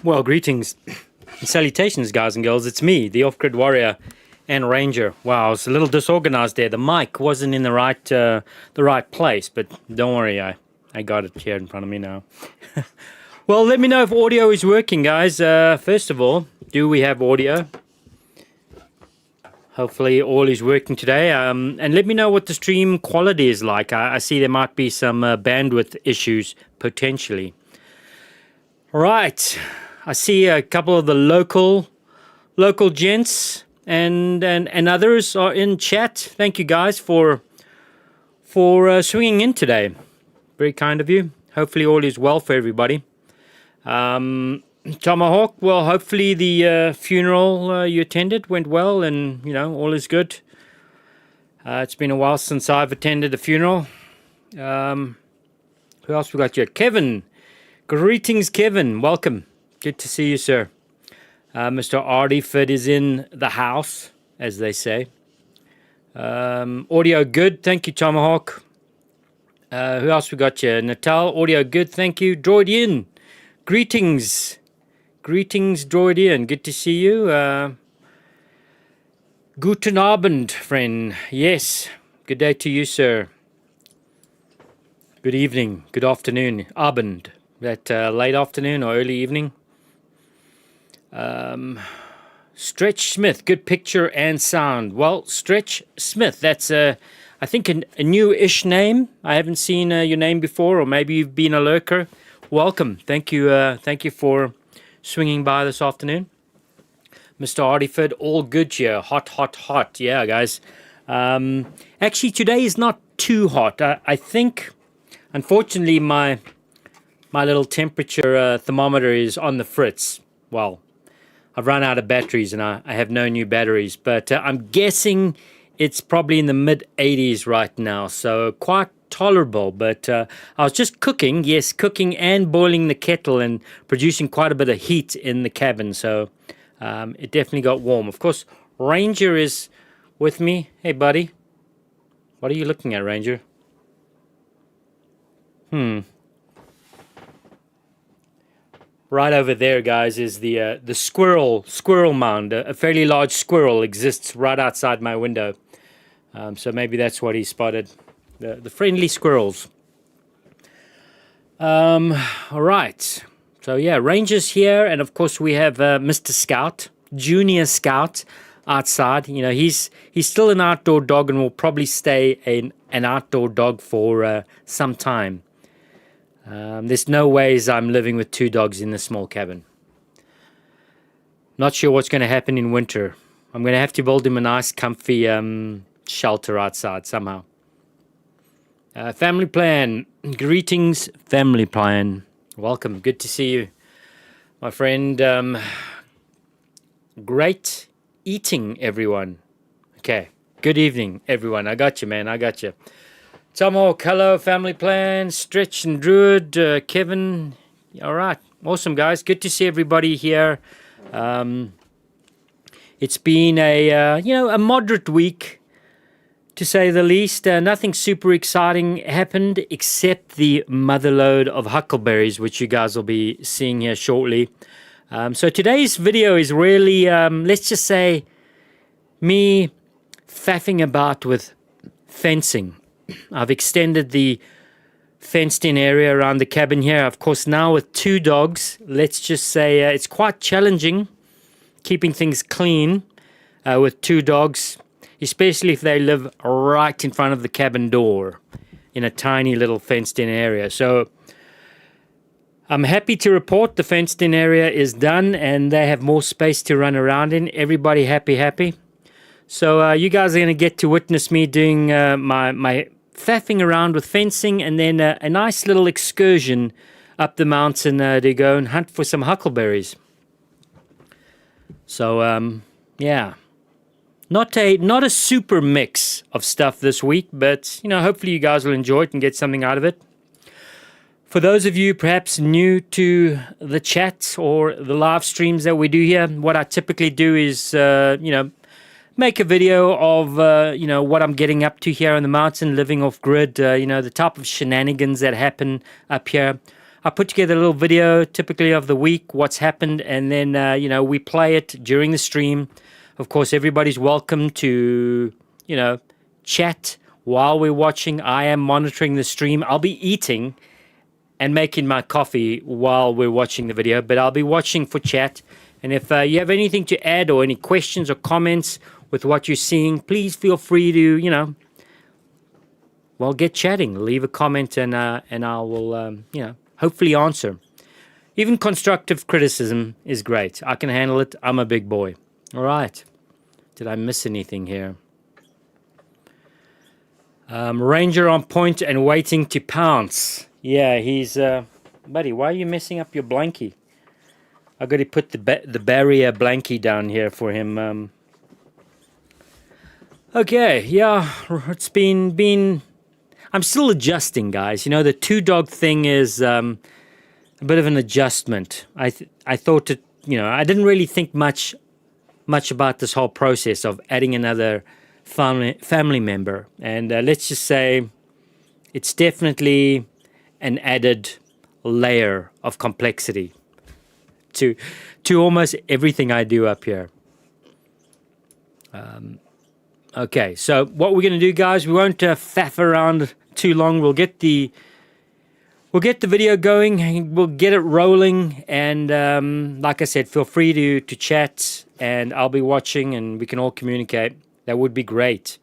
Well, greetings and salutations, guys and girls. It's me, the off-grid warrior and ranger. Wow, I was a little disorganized there. The mic wasn't in the right place, but don't worry, I got it here in front of me now. Well, let me know if audio is working, guys. First of all, do we have audio? Hopefully all is working today. And let me know what the stream quality is like. I see there might be some bandwidth issues potentially. All right. I see a couple of the local gents and others are in chat. Thank you guys for swinging in today. Very kind of you. Hopefully all is well for everybody. Tomahawk, well, hopefully the funeral you attended went well and, you know, all is good. It's been a while since I've attended a funeral. Who else we got here? Kevin. Greetings, Kevin. Welcome. Good to see you, sir. Mr. Artiford is in the house, as they say. Audio good. Thank you, Tomahawk. Who else we got here? Natal, audio good. Thank you. Droidian. Greetings. Greetings, Droidian. Good to see you. Guten Abend, friend. Yes. Good day to you, sir. Good evening. Good afternoon. Abend. That late afternoon or early evening. Stretch Smith, good picture and sound. Well, Stretch Smith, that's I think a new-ish name. I haven't seen your name before, or maybe you've been a lurker. Welcome. Thank you for swinging by this afternoon. Mr. Artiford, all good here. Hot, hot, hot. Yeah, guys. Actually, today is not too hot. I think, unfortunately, my little temperature thermometer is on the fritz. Well, I've run out of batteries and I have no new batteries, but I'm guessing it's probably in the mid-80s right now, so quite tolerable. But I was just cooking, yes, cooking and boiling the kettle and producing quite a bit of heat in the cabin, so it definitely got warm. Of course, Ranger is with me. Hey, buddy. What are you looking at, Ranger? Right over there, guys, is the squirrel mound. A fairly large squirrel exists right outside my window. So maybe that's what he spotted. The friendly squirrels. All right. So yeah, Rangers here, and of course we have Mr. Scout, Junior Scout, outside. You know, he's still an outdoor dog and will probably stay an outdoor dog for some time. There's no ways I'm living with two dogs in this small cabin. Not sure what's going to happen in winter. I'm going to have to build him a nice, comfy shelter outside somehow. Family Plan. Greetings, Family Plan. Welcome. Good to see you, my friend. Great eating, everyone. Okay. Good evening, everyone. I got you, man. I got you. Tomahawk, hello, Family Plan, Stretch and Druid, Kevin. All right, awesome, guys. Good to see everybody here. It's been a moderate week, to say the least. Nothing super exciting happened except the motherload of huckleberries, which you guys will be seeing here shortly. So today's video is really, let's just say, me faffing about with fencing. I've extended the fenced-in area around the cabin here. Of course, now with 2 dogs, let's just say it's quite challenging keeping things clean with 2 dogs, especially if they live right in front of the cabin door in a tiny little fenced-in area. So I'm happy to report the fenced-in area is done and they have more space to run around in. Everybody happy. So you guys are going to get to witness me doing my faffing around with fencing, and then a nice little excursion up the mountain to go and hunt for some huckleberries. So yeah, not a super mix of stuff this week, but hopefully you guys will enjoy it and get something out of it. For those of you perhaps new to the chat or the live streams that we do here, what I typically do is make a video of what I'm getting up to here on the mountain, living off grid, the type of shenanigans that happen up here. I put together a little video typically of the week, what's happened, and then we play it during the stream. Of course, everybody's welcome to chat while we're watching. I am monitoring the stream. I'll be eating and making my coffee while we're watching the video, but I'll be watching for chat. And if you have anything to add or any questions or comments with what you're seeing, please feel free to, get chatting. Leave a comment and I will, hopefully answer. Even constructive criticism is great. I can handle it. I'm a big boy. All right. Did I miss anything here? Ranger on point and waiting to pounce. Yeah, he's... buddy, why are you messing up your blankie? I've got to put the barrier blankie down here for him. Okay, yeah, it's been... I'm still adjusting, guys. The 2-dog thing is a bit of an adjustment. I thought it, I didn't really think much about this whole process of adding another family member. And let's just say it's definitely an added layer of complexity to almost everything I do up here. Okay, so what we're going to do, guys, we won't faff around too long. We'll get the video going, we'll get it rolling, and like I said, feel free to chat, and I'll be watching, and we can all communicate. That would be great.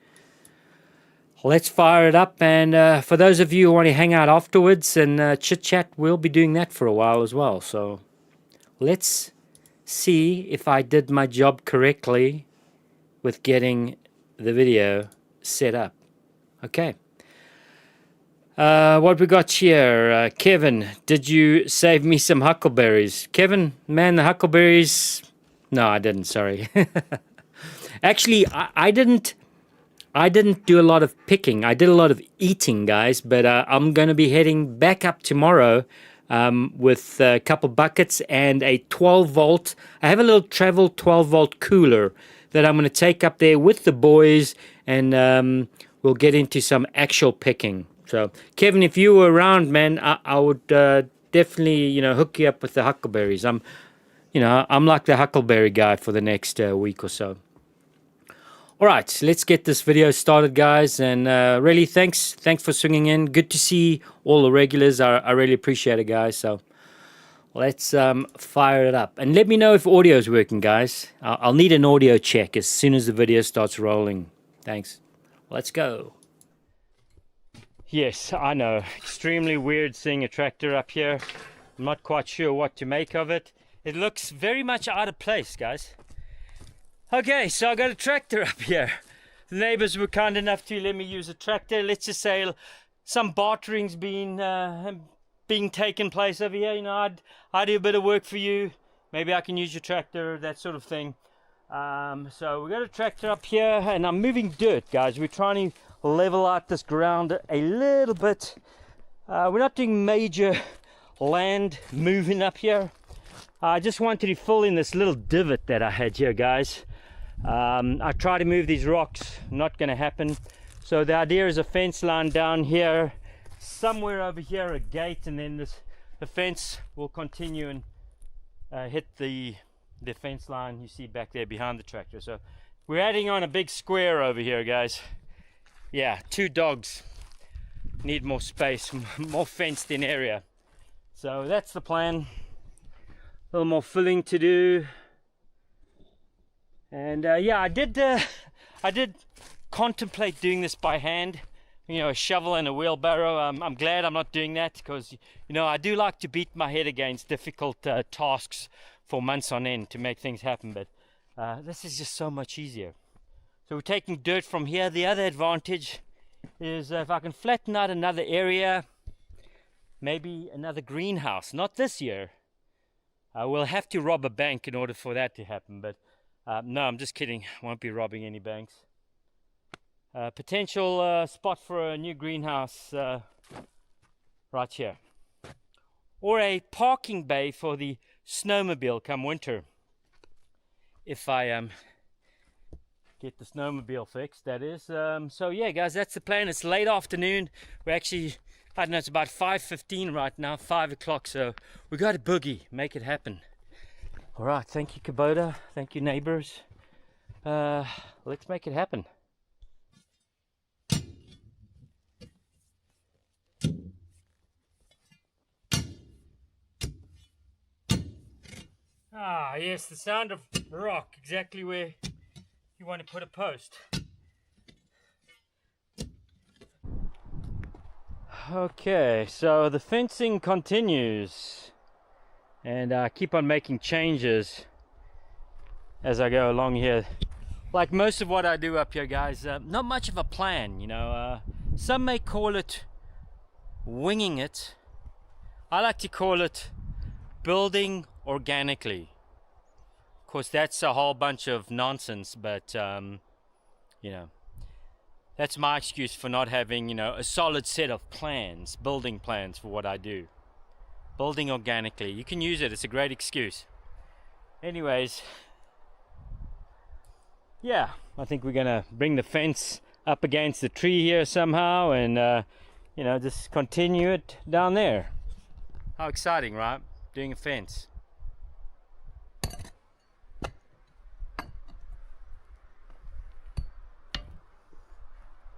Let's fire it up, and for those of you who want to hang out afterwards and chit-chat, we'll be doing that for a while as well. So let's see if I did my job correctly with getting the video set up. Okay. What we got here? Kevin, did you save me some huckleberries? Kevin, man, the huckleberries... No, I didn't, sorry. Actually, I didn't do a lot of picking. I did a lot of eating, guys, but I'm going to be heading back up tomorrow with a couple buckets and a 12-volt. I have a little travel 12-volt cooler that I'm going to take up there with the boys, and we'll get into some actual picking. So, Kevin, if you were around, man, I would definitely, hook you up with the huckleberries. I'm like the huckleberry guy for the next week or so. All right, let's get this video started, guys. And really, thanks for swinging in. Good to see all the regulars. I really appreciate it, guys. So let's fire it up. And let me know if audio is working, guys. I'll need an audio check as soon as the video starts rolling. Thanks. Let's go. Yes, I know. Extremely weird seeing a tractor up here. I'm not quite sure what to make of it. It looks very much out of place, guys. Okay, so I got a tractor up here. The neighbors were kind enough to let me use a tractor. Let's just say some bartering's being taken place over here. I do a bit of work for you. Maybe I can use your tractor, that sort of thing. So we got a tractor up here, and I'm moving dirt, guys. We're trying to level out this ground a little bit. We're not doing major land moving up here. I just wanted to fill in this little divot that I had here, guys. I try to move these rocks, not going to happen. So the idea is a fence line down here, somewhere over here, a gate, and then the fence will continue and hit the fence line you see back there behind the tractor. So we're adding on a big square over here, guys. Yeah, 2 dogs. need more space, more fenced in area. So that's the plan. A little more filling to do. And yeah, I did contemplate doing this by hand, you know, a shovel and a wheelbarrow. I'm glad I'm not doing that, because, you know, I do like to beat my head against difficult tasks for months on end to make things happen, but this is just so much easier. So we're taking dirt from here. The other advantage is if I can flatten out another area, maybe another greenhouse, not this year. We'll have to rob a bank in order for that to happen, but no, I'm just kidding. Won't be robbing any banks. Potential spot for a new greenhouse right here, or a parking bay for the snowmobile come winter, if I get the snowmobile fixed, that is. So yeah, guys, that's the plan. It's late afternoon. We're actually, I don't know, it's about 5:15 right now, 5 o'clock, so we got to boogie, make it happen. All right, thank you, Kubota. Thank you, neighbors. Let's make it happen. Ah, yes, the sound of rock, exactly where you want to put a post. Okay, so the fencing continues, and I keep on making changes as I go along here. Like most of what I do up here, guys, not much of a plan, you know. Some may call it winging it. I like to call it building organically. Of course, that's a whole bunch of nonsense, but you know, that's my excuse for not having, you know, a solid set of plans, building plans for what I do. Building organically, you can use it. It's a great excuse. Anyways, yeah, I think we're gonna bring the fence up against the tree here somehow, and you know, just continue it down there. How exciting, right? Doing a fence.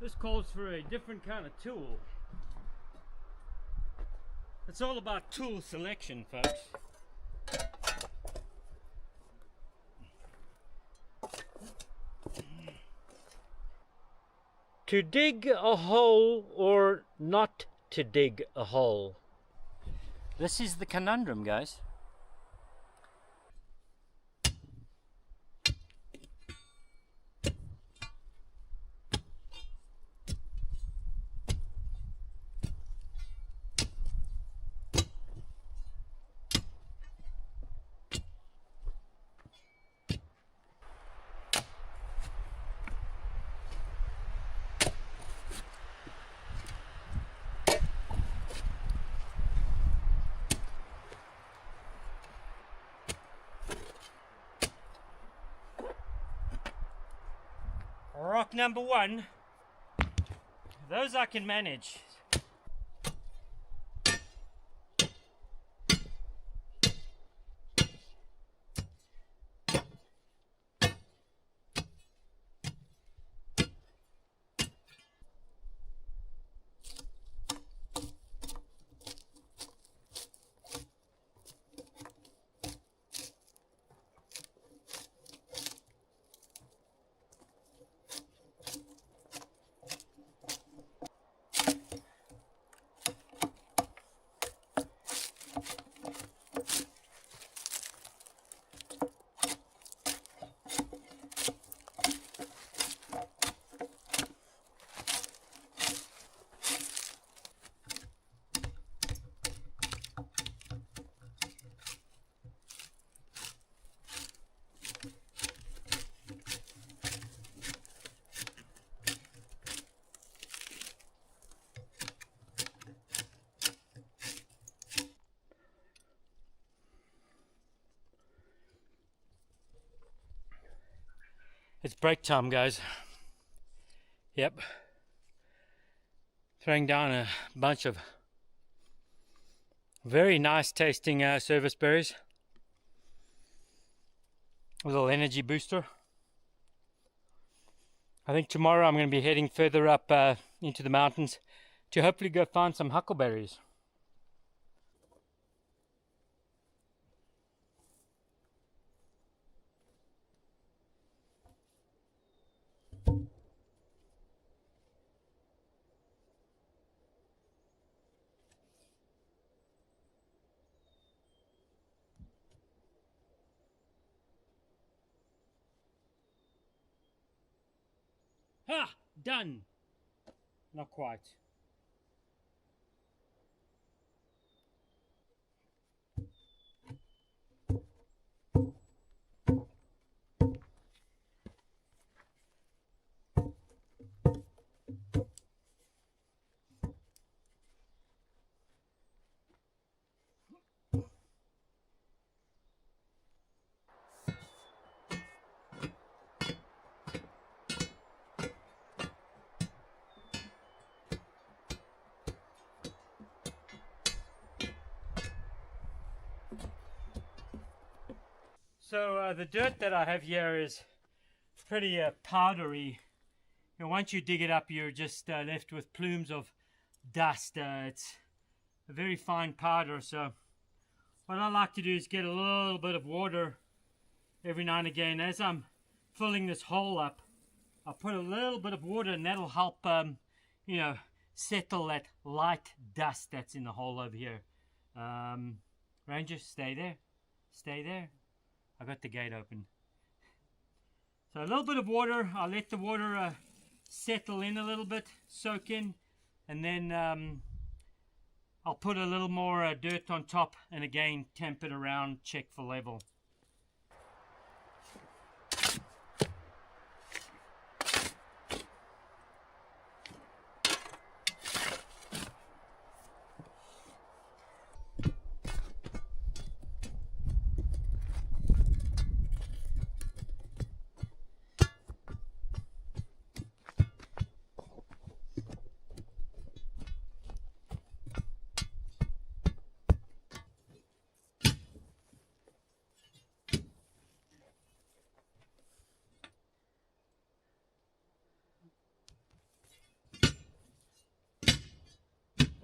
This calls for a different kind of tool. It's all about tool selection, folks. To dig a hole or not to dig a hole? This is the conundrum, guys. Rock number one, those I can manage. It's break time, guys. Yep. Throwing down a bunch of very nice tasting service berries. A little energy booster. I think tomorrow I'm going to be heading further up into the mountains to hopefully go find some huckleberries. Ha! Done! Not quite. So the dirt that I have here is pretty powdery. Once you dig it up, you're just left with plumes of dust. It's a very fine powder. So what I like to do is get a little bit of water every now and again. As I'm filling this hole up, I'll put a little bit of water, and that'll help, settle that light dust that's in the hole over here. Ranger, stay there. Stay there. I got the gate open. So a little bit of water. I'll let the water settle in a little bit, soak in, and then I'll put a little more dirt on top, and again tamp it around, check for level.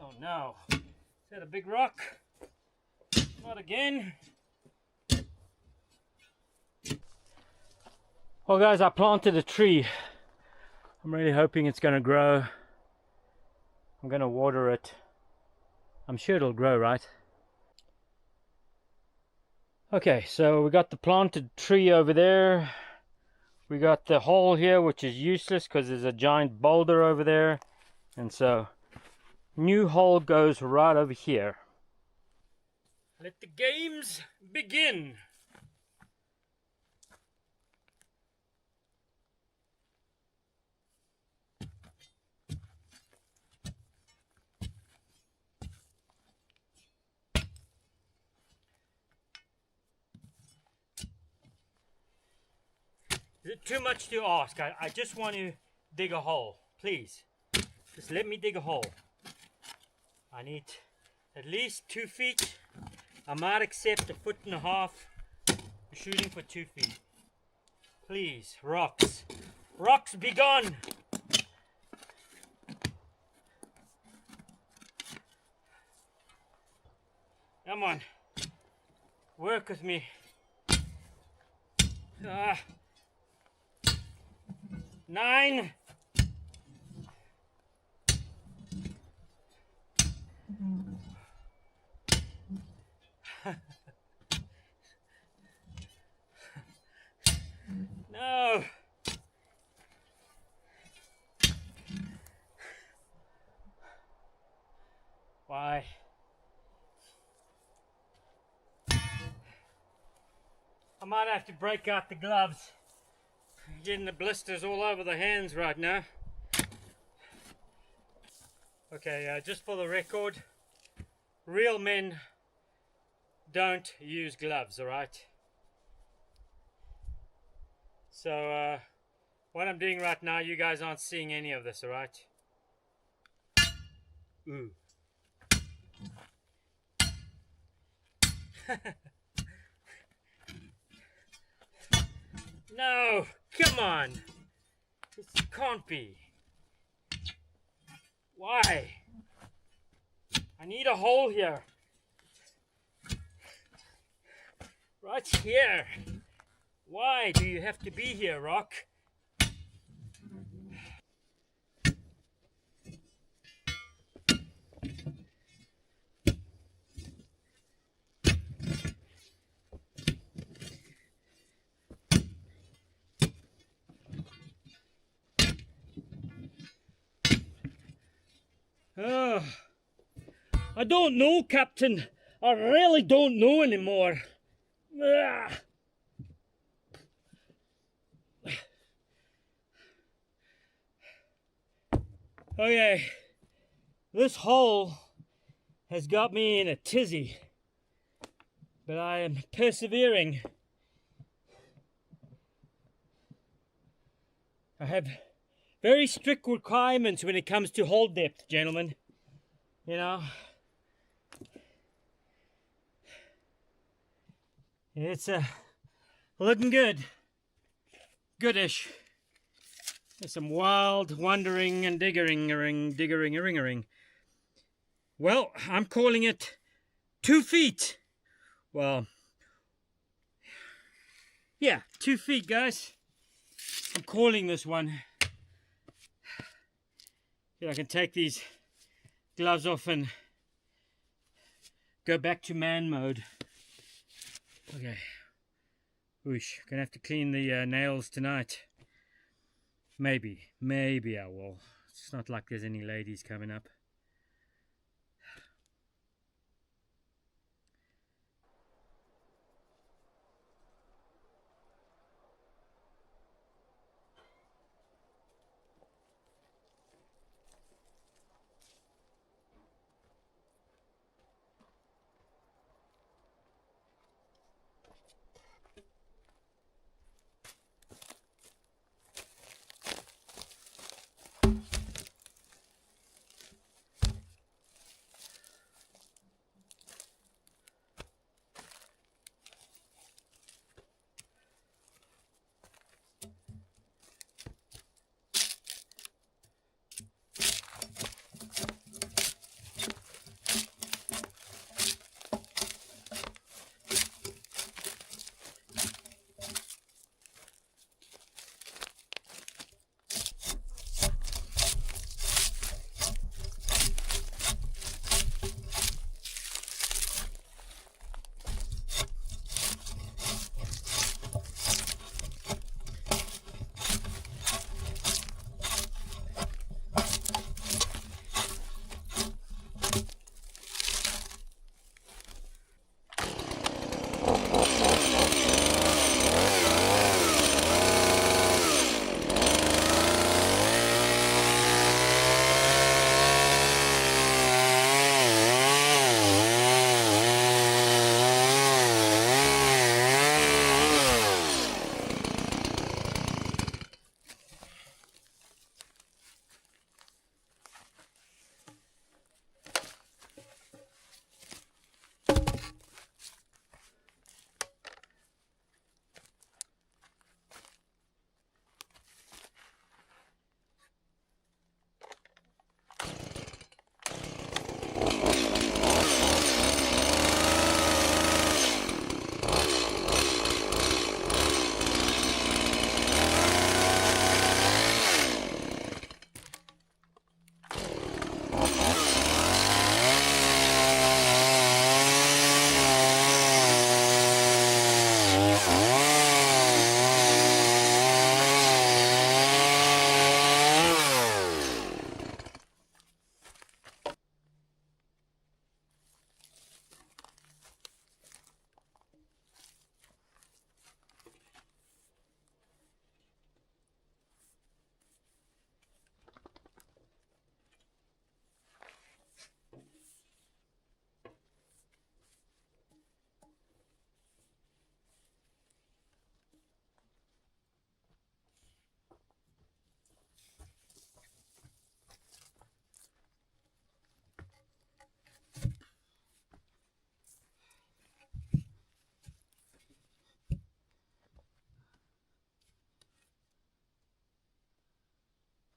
Oh no, is that a big rock? Not again. Well guys, I planted a tree. I'm really hoping it's going to grow. I'm going to water it. I'm sure it'll grow, right? Okay, so we got the planted tree over there. We got the hole here, which is useless because there's a giant boulder over there. And so new hole goes right over here. Let the games begin. Is it too much to ask? I just want to dig a hole. Please, just let me dig a hole. I need at least 2 feet. I might accept 1.5 feet. I'm shooting for 2 feet. Please, rocks. Rocks, be gone. Come on. Work with me. 9. No. Why? I might have to break out the gloves. I'm getting the blisters all over the hands right now. Okay, just for the record, real men don't use gloves, alright? So, what I'm doing right now, you guys aren't seeing any of this, alright? Ooh. No, come on. This can't be. Why? I need a hole here. Right here. Why do you have to be here, Rock? Oh, I don't know, Captain. I really don't know anymore. Ah. Okay, this hole has got me in a tizzy, but I am persevering. I have very strict requirements when it comes to hole depth, gentlemen. You know, it's looking good. Goodish. There's some wild wandering and diggering. Well, I'm calling it 2 feet. Well, yeah, 2 feet, guys. I'm calling this one. Here, I can take these gloves off and go back to man mode. Okay. Whoosh, gonna have to clean the nails tonight. Maybe I will. It's not like there's any ladies coming up.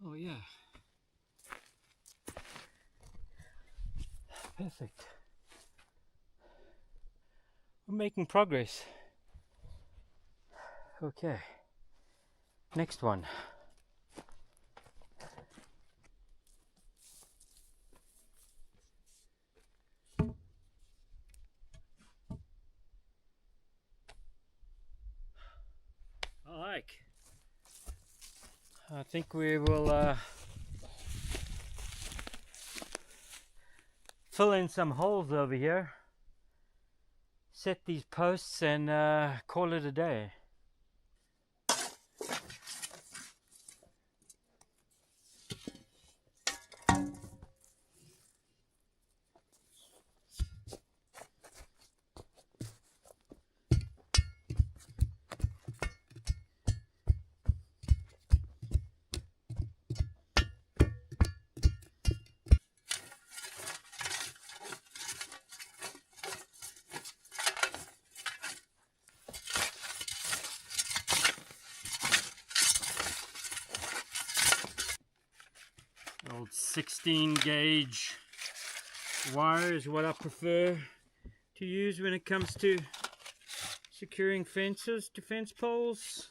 Oh yeah. Perfect. We're making progress. Okay. Next one. I think we will fill in some holes over here, set these posts, and call it a day. Old 16 gauge wire is what I prefer to use when it comes to securing fences to fence poles.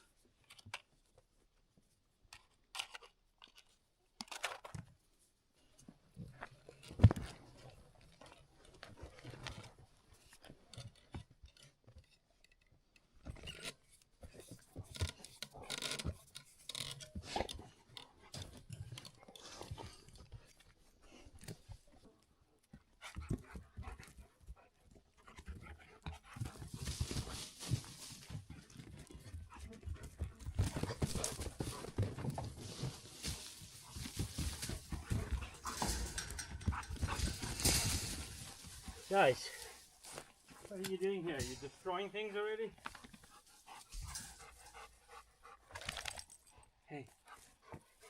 Guys, what are you doing here? You're destroying things already?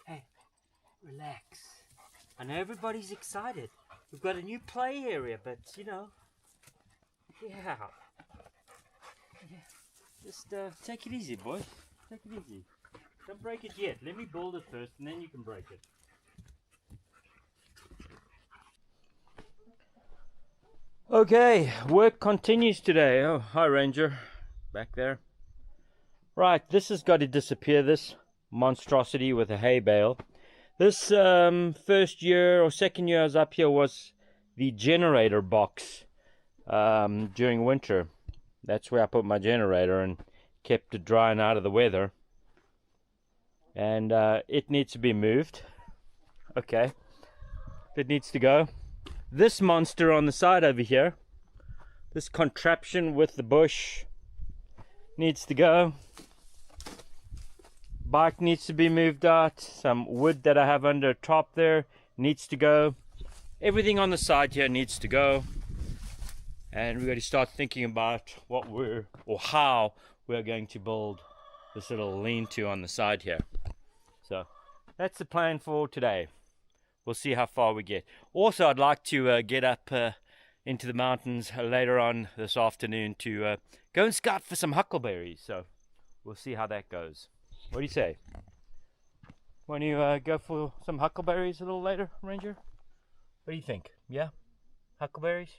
Hey, relax. I know everybody's excited. We've got a new play area, but you know, yeah. Just take it easy, boy. Take it easy. Don't break it yet. Let me build it first, and then you can break it. Okay, work continues today. Oh, hi Ranger, back there. Right, this has got to disappear, this monstrosity with a hay bale. This first year or second year I was up here was the generator box during winter. That's where I put my generator and kept it dry and out of the weather. And it needs to be moved. Okay, it needs to go. This monster on the side over here, this contraption with the bush, needs to go. Bike needs to be moved out. Some wood that I have under top there needs to go. Everything on the side here needs to go. And we've got to start thinking about what we're, or how we're going to build this little lean-to on the side here. So that's the plan for today. We'll see how far we get. Also, I'd like to get up into the mountains later on this afternoon to go and scout for some huckleberries. So we'll see how that goes. What do you say? Want to go for some huckleberries a little later, Ranger? What do you think? Yeah? Huckleberries?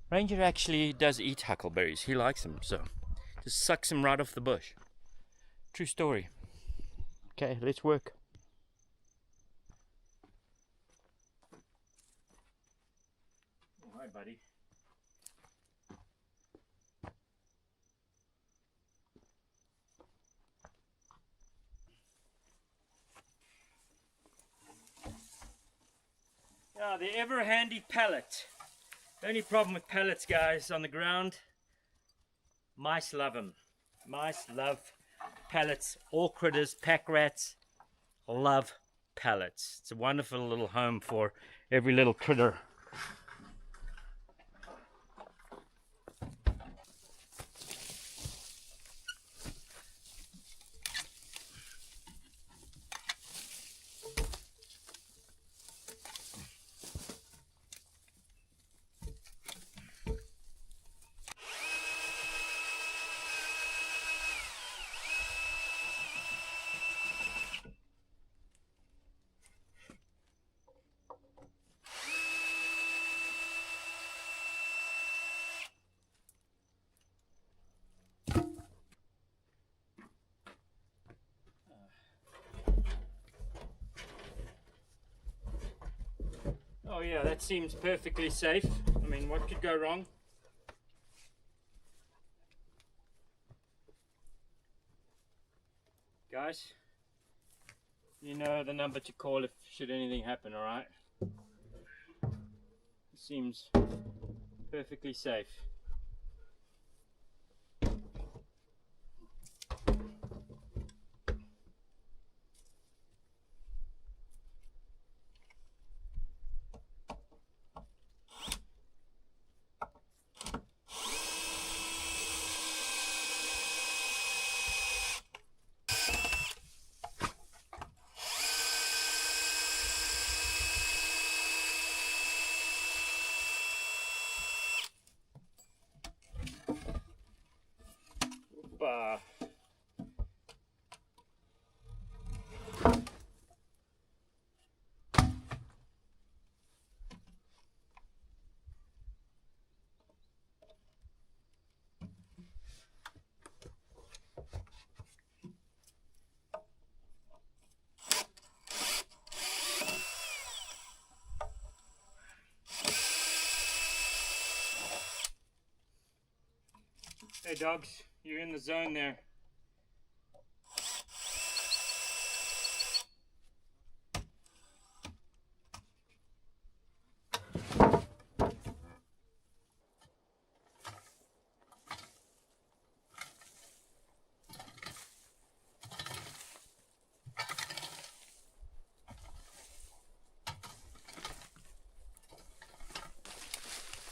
Ranger actually does eat huckleberries. He likes them, so just sucks them right off the bush. True story. Okay, let's work. Hi, buddy. Yeah, the ever handy pallet. The only problem with pallets, guys, on the ground, mice love them. Mice love pallets. All critters, pack rats, love pallets. It's a wonderful little home for every little critter. Oh yeah, that seems perfectly safe. I mean, what could go wrong? Guys, you know the number to call if should anything happen, alright? It seems perfectly safe. Opa. Hey dogs, you're in the zone there.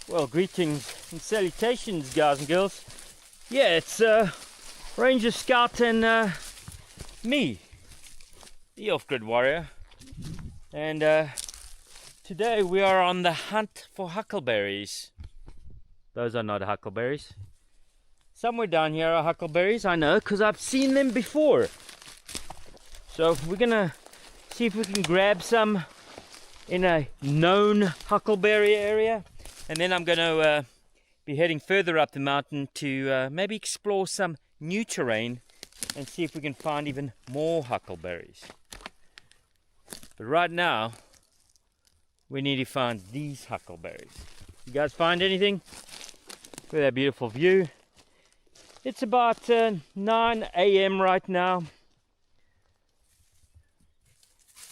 Well, greetings and salutations, guys and girls. Yeah, it's Ranger Scout and me, the off-grid warrior, and today we are on the hunt for huckleberries. Those are not huckleberries. Somewhere down here are huckleberries, I know, because I've seen them before. So we're gonna see if we can grab some in a known huckleberry area, and then I'm gonna be heading further up the mountain to maybe explore some new terrain and see if we can find even more huckleberries. But right now we need to find these huckleberries. You guys find anything? Look at that beautiful view. It's about 9 a.m. right now.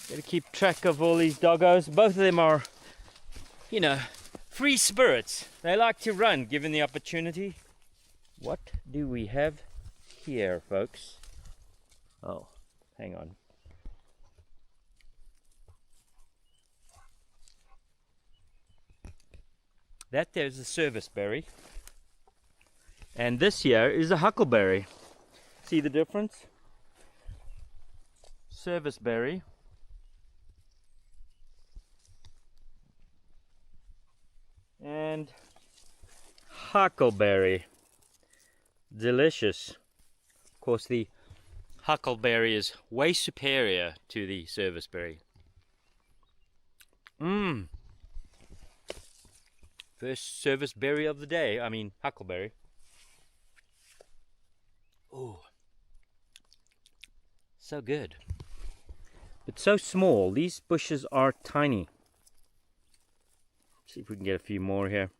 Gotta keep track of all these doggos. Both of them are, you know, free spirits. They like to run given the opportunity. What do we have here, folks? Oh, hang on. That there's a serviceberry. And this here is a huckleberry. See the difference? Serviceberry. And huckleberry. Delicious. Of course, the huckleberry is way superior to the serviceberry. First serviceberry of the day. I mean, huckleberry. Oh, so good. But so small. These bushes are tiny. See if we can get a few more here.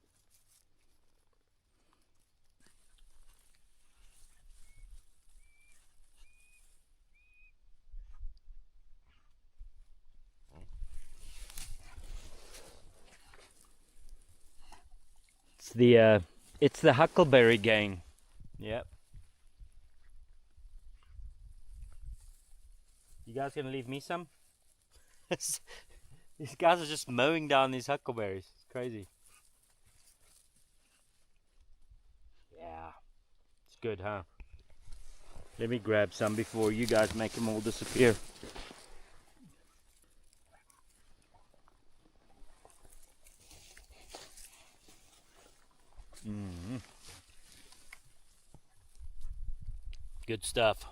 It's the huckleberry gang. Yep. You guys gonna leave me some? These guys are just mowing down these huckleberries. It's crazy. Yeah, it's good, huh? Let me grab some before you guys make them all disappear. Good stuff.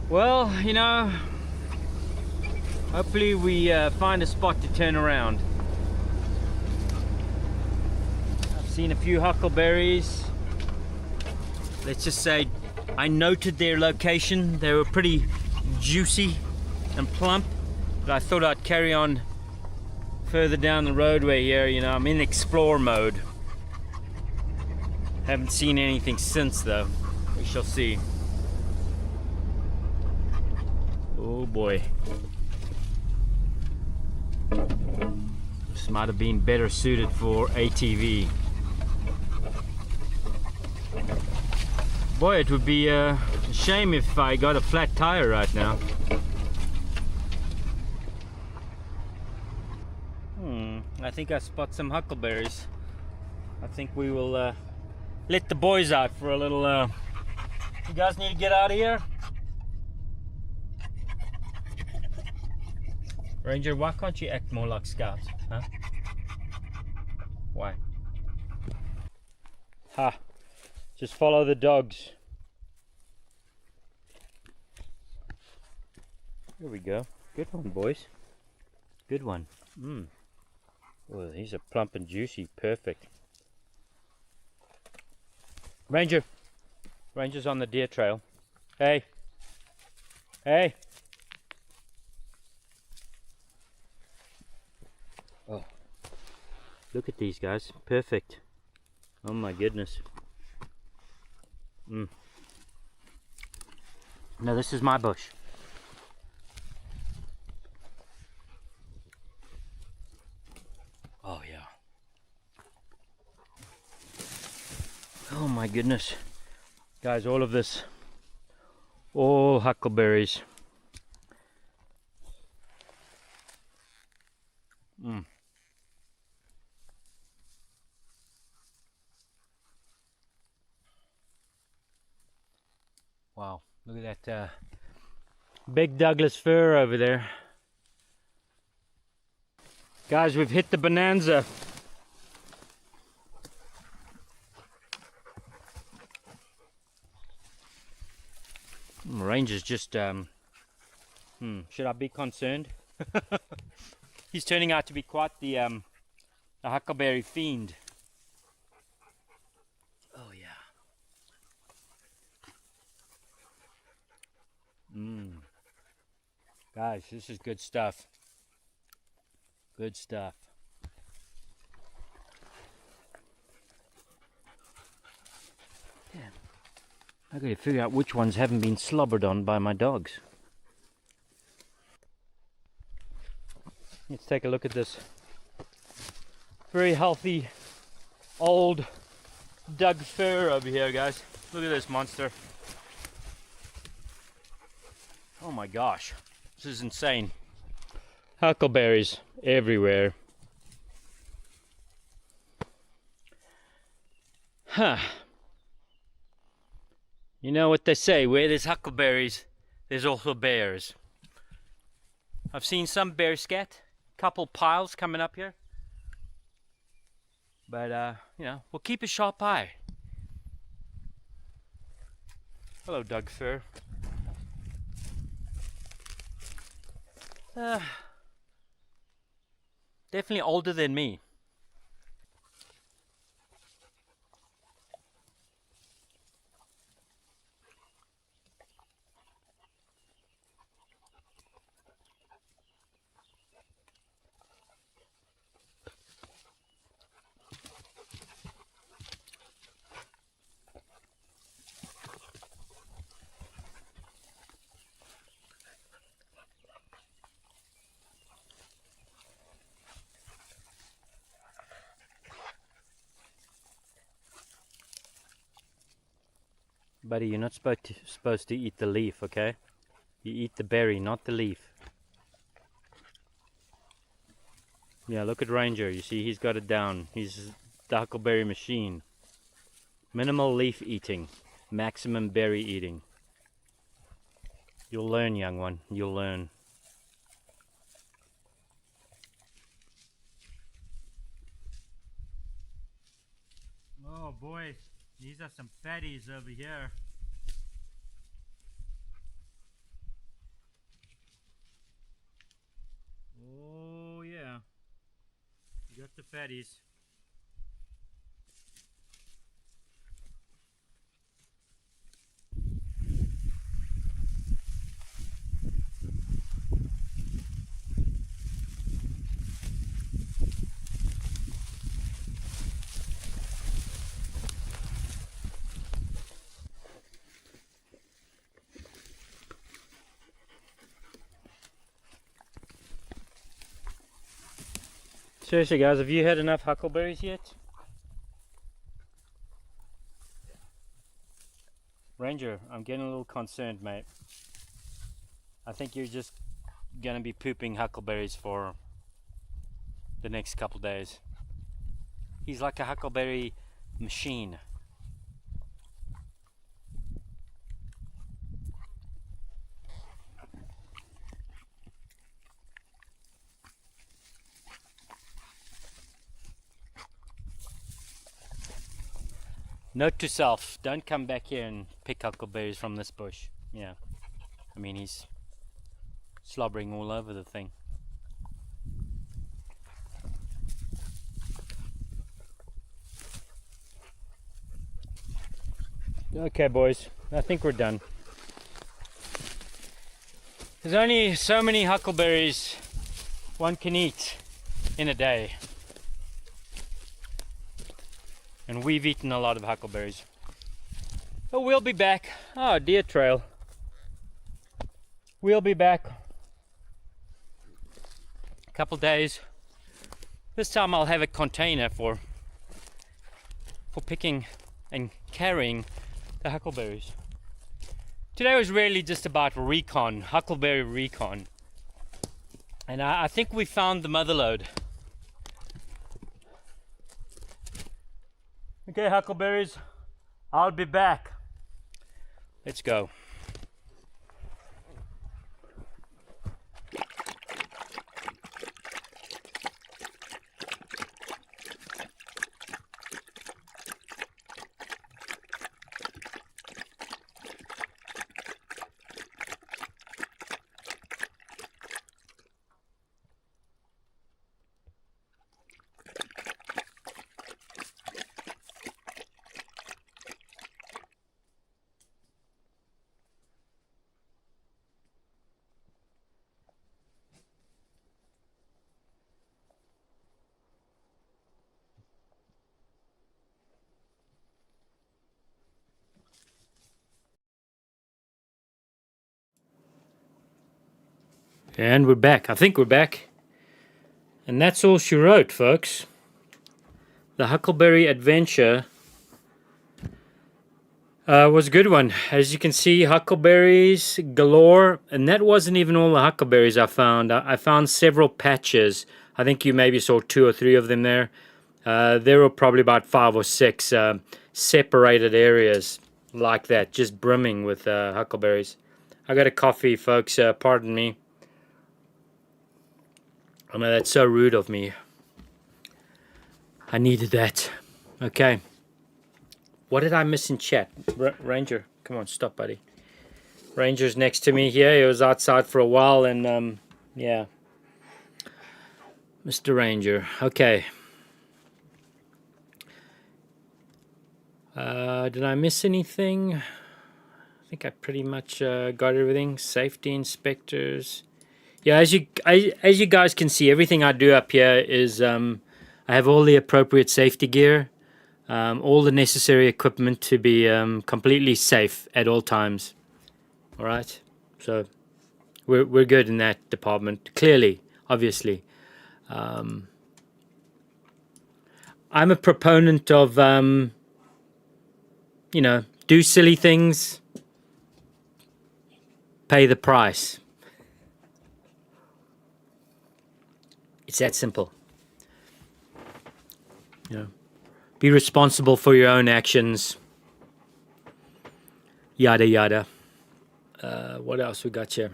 Well, you know, hopefully we find a spot to turn around. I've seen a few huckleberries. Let's just say I noted their location. They were pretty juicy. and plump, but I thought I'd carry on further down the roadway here. You know, I'm in explore mode. Haven't seen anything since though. We shall see. Oh boy. This might have been better suited for ATV. Boy, it would be a shame if I got a flat tire right now. I think I spot some huckleberries. I think we will let the boys out for a little. You guys need to get out of here. Ranger, why can't you act more like Scouts? Huh? Why? Ha! Just follow the dogs. Here we go. Good one, boys. Good one. Oh, these are plump and juicy. Perfect. Ranger. Ranger's on the deer trail. Hey. Hey. Oh. Look at these guys. Perfect. Oh my goodness. No, this is my bush. Oh yeah. Oh my goodness. Guys, all of this, all huckleberries. Wow, look at that big Douglas fir over there. Guys, we've hit the bonanza. Ranger's just, should I be concerned? He's turning out to be quite the huckleberry fiend. Oh yeah. Guys, this is good stuff. Good stuff. Damn. I gotta figure out which ones haven't been slobbered on by my dogs. Let's take a look at this very healthy old Doug fir over here, guys. Look at this monster. Oh my gosh, this is insane. Huckleberries everywhere. Huh. You know what they say, where there's huckleberries, there's also bears. I've seen some bear scat, couple piles coming up here. But, you know, we'll keep a sharp eye. Hello, Doug fir. Definitely older than me. Buddy, you're not supposed to eat the leaf, okay? You eat the berry, not the leaf. Yeah, look at Ranger. You see, he's got it down. He's the huckleberry machine. Minimal leaf eating, maximum berry eating. You'll learn, young one. You'll learn. Oh, boys. These are some fatties over here. Oh yeah, you got the fatties. Seriously, guys, have you had enough huckleberries yet? Ranger, I'm getting a little concerned, mate. I think you're just gonna be pooping huckleberries for the next couple days. He's like a huckleberry machine. Note to self, don't come back here and pick huckleberries from this bush. Yeah, I mean, he's slobbering all over the thing. Okay, boys, I think we're done. There's only so many huckleberries one can eat in a day. And we've eaten a lot of huckleberries. But we'll be back. Oh, deer trail. We'll be back. A couple days. This time I'll have a container for picking and carrying the huckleberries. Today was really just about recon, huckleberry recon. And I think we found the mother lode. Okay, huckleberries, I'll be back. Let's go. And we're back. I think we're back. And that's all she wrote, folks. The Huckleberry Adventure was a good one. As you can see, huckleberries galore. And that wasn't even all the huckleberries I found. I found several patches. I think you maybe saw 2 or 3 of them there. There were probably about 5 or 6 separated areas like that, just brimming with huckleberries. I got a coffee, folks. Pardon me. I know that's so rude of me. I needed that. Okay. What did I miss in chat? Ranger, come on, stop, buddy. Ranger's next to me here. He was outside for a while, and yeah. Mr. Ranger. Okay. Did I miss anything? I think I pretty much got everything. Safety inspectors. Yeah, as you guys can see, everything I do up here is I have all the appropriate safety gear, all the necessary equipment to be completely safe at all times. All right, so we're good in that department. Clearly, obviously, I'm a proponent of you know, do silly things, pay the price. It's that simple. You know, be responsible for your own actions. Yada yada. What else we got here?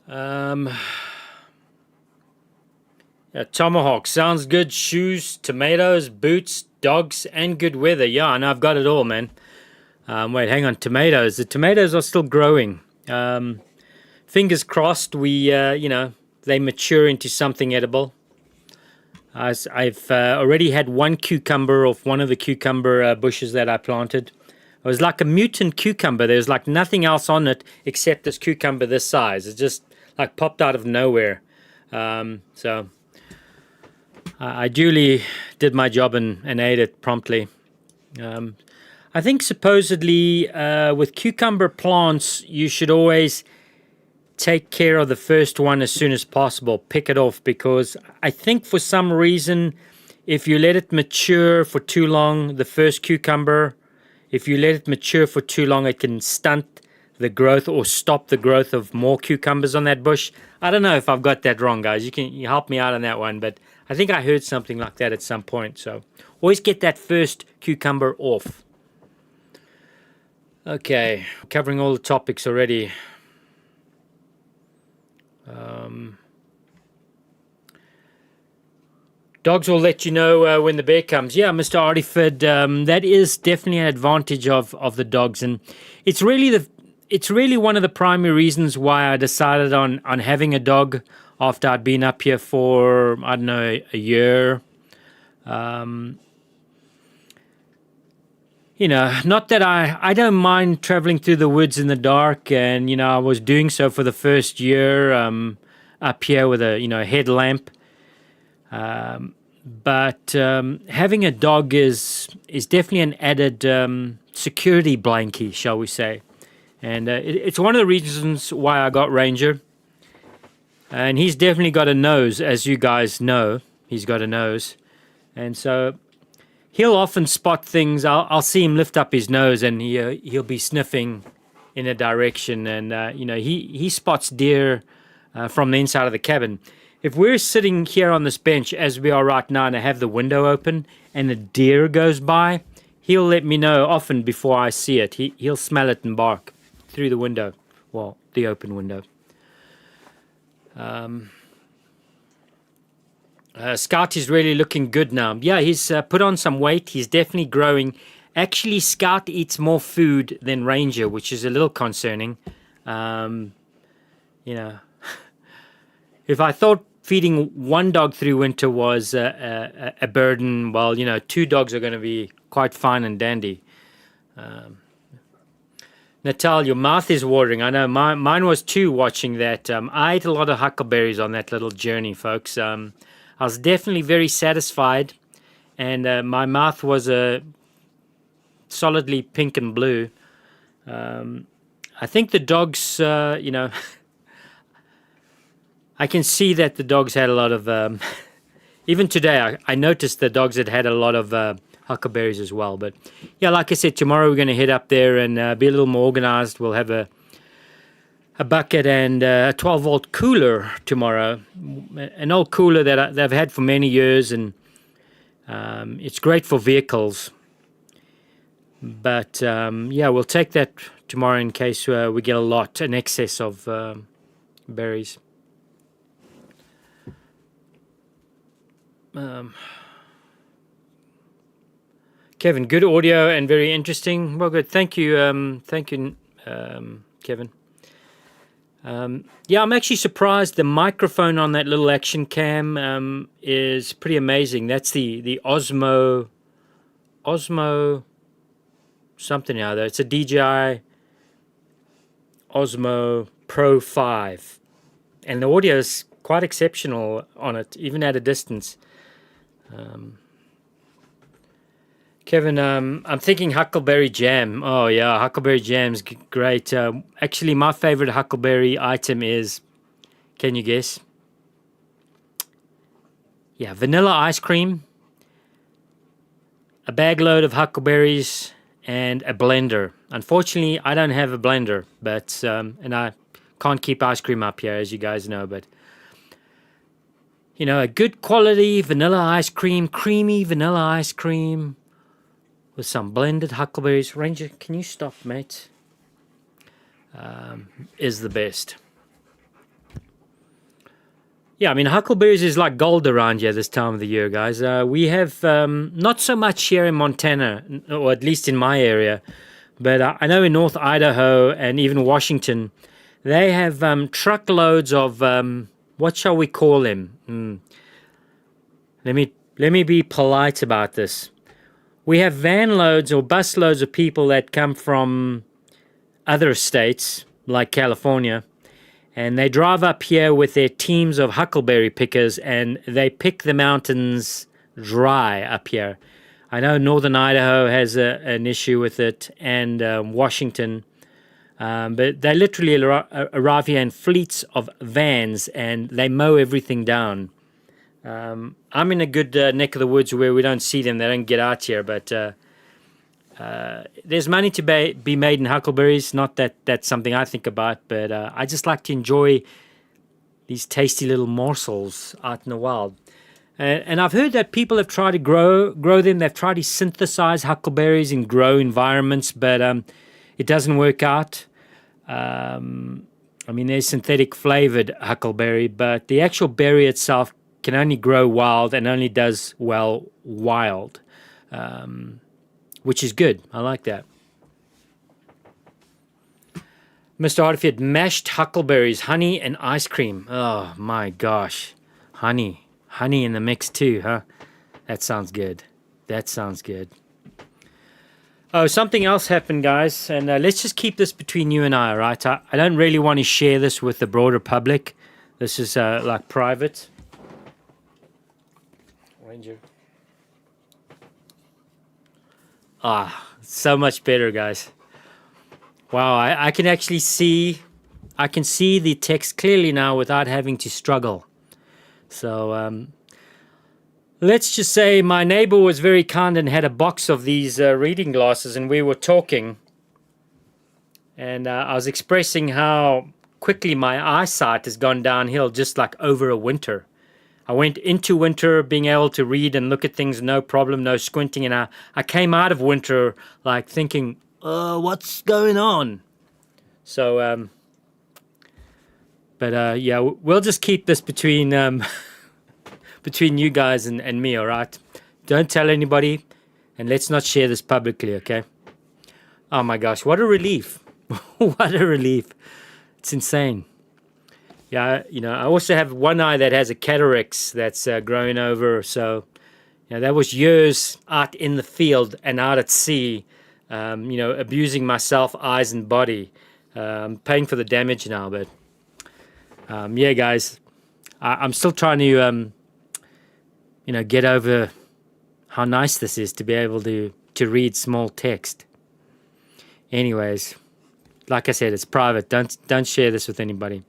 Yeah, tomahawk sounds good. Shoes, tomatoes, boots, dogs, and good weather. Yeah, and I've got it all, man. Wait, hang on. Tomatoes. The tomatoes are still growing. Fingers crossed. You know, they mature into something edible. I've already had one cucumber off one of the cucumber bushes that I planted. It was like a mutant cucumber. There's like nothing else on it except this cucumber this size. It just like popped out of nowhere. So I duly did my job and ate it promptly. I think supposedly with cucumber plants, you should always take care of the first one as soon as possible. Pick it off, because I think for some reason, if you let it mature for too long, the first cucumber, if you let it mature for too long, it can stunt the growth or stop the growth of more cucumbers on that bush. I don't know if I've got that wrong, guys. You help me out on that one, but I think I heard something like that at some point. So always get that first cucumber off. Okay, covering all the topics already. Dogs will let you know when the bear comes. Yeah, Mr. Artiford, that is definitely an advantage of the dogs, and it's really one of the primary reasons why I decided on having a dog after I'd been up here for, I don't know, a year. You know, not that I don't mind traveling through the woods in the dark, and, you know, I was doing so for the first year up here with a, you know, headlamp. But having a dog is definitely an added security blankie, shall we say. And it's one of the reasons why I got Ranger. And he's definitely got a nose, as you guys know. He's got a nose. And so he'll often spot things. I'll see him lift up his nose, and he'll be sniffing in a direction. And, you know, he spots deer from the inside of the cabin. If we're sitting here on this bench, as we are right now, and I have the window open, and a deer goes by, he'll let me know often before I see it. He'll smell it and bark through the window. Well, the open window. Scout is really looking good now. Yeah, he's put on some weight. He's definitely growing. Actually, Scout eats more food than Ranger, which is a little concerning. You know, if I thought feeding one dog through winter was a burden, well, you know, two dogs are going to be quite fine and dandy. Natal, your mouth is watering. I know mine was too watching that. I ate a lot of huckleberries on that little journey, folks. I was definitely very satisfied, and my mouth was solidly pink and blue. I think the dogs, you know, I can see that the dogs had a lot of, even today, I noticed the dogs had a lot of huckleberries as well. But yeah, like I said, tomorrow we're going to head up there and be a little more organized. We'll have a bucket and a 12-volt cooler tomorrow, an old cooler that they've had for many years, and it's great for vehicles. But yeah, we'll take that tomorrow in case we get an excess of berries. Kevin, good audio and very interesting. Well, good. Thank you, Kevin. Yeah, I'm actually surprised. The microphone on that little action cam is pretty amazing. That's the Osmo something or other. It's a DJI Osmo Pro 5, and the audio is quite exceptional on it, even at a distance. Kevin, I'm thinking huckleberry jam. Oh yeah, huckleberry jam's great. Actually, my favorite huckleberry item is, can you guess? Yeah, vanilla ice cream, a bag load of huckleberries, and a blender. Unfortunately, I don't have a blender, but and I can't keep ice cream up here, as you guys know, but you know, a good quality vanilla ice cream, creamy vanilla ice cream with some blended huckleberries. Ranger, can you stop, mate? Is the best. Yeah, I mean, huckleberries is like gold around here this time of the year, guys. We have not so much here in Montana, or at least in my area, but I know in North Idaho and even Washington, they have truckloads of, what shall we call them? Let me be polite about this. We have van loads or bus loads of people that come from other states, like California, and they drive up here with their teams of huckleberry pickers, and they pick the mountains dry up here. I know northern Idaho has an issue with it, and Washington. But they literally arrive here in fleets of vans and they mow everything down. I'm in a good neck of the woods where we don't see them. They don't get out here, but there's money to be made in huckleberries. Not that that's something I think about, but I just like to enjoy these tasty little morsels out in the wild. And I've heard that people have tried to grow them. They've tried to synthesize huckleberries in grow environments, but it doesn't work out. I mean, there's synthetic flavored huckleberry, but the actual berry itself can only grow wild and only does well wild, which is good. I like that. Mr. Hartfield, mashed huckleberries, honey and ice cream. Oh my gosh. Honey in the mix too, huh? That sounds good. That sounds good. Oh, something else happened, guys, and let's just keep this between you and I, all right? I don't really want to share this with the broader public. This is like private. Ranger. So much better, guys. Wow, I can actually see, I can see the text clearly now without having to struggle. So let's just say my neighbor was very kind and had a box of these reading glasses, and we were talking. And I was expressing how quickly my eyesight has gone downhill just like over a winter. I went into winter being able to read and look at things, no problem, no squinting. And I came out of winter like thinking, what's going on? So, yeah, we'll just keep this between between you guys and me, all right? Don't tell anybody, and let's not share this publicly, okay? Oh my gosh, what a relief. What a relief. It's insane. Yeah, you know, I also have one eye that has a cataracts that's growing over, so, you know, that was years out in the field and out at sea, you know, abusing myself, eyes and body. Paying for the damage now, but yeah, guys, I'm still trying to, you know, get over how nice this is to be able to read small text. Anyways, like I said, it's private. Don't share this with anybody.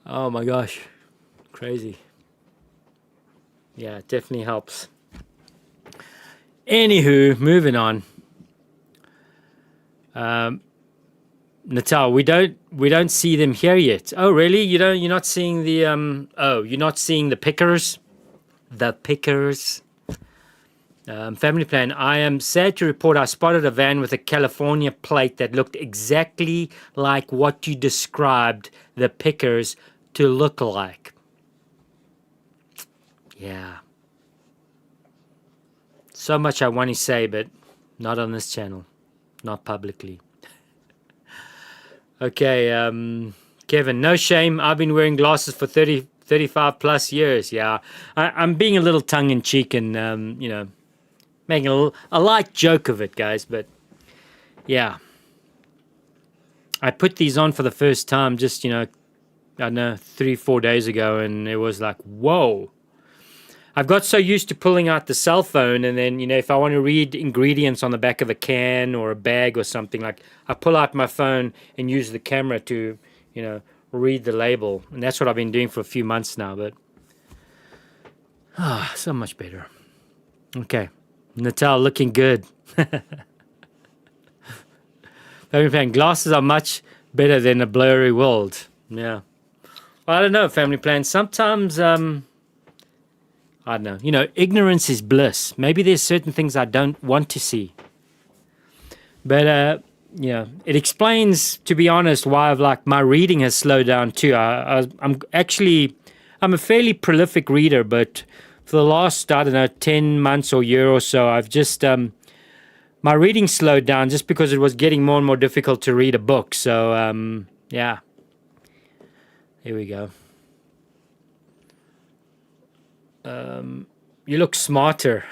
Oh my gosh, crazy. Yeah, it definitely helps. Anywho, moving on. Natal, we don't see them here yet. Oh, really? You're not seeing the you're not seeing the pickers? The pickers. Family plan. I am sad to report I spotted a van with a California plate that looked exactly like what you described the pickers to look like. Yeah. So much I want to say, but not on this channel. Not publicly. Okay, Kevin, no shame. I've been wearing glasses for 35 plus years. Yeah, I'm being a little tongue-in-cheek and, you know, making a light joke of it, guys. But, yeah. I put these on for the first time just, you know, I don't know, 3-4 days ago, and it was like, whoa. I've got so used to pulling out the cell phone, and then, you know, if I want to read ingredients on the back of a can or a bag or something, like, I pull out my phone and use the camera to, you know, read the label. And that's what I've been doing for a few months now, but so much better. Okay. Natal, looking good. Family plan, glasses are much better than a blurry world. Yeah. Well, I don't know, family plan. Sometimes, I don't know. You know, ignorance is bliss. Maybe there's certain things I don't want to see. But, yeah, it explains, to be honest, why I've, like, my reading has slowed down too. I'm a fairly prolific reader, but for the last, I don't know, 10 months or year or so, I've just, my reading slowed down just because it was getting more and more difficult to read a book. So, yeah. Here we go. You look smarter.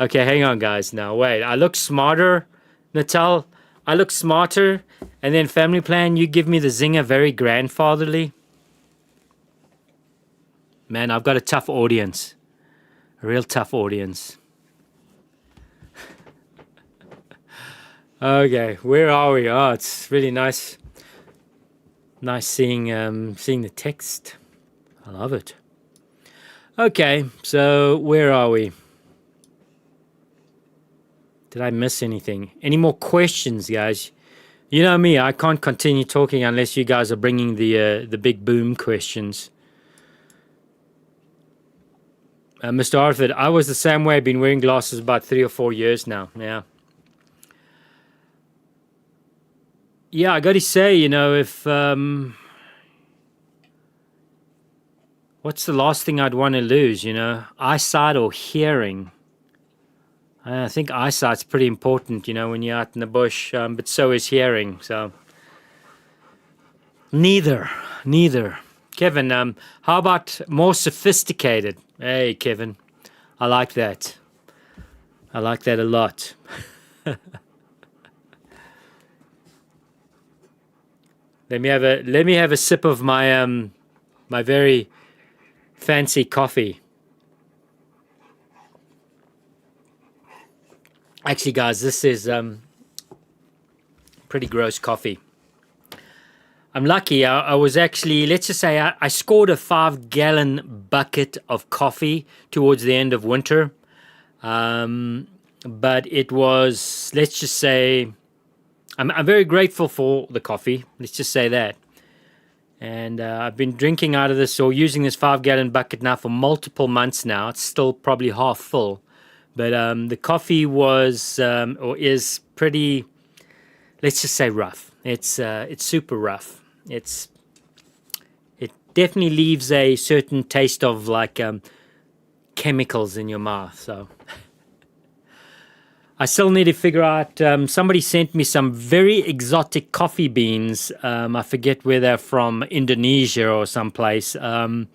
Okay, hang on, guys. Now, wait. I look smarter, Natal. I look smarter. And then family plan, you give me the zinger very grandfatherly. Man, I've got a tough audience. A real tough audience. Okay, where are we? Oh, it's really nice. Nice seeing the text. I love it. Okay, so where are we? Did I miss anything? Any more questions, guys? You know me, I can't continue talking unless you guys are bringing the big boom questions. Mr. Arthur, I was the same way. I've been wearing glasses about 3 or 4 years now. Yeah. Yeah, I got to say, if what's the last thing I'd want to lose? Eyesight or hearing. I think eyesight's pretty important. When you're out in the bush, but so is hearing. So neither. Kevin, how about more sophisticated? Hey, Kevin, I like that. I like that a lot. Let me have a sip of my my very fancy coffee. Actually, guys, this is pretty gross coffee. I'm lucky. I was actually, let's just say, I scored a 5-gallon bucket of coffee towards the end of winter. But it was, let's just say, I'm very grateful for the coffee. Let's just say that. And I've been drinking out of this or using this 5-gallon bucket now for multiple months now. It's still probably half full. But the coffee was or is pretty, let's just say, rough. It's super rough. It definitely leaves a certain taste of like chemicals in your mouth. So I still need to figure out. Somebody sent me some very exotic coffee beans. I forget where they're from, Indonesia or someplace. And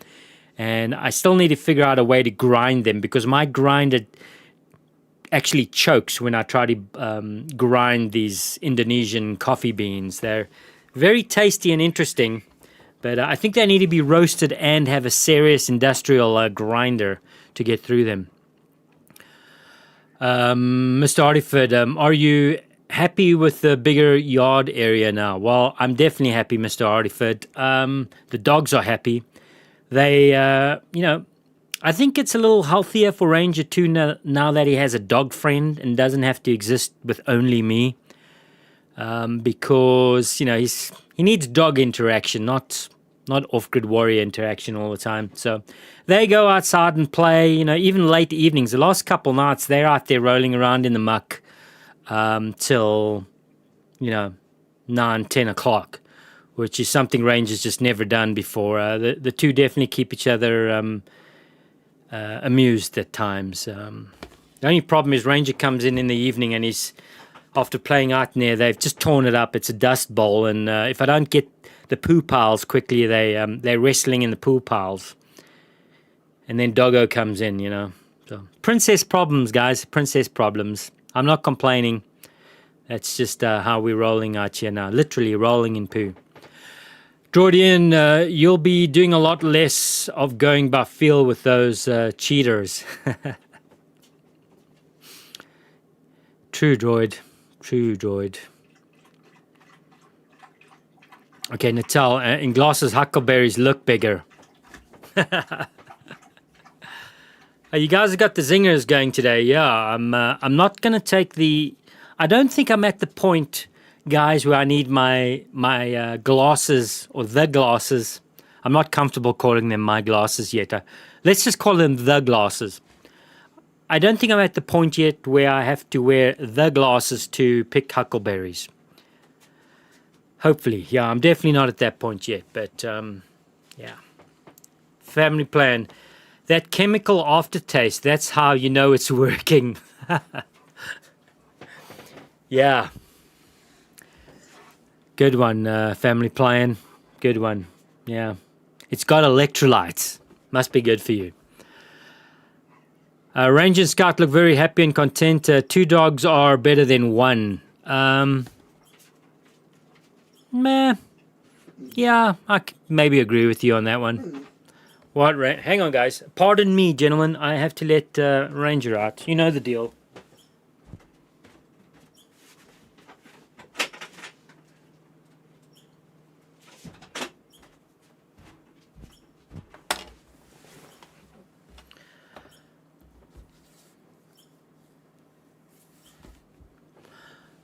I still need to figure out a way to grind them because my grinder actually chokes when I try to grind these Indonesian coffee beans. They're very tasty and interesting, but I think they need to be roasted and have a serious industrial grinder to get through them. Mr. Artiford, are you happy with the bigger yard area now? Well, I'm definitely happy, Mr. Artiford. The dogs are happy. They, I think it's a little healthier for Ranger too now that he has a dog friend and doesn't have to exist with only me. Because he needs dog interaction, not off-grid warrior interaction all the time. So they go outside and play. Even late evenings. The last couple nights they're out there rolling around in the muck till 9-10 o'clock, which is something Rangers just never done before. The two definitely keep each other amused at times. The only problem is Ranger comes in the evening and he's, after playing out in there, they've just torn it up. It's a dust bowl, and if I don't get the poo piles quickly, they're wrestling in the poo piles. And then Doggo comes in, So princess problems, guys, princess problems. I'm not complaining. That's just how we're rolling out here now, literally rolling in poo. Jordan, you'll be doing a lot less of going by feel with those cheaters. True, Droid. True, Droid. Okay, Natal, in glasses, huckleberries look bigger. You guys have got the zingers going today. Yeah, I'm not going to take the... I don't think I'm at the point, guys, where I need my glasses or the glasses. I'm not comfortable calling them my glasses yet. Let's just call them the glasses. I don't think I'm at the point yet where I have to wear the glasses to pick huckleberries. Hopefully. Yeah, I'm definitely not at that point yet. But, yeah. Family plan. That chemical aftertaste, that's how you know it's working. Yeah. Good one, family plan. Good one. Yeah. It's got electrolytes. Must be good for you. Ranger and Scout look very happy and content. 2 dogs are better than 1. Meh. Yeah, I maybe agree with you on that one. What? Hang on, guys. Pardon me, gentlemen. I have to let Ranger out. You know the deal.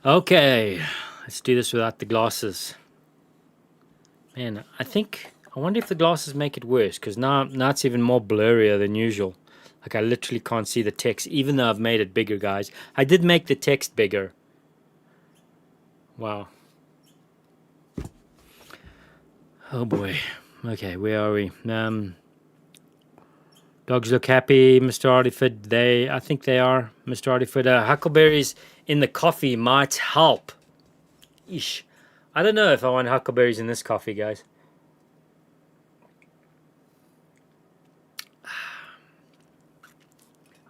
Okay, let's do this without the glasses. Man, I wonder if the glasses make it worse, because now it's even more blurrier than usual. Like I literally can't see the text, even though I've made it bigger, guys. I did make the text bigger. Wow. Oh boy. Okay, where are we? Dogs look happy, Mr. Artiford. I think they are, Mr. Artiford. Huckleberries in the coffee might help. Ish. I don't know if I want huckleberries in this coffee, guys.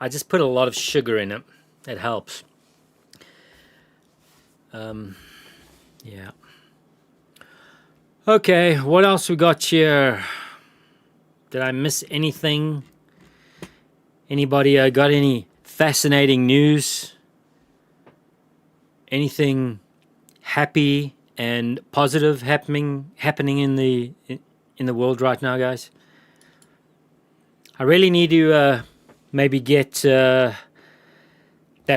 I just put a lot of sugar in it. It helps. Yeah. Okay, what else we got here? Did I miss anything? Anybody got any fascinating news? Anything happy and positive happening in the world right now, guys? I really need to maybe get that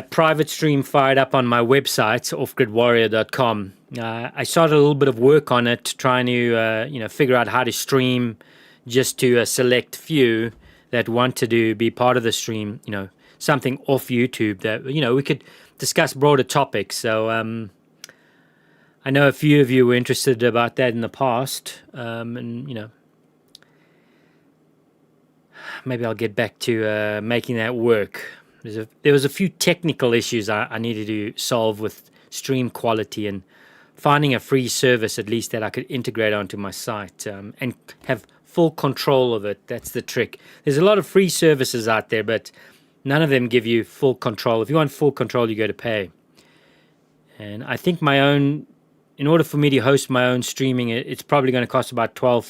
private stream fired up on my website, offgridwarrior.com. I started a little bit of work on it, trying to figure out how to stream just to a select few that wanted to be part of the stream. Something off YouTube that we could discuss broader topics. So I know a few of you were interested about that in the past, and maybe I'll get back to making that work. There was a few technical issues I needed to solve with stream quality and finding a free service at least that I could integrate onto my site and have full control of it. That's the trick. There's a lot of free services out there, but none of them give you full control. If you want full control, you got to pay. And I think in order for me to host my own streaming, it's probably going to cost about $12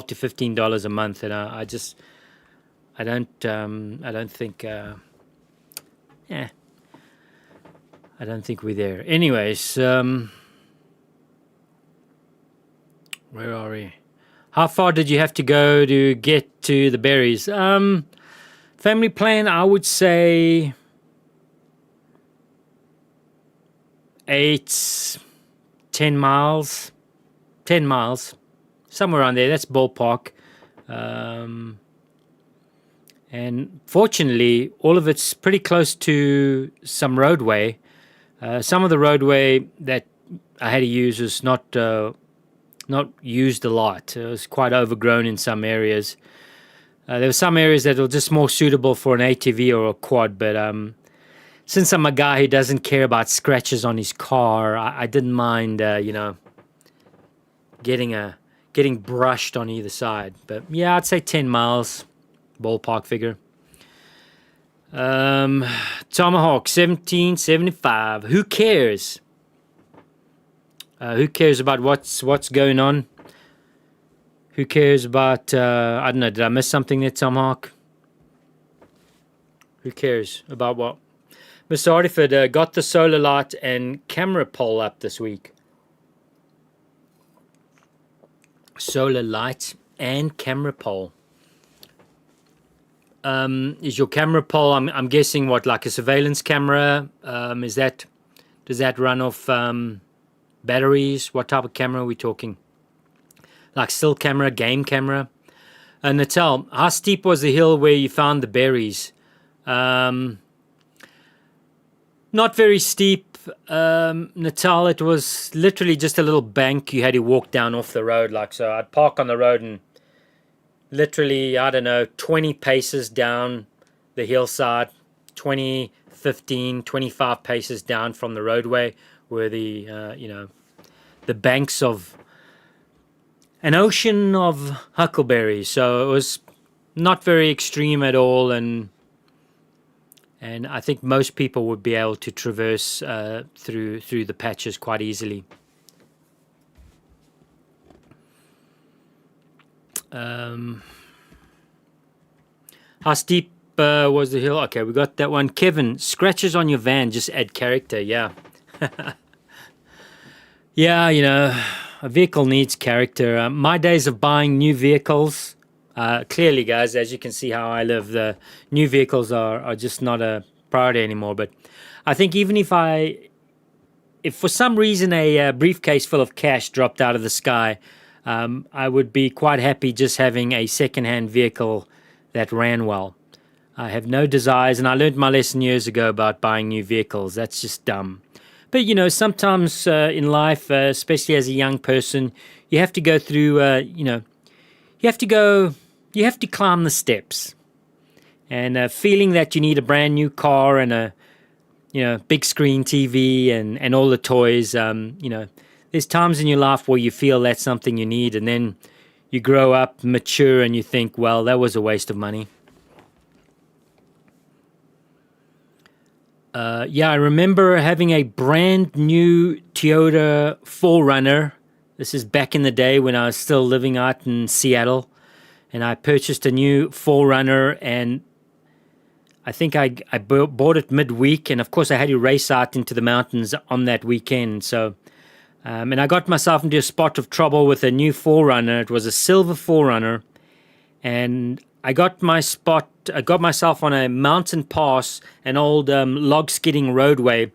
to $15 a month, and I don't think. I don't think we're there. Anyways, where are we? How far did you have to go to get to the berries? Family plan, I would say 8, 10 miles. 10 miles. Somewhere around there. That's ballpark. And fortunately, all of it's pretty close to some roadway. Some of the roadway that I had to use was not used a lot. It was quite overgrown in some areas. There were some areas that were just more suitable for an ATV or a quad, but since I'm a guy who doesn't care about scratches on his car, I didn't mind, getting brushed on either side. But yeah, I'd say 10 miles. Ballpark figure. Tomahawk 1775. Who cares? Who cares about what's going on? Who cares about I don't know, did I miss something there, Tomahawk? Who cares about what? Mr. Artiford got the solar light and camera pole up this week. Solar light and camera pole. Is your camera pole? I'm guessing what, like a surveillance camera? Does that run off batteries? What type of camera are we talking? Like still camera, game camera? Natal, how steep was the hill where you found the berries? Not very steep, Natal. It was literally just a little bank you had to walk down off the road. So I'd park on the road and literally, I don't know, 20 paces down the hillside, 20, 15, 25 paces down from the roadway were the banks of an ocean of huckleberries. So it was not very extreme at all, and I think most people would be able to traverse through the patches quite easily. How steep was the hill? Okay, we got that one. Kevin, scratches on your van just add character. Yeah. Yeah, a vehicle needs character. My days of buying new vehicles, clearly, guys, as you can see how I live, the new vehicles are just not a priority anymore. But I think even if I if for some reason a briefcase full of cash dropped out of the sky, I would be quite happy just having a second-hand vehicle that ran well. I have no desires, and I learned my lesson years ago about buying new vehicles. That's just dumb. But, sometimes in life, especially as a young person, you have to go through, you have to climb the steps. And feeling that you need a brand new car and a, big screen TV and all the toys, there's times in your life where you feel that's something you need, and then you grow up, mature, and you think, well, that was a waste of money. I remember having a brand new Toyota 4Runner. This is back in the day when I was still living out in Seattle. And I purchased a new 4Runner, and I think I bought it midweek. And of course, I had to race out into the mountains on that weekend. So, and I got myself into a spot of trouble with a new 4Runner. It was a silver 4Runner. And I got myself on a mountain pass, an old log skidding roadway,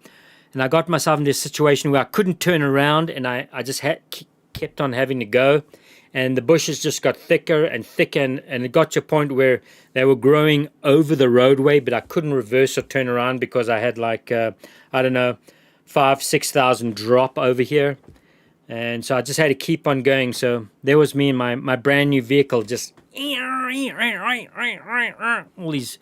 and I got myself into a situation where I couldn't turn around, and I just kept on having to go, and the bushes just got thicker and thicker, and it got to a point where they were growing over the roadway, but I couldn't reverse or turn around because I had 5,000-6,000 drop over here, and so I just had to keep on going. So there was me and my brand new vehicle just all these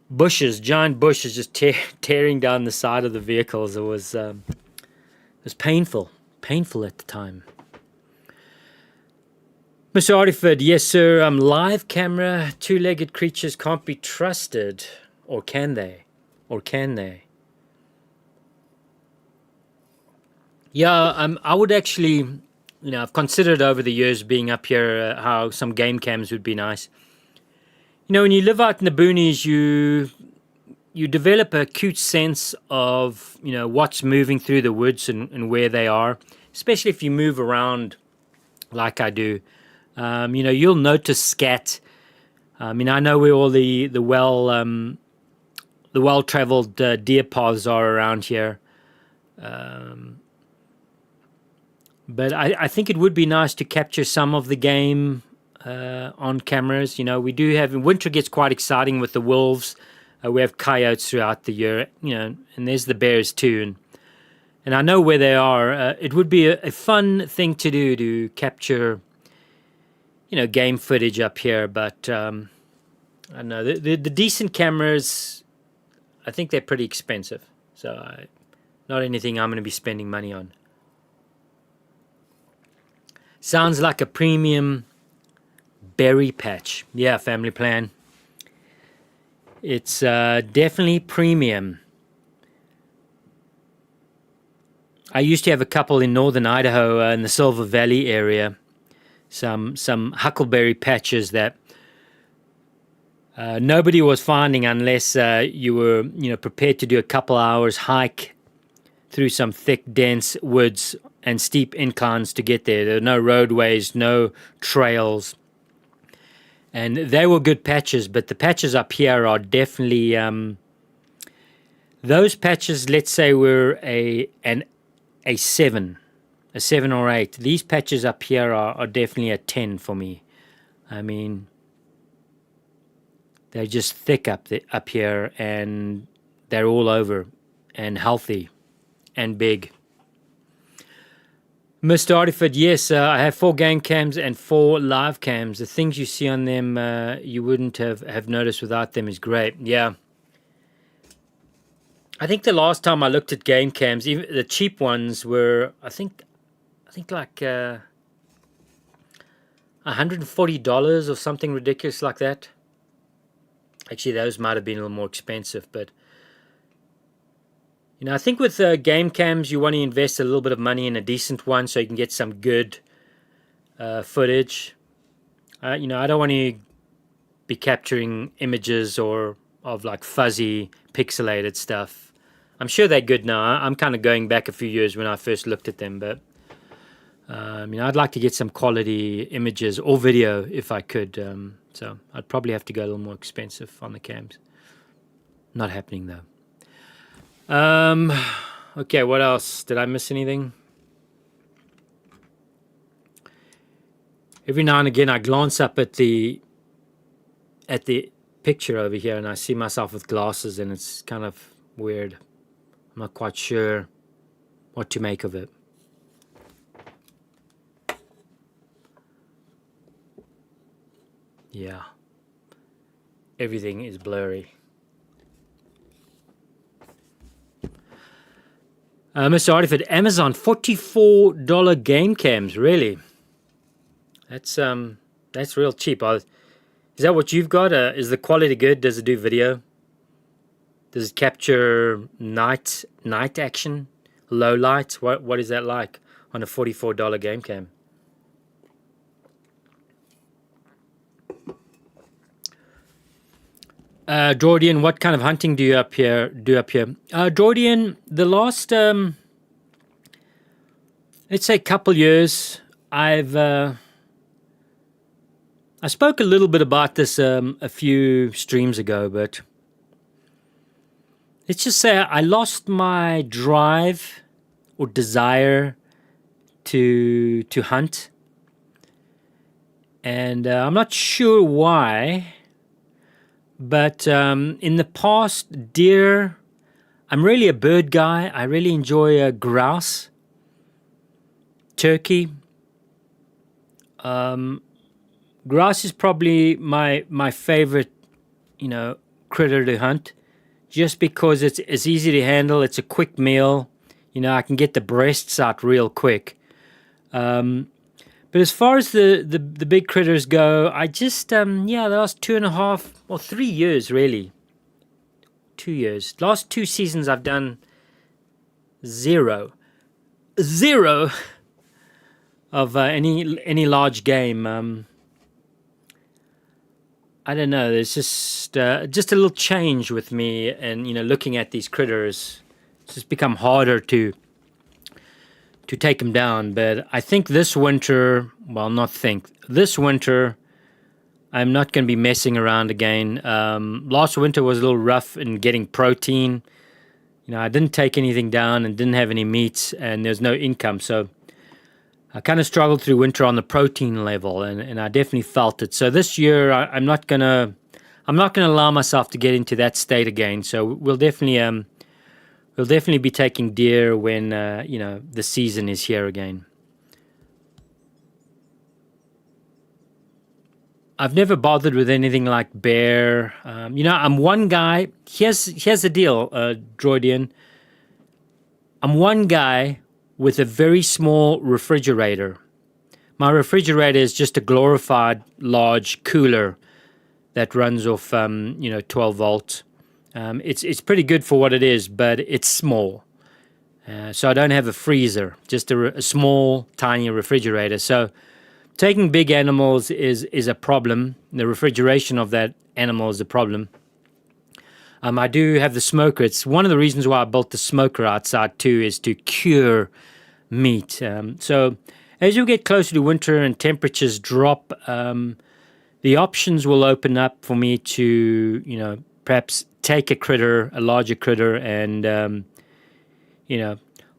bushes, giant bushes, just tearing down the side of the vehicles. It was painful at the time. Mr. Artiford, yes, sir. Live camera, two-legged creatures can't be trusted, or can they? Yeah, I would actually. I've considered over the years being up here how some game cams would be nice. When you live out in the boonies, you develop a acute sense of, what's moving through the woods and where they are, especially if you move around like I do. You'll notice scat. I know where all the well-traveled deer paths are around here. But I think it would be nice to capture some of the game on cameras. We do have, winter gets quite exciting with the wolves. We have coyotes throughout the year, and there's the bears too. And I know where they are. It would be a fun thing to do to capture, game footage up here. But I don't know, the decent cameras, I think they're pretty expensive. So not anything I'm going to be spending money on. Sounds like a premium berry patch. Yeah, family plan. It's definitely premium. I used to have a couple in northern Idaho in the Silver Valley area. Some huckleberry patches that nobody was finding unless you were prepared to do a couple hours hike through some thick, dense woods and steep inclines to get there. There were no roadways, no trails. And they were good patches, but the patches up here are definitely... those patches, let's say, were a 7 or 8. These patches up here are definitely a 10 for me. I mean, they're just thick up here, and they're all over, and healthy, and big. Mr. Artiford, yes, I have 4 game cams and 4 live cams. The things you see on them you wouldn't have noticed without them is great. Yeah. I think the last time I looked at game cams, even the cheap ones were, I think like $140 or something ridiculous like that. Actually, those might have been a little more expensive, but I think with game cams, you want to invest a little bit of money in a decent one so you can get some good footage. I don't want to be capturing images of like fuzzy, pixelated stuff. I'm sure they're good now. I'm kind of going back a few years when I first looked at them, but I'd like to get some quality images or video if I could. So I'd probably have to go a little more expensive on the cams. Not happening though. Okay, what else? Did I miss anything? Every now and again I glance up at the picture over here and I see myself with glasses and it's kind of weird. I'm not quite sure what to make of it. Yeah. Everything is blurry. Mr. Artiford, Amazon, $44 game cams, really? That's real cheap. Is that what you've got? Is the quality good? Does it do video? Does it capture night action, low light? What is that like on a $44 game cam? Jordan, what kind of hunting do you do up here? Jordan, the last let's say couple years, I spoke a little bit about this a few streams ago, but let's just say I lost my drive or desire to hunt, and I'm not sure why. But in the past, deer, I'm really a bird guy. I really enjoy grouse, turkey. Grouse is probably my favorite, critter to hunt, just because it's easy to handle. It's a quick meal. I can get the breasts out real quick. But as far as the big critters go, I just, the last 2.5 or 3 years, really. 2 years. Last 2 seasons I've done zero of any large game. I don't know, there's just a little change with me and, looking at these critters. It's just become harder to take them down. But I think this winter, this winter, I'm not going to be messing around again. Last winter was a little rough in getting protein. I didn't take anything down and didn't have any meat, and there's no income. So I kind of struggled through winter on the protein level, and I definitely felt it. So this year, I'm not gonna allow myself to get into that state again. So we'll definitely be taking deer when the season is here again. I've never bothered with anything like bear. I'm one guy. Here's the deal, Droidian. I'm one guy with a very small refrigerator. My refrigerator is just a glorified large cooler that runs off 12 volts. It's pretty good for what it is, but it's small. So I don't have a freezer, just a small, tiny refrigerator. So taking big animals is a problem. The refrigeration of that animal is a problem. I do have the smoker. It's one of the reasons why I built the smoker outside too, is to cure meat. So as you get closer to winter and temperatures drop, the options will open up for me to, perhaps take a larger critter, and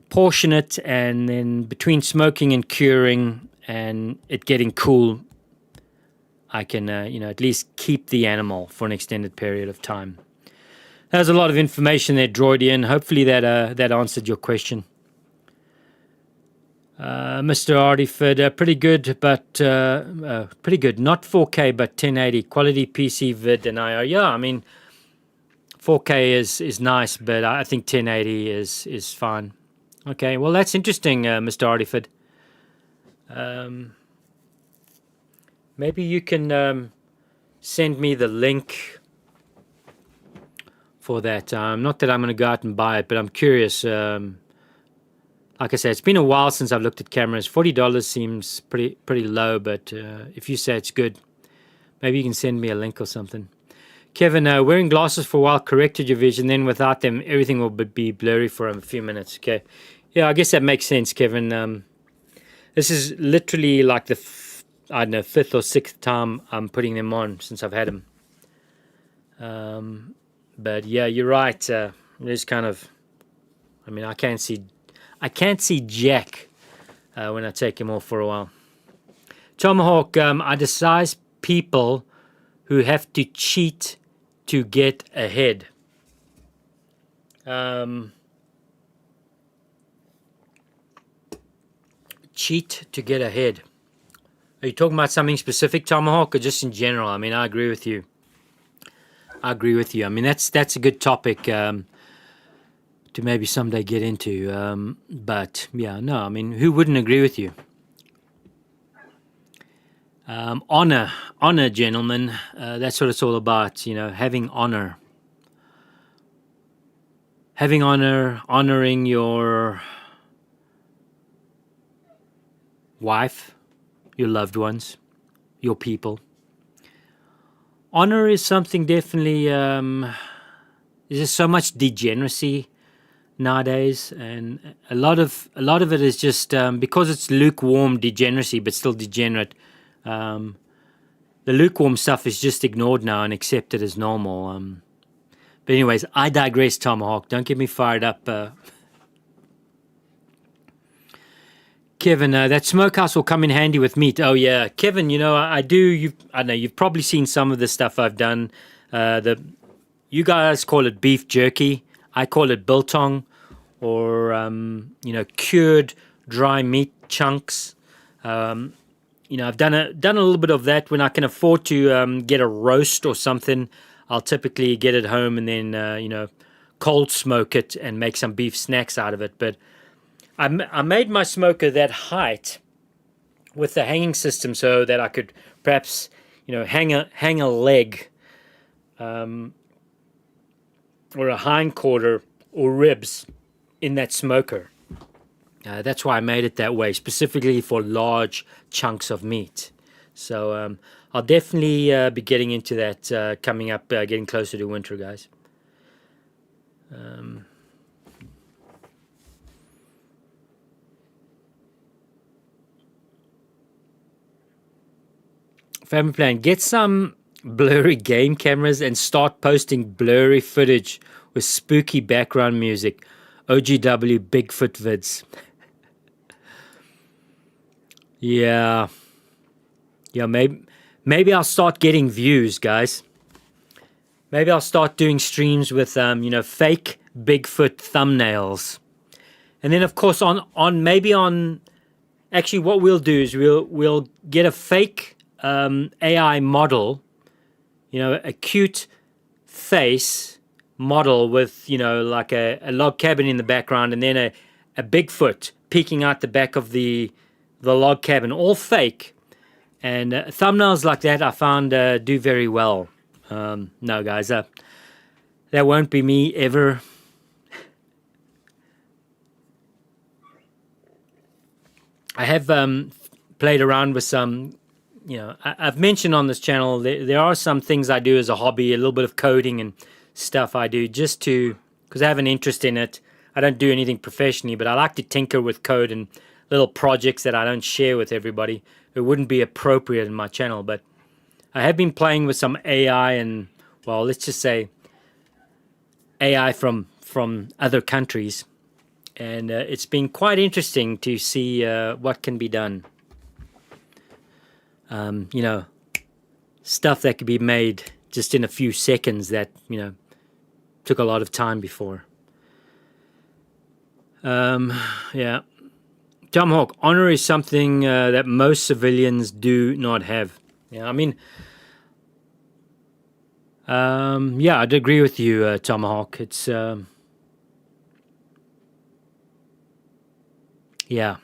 portion it, and then between smoking and curing and it getting cool, I can at least keep the animal for an extended period of time. There's a lot of information there, Droidian. Hopefully that answered your question. Mr. Artiford, pretty good, but pretty good. Not 4K, but 1080 quality PC vid and IR. Yeah, I mean, 4K is nice, but I think 1080 is fine. Okay, well, that's interesting, Mr. Artiford. Maybe you can send me the link for that. Not that I'm going to go out and buy it, but I'm curious. Like I said, it's been a while since I've looked at cameras. $40 seems pretty low, but if you say it's good, maybe you can send me a link or something. Kevin, wearing glasses for a while corrected your vision. Then without them, everything will be blurry for a few minutes. Okay, yeah, I guess that makes sense, Kevin. This is literally like the fifth or sixth time I'm putting them on since I've had them. But yeah, you're right. There's kind of I mean, I can't see Jack when I take him off for a while. Tomahawk, I despise people who have to cheat to get ahead. Cheat to get ahead. Are you talking about something specific, Tomahawk, or just in general? I mean, I agree with you. I mean, that's a good topic to maybe someday get into. But yeah, no, I mean, who wouldn't agree with you? Honor, gentlemen. That's what it's all about. You know, having honor. Having honor, honoring your wife, your loved ones, your people. Honor is something definitely. There's just so much degeneracy nowadays, and a lot of it is just because it's lukewarm degeneracy, but still degenerate. The lukewarm stuff is just ignored now and accepted as normal. But anyways, I digress, Tomahawk. Don't get me fired up. Kevin, that smokehouse will come in handy with meat. Oh yeah, Kevin. You know I do. I know you've probably seen some of the stuff I've done. You guys call it beef jerky. I call it biltong, or cured dry meat chunks. I've done a little bit of that when I can afford to get a roast or something. I'll typically get it home and then cold smoke it and make some beef snacks out of it. But I made my smoker that height with the hanging system so that I could perhaps hang a leg or a hind quarter or ribs in that smoker. That's why I made it that way, specifically for large chunks of meat. So I'll definitely be getting into that coming up, getting closer to winter, guys. Family plan, get some blurry game cameras and start posting blurry footage with spooky background music. OGW Bigfoot vids. Yeah, maybe I'll start getting views, guys. Maybe I'll start doing streams with fake Bigfoot thumbnails. And then of course actually what we'll do is we'll get a fake AI model, a cute face model with like a log cabin in the background, and then a Bigfoot peeking out the back of the log cabin, all fake. And thumbnails like that I found do very well. No guys, that won't be me ever. I have played around with some, I've mentioned on this channel there are some things I do as a hobby, a little bit of coding and stuff I do just because I have an interest in it. I don't do anything professionally, but I like to tinker with code and little projects that I don't share with everybody. It wouldn't be appropriate in my channel, but I have been playing with some AI and, well, let's just say AI from other countries. And it's been quite interesting to see what can be done. Stuff that could be made just in a few seconds that, took a lot of time before. Yeah. Tomahawk, honor is something that most civilians do not have. Yeah, I mean, yeah, I'd agree with you, Tomahawk. It's, yeah.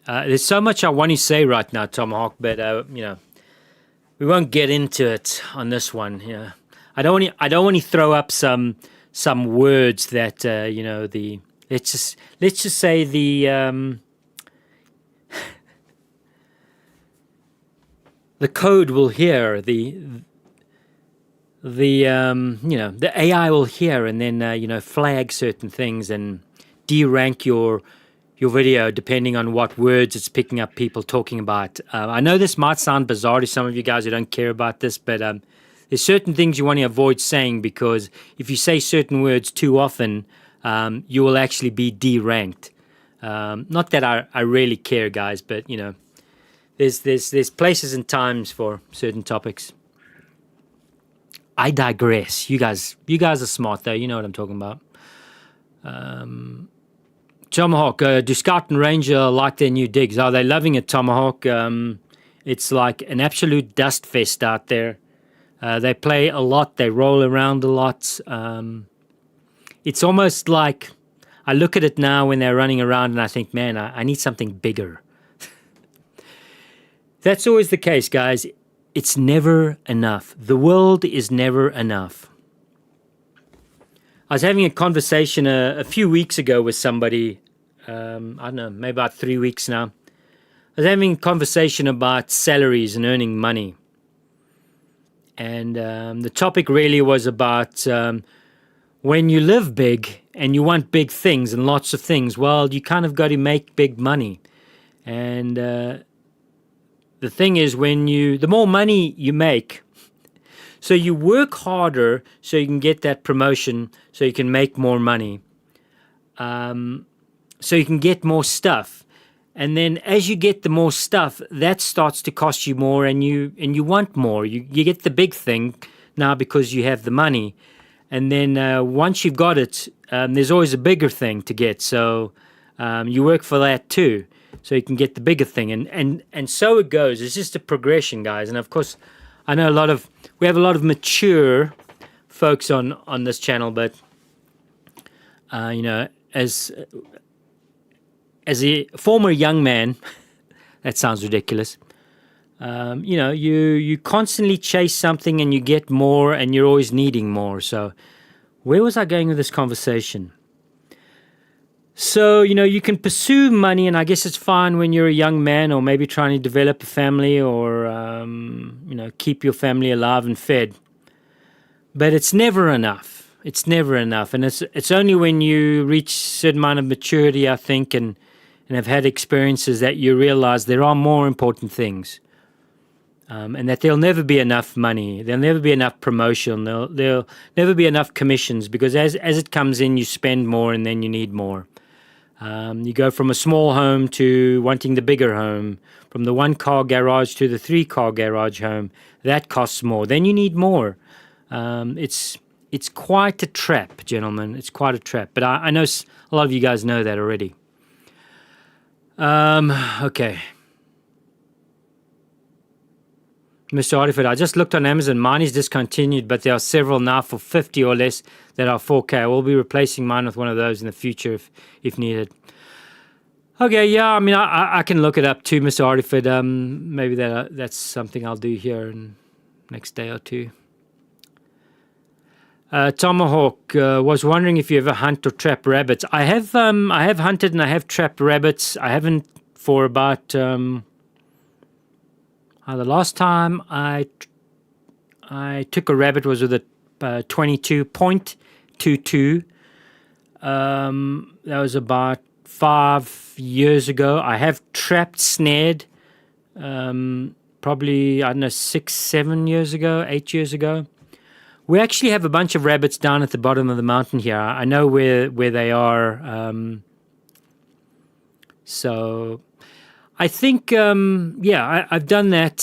There's so much I want to say right now, Tomahawk, but, we won't get into it on this one. Yeah. I don't want to throw up some words that, let's just say the code will hear, the AI will hear and then flag certain things and derank your video depending on what words it's picking up people talking about. I know this might sound bizarre to some of you guys who don't care about this, but there's certain things you want to avoid saying, because if you say certain words too often, you will actually be deranked. Not that I really care, guys, but there's places and times for certain topics. I digress. You guys are smart though. You know what I'm talking about. Tomahawk, do Scout and Ranger like their new digs? Are they loving it, Tomahawk? It's like an absolute dust fest out there. They play a lot. They roll around a lot. It's almost like I look at it now when they're running around and I think, man, I need something bigger. That's always the case, guys. It's never enough. The world is never enough. I was having a conversation a few weeks ago with somebody, I don't know, maybe about 3 weeks now. I was having a conversation about salaries and earning money. And the topic really was about when you live big and you want big things and lots of things, well, you kind of got to make big money. And the thing is, the more money you make, so you work harder so you can get that promotion, so you can make more money, so you can get more stuff. And then as you get the more stuff, that starts to cost you more, and you want more. You get the big thing now because you have the money. And then once you've got it, there's always a bigger thing to get. So you work for that too, so you can get the bigger thing. And so it goes. It's just a progression, guys. And of course, I know we have a lot of mature folks on this channel, but as a former young man, that sounds ridiculous. You constantly chase something and you get more, and you're always needing more. So where was I going with this conversation? So, you can pursue money, and I guess it's fine when you're a young man or maybe trying to develop a family or, keep your family alive and fed. But it's never enough. It's never enough. And it's only when you reach a certain amount of maturity, I think, and have had experiences that you realize there are more important things. And that there'll never be enough money. There'll never be enough promotion. There'll never be enough commissions, because as it comes in, you spend more and then you need more. You go from a small home to wanting the bigger home, from the 1-car garage to the 3-car garage home. That costs more. Then you need more. It's quite a trap, gentlemen. It's quite a trap. But I know a lot of you guys know that already. Okay. Mr. Artiford, I just looked on Amazon. Mine is discontinued, but there are several now for 50 or less that are 4K. I will be replacing mine with one of those in the future if needed. Okay, yeah, I mean, I can look it up too, Mr. Artiford. Maybe that's something I'll do here in next day or two. Tomahawk was wondering if you ever hunt or trap rabbits. I have hunted and I have trapped rabbits. I haven't for about... the last time I took a rabbit was with a 22.22. That was about 5 years ago. I have trapped, snared, probably, I don't know, 6, 7 years ago, 8 years ago. We actually have a bunch of rabbits down at the bottom of the mountain here. I know where they are. So... I think, I've done that,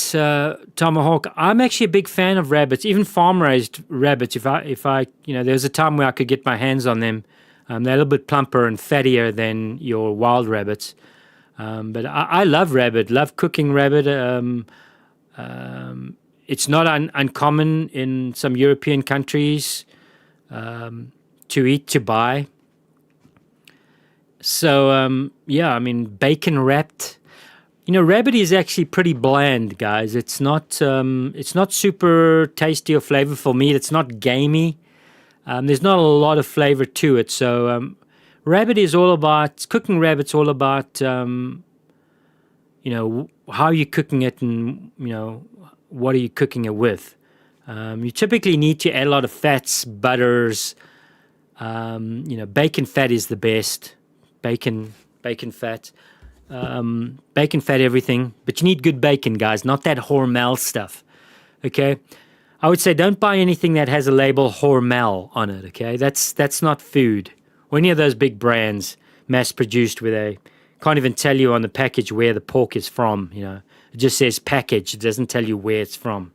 Tomahawk. I'm actually a big fan of rabbits, even farm-raised rabbits. If I, there was a time where I could get my hands on them. They're a little bit plumper and fattier than your wild rabbits. But I love rabbit, love cooking rabbit. It's not uncommon in some European countries to buy. So, I mean, bacon wrapped. Rabbit is actually pretty bland, guys. It's not super tasty or flavorful meat. It's not gamey. There's not a lot of flavor to it. So rabbit is all about, cooking rabbit's all about, how you're cooking it and, what are you cooking it with. You typically need to add a lot of fats, butters. Bacon fat is the best. Bacon fat. Bacon fat, everything, but you need good bacon, guys, not that Hormel stuff. Okay, I would say don't buy anything that has a label Hormel on it. Okay, that's not food or any of those big brands, mass produced, where they can't even tell you on the package where the pork is from. It just says package. It doesn't tell you where it's from.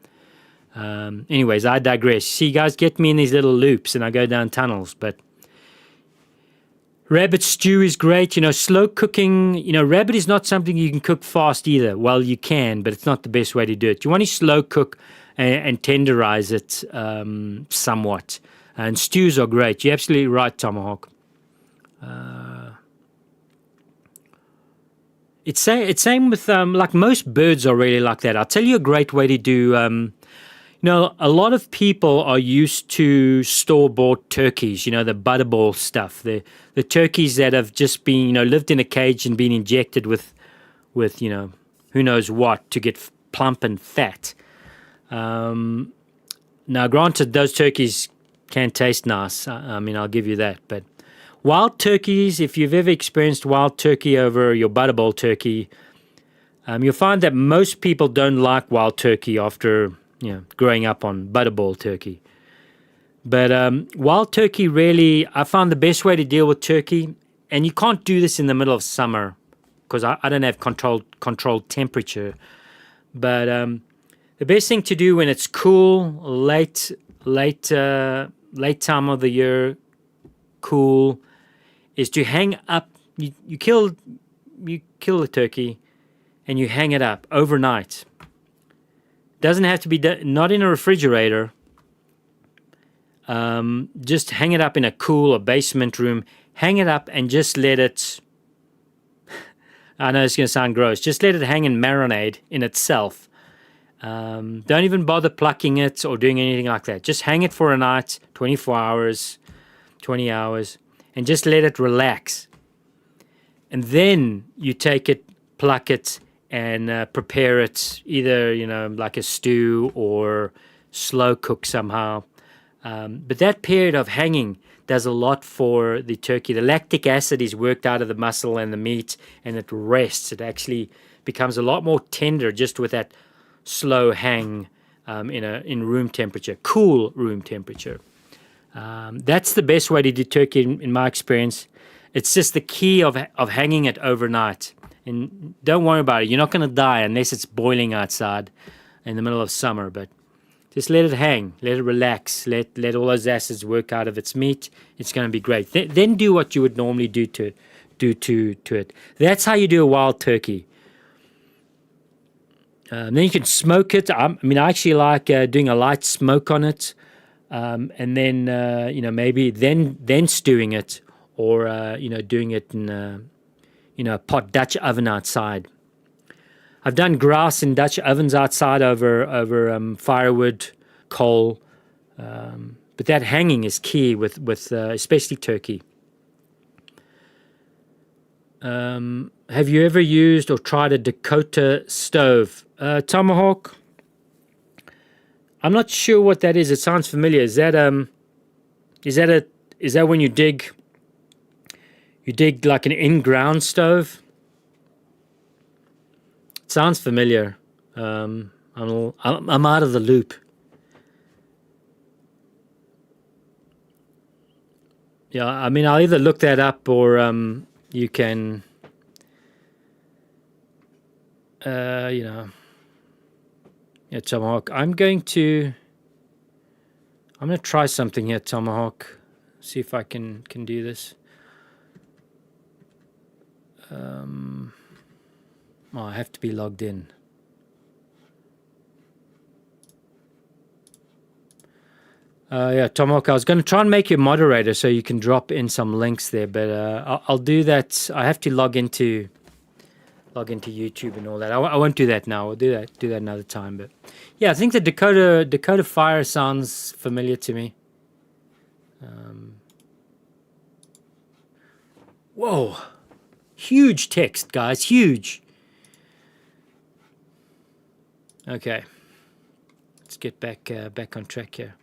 Anyways, I digress. See, guys get me in these little loops and I go down tunnels. But rabbit stew is great. Slow cooking. Rabbit is not something you can cook fast either. Well, you can, but it's not the best way to do it. You want to slow cook and tenderize it somewhat. And stews are great. You're absolutely right, Tomahawk. It's same with, like most birds are really like that. I'll tell you a great way to do, a lot of people are used to store-bought turkeys, the butterball stuff, the turkeys that have just been, lived in a cage and been injected with who knows what to get plump and fat. Now, granted, those turkeys can taste nice. I'll give you that. But wild turkeys, if you've ever experienced wild turkey over your butterball turkey, you'll find that most people don't like wild turkey after growing up on butterball turkey. But wild turkey really, I found the best way to deal with turkey, and you can't do this in the middle of summer because I don't have controlled temperature. But the best thing to do when it's cool, late time of the year, cool, is to hang up. You kill the turkey, and you hang it up overnight. Doesn't have to be not in a refrigerator. Just hang it up in a cool or basement room. Hang it up and just let it. I know it's going to sound gross. Just let it hang and marinate in itself. Don't even bother plucking it or doing anything like that. Just hang it for a night, 24 hours, 20 hours, and just let it relax. And then you take it, pluck it, and prepare it either, like a stew or slow cook somehow. But that period of hanging does a lot for the turkey. The lactic acid is worked out of the muscle and the meat, and it rests. It actually becomes a lot more tender just with that slow hang in room temperature, cool room temperature. That's the best way to do turkey in my experience. It's just the key of hanging it overnight. And don't worry about it. You're not going to die unless it's boiling outside in the middle of summer. But just let it hang. Let it relax. Let all those acids work out of its meat. It's going to be great. Then do what you would normally do to it. That's how you do a wild turkey. Then you can smoke it. I actually like doing a light smoke on it. And then, maybe then stewing it or, doing it in a pot Dutch oven outside. I've done grass in Dutch ovens outside over firewood, coal, but that hanging is key with especially turkey. Have you ever used or tried a Dakota stove? Tomahawk? I'm not sure what that is. It sounds familiar. Is that when you dig like an in-ground stove? It sounds familiar. I'm out of the loop. Yeah, I'll either look that up or you can, yeah, Tomahawk. I'm going to try something here, Tomahawk. See if I can do this. I have to be logged in. Yeah, Tomahawk, I was going to try and make you a moderator so you can drop in some links there, but I'll do that. I have to log into YouTube and all that. I won't do that now. I'll do that another time. But yeah, I think the Dakota Fire sounds familiar to me. Whoa, huge text, guys, huge. Okay, let's get back on track here.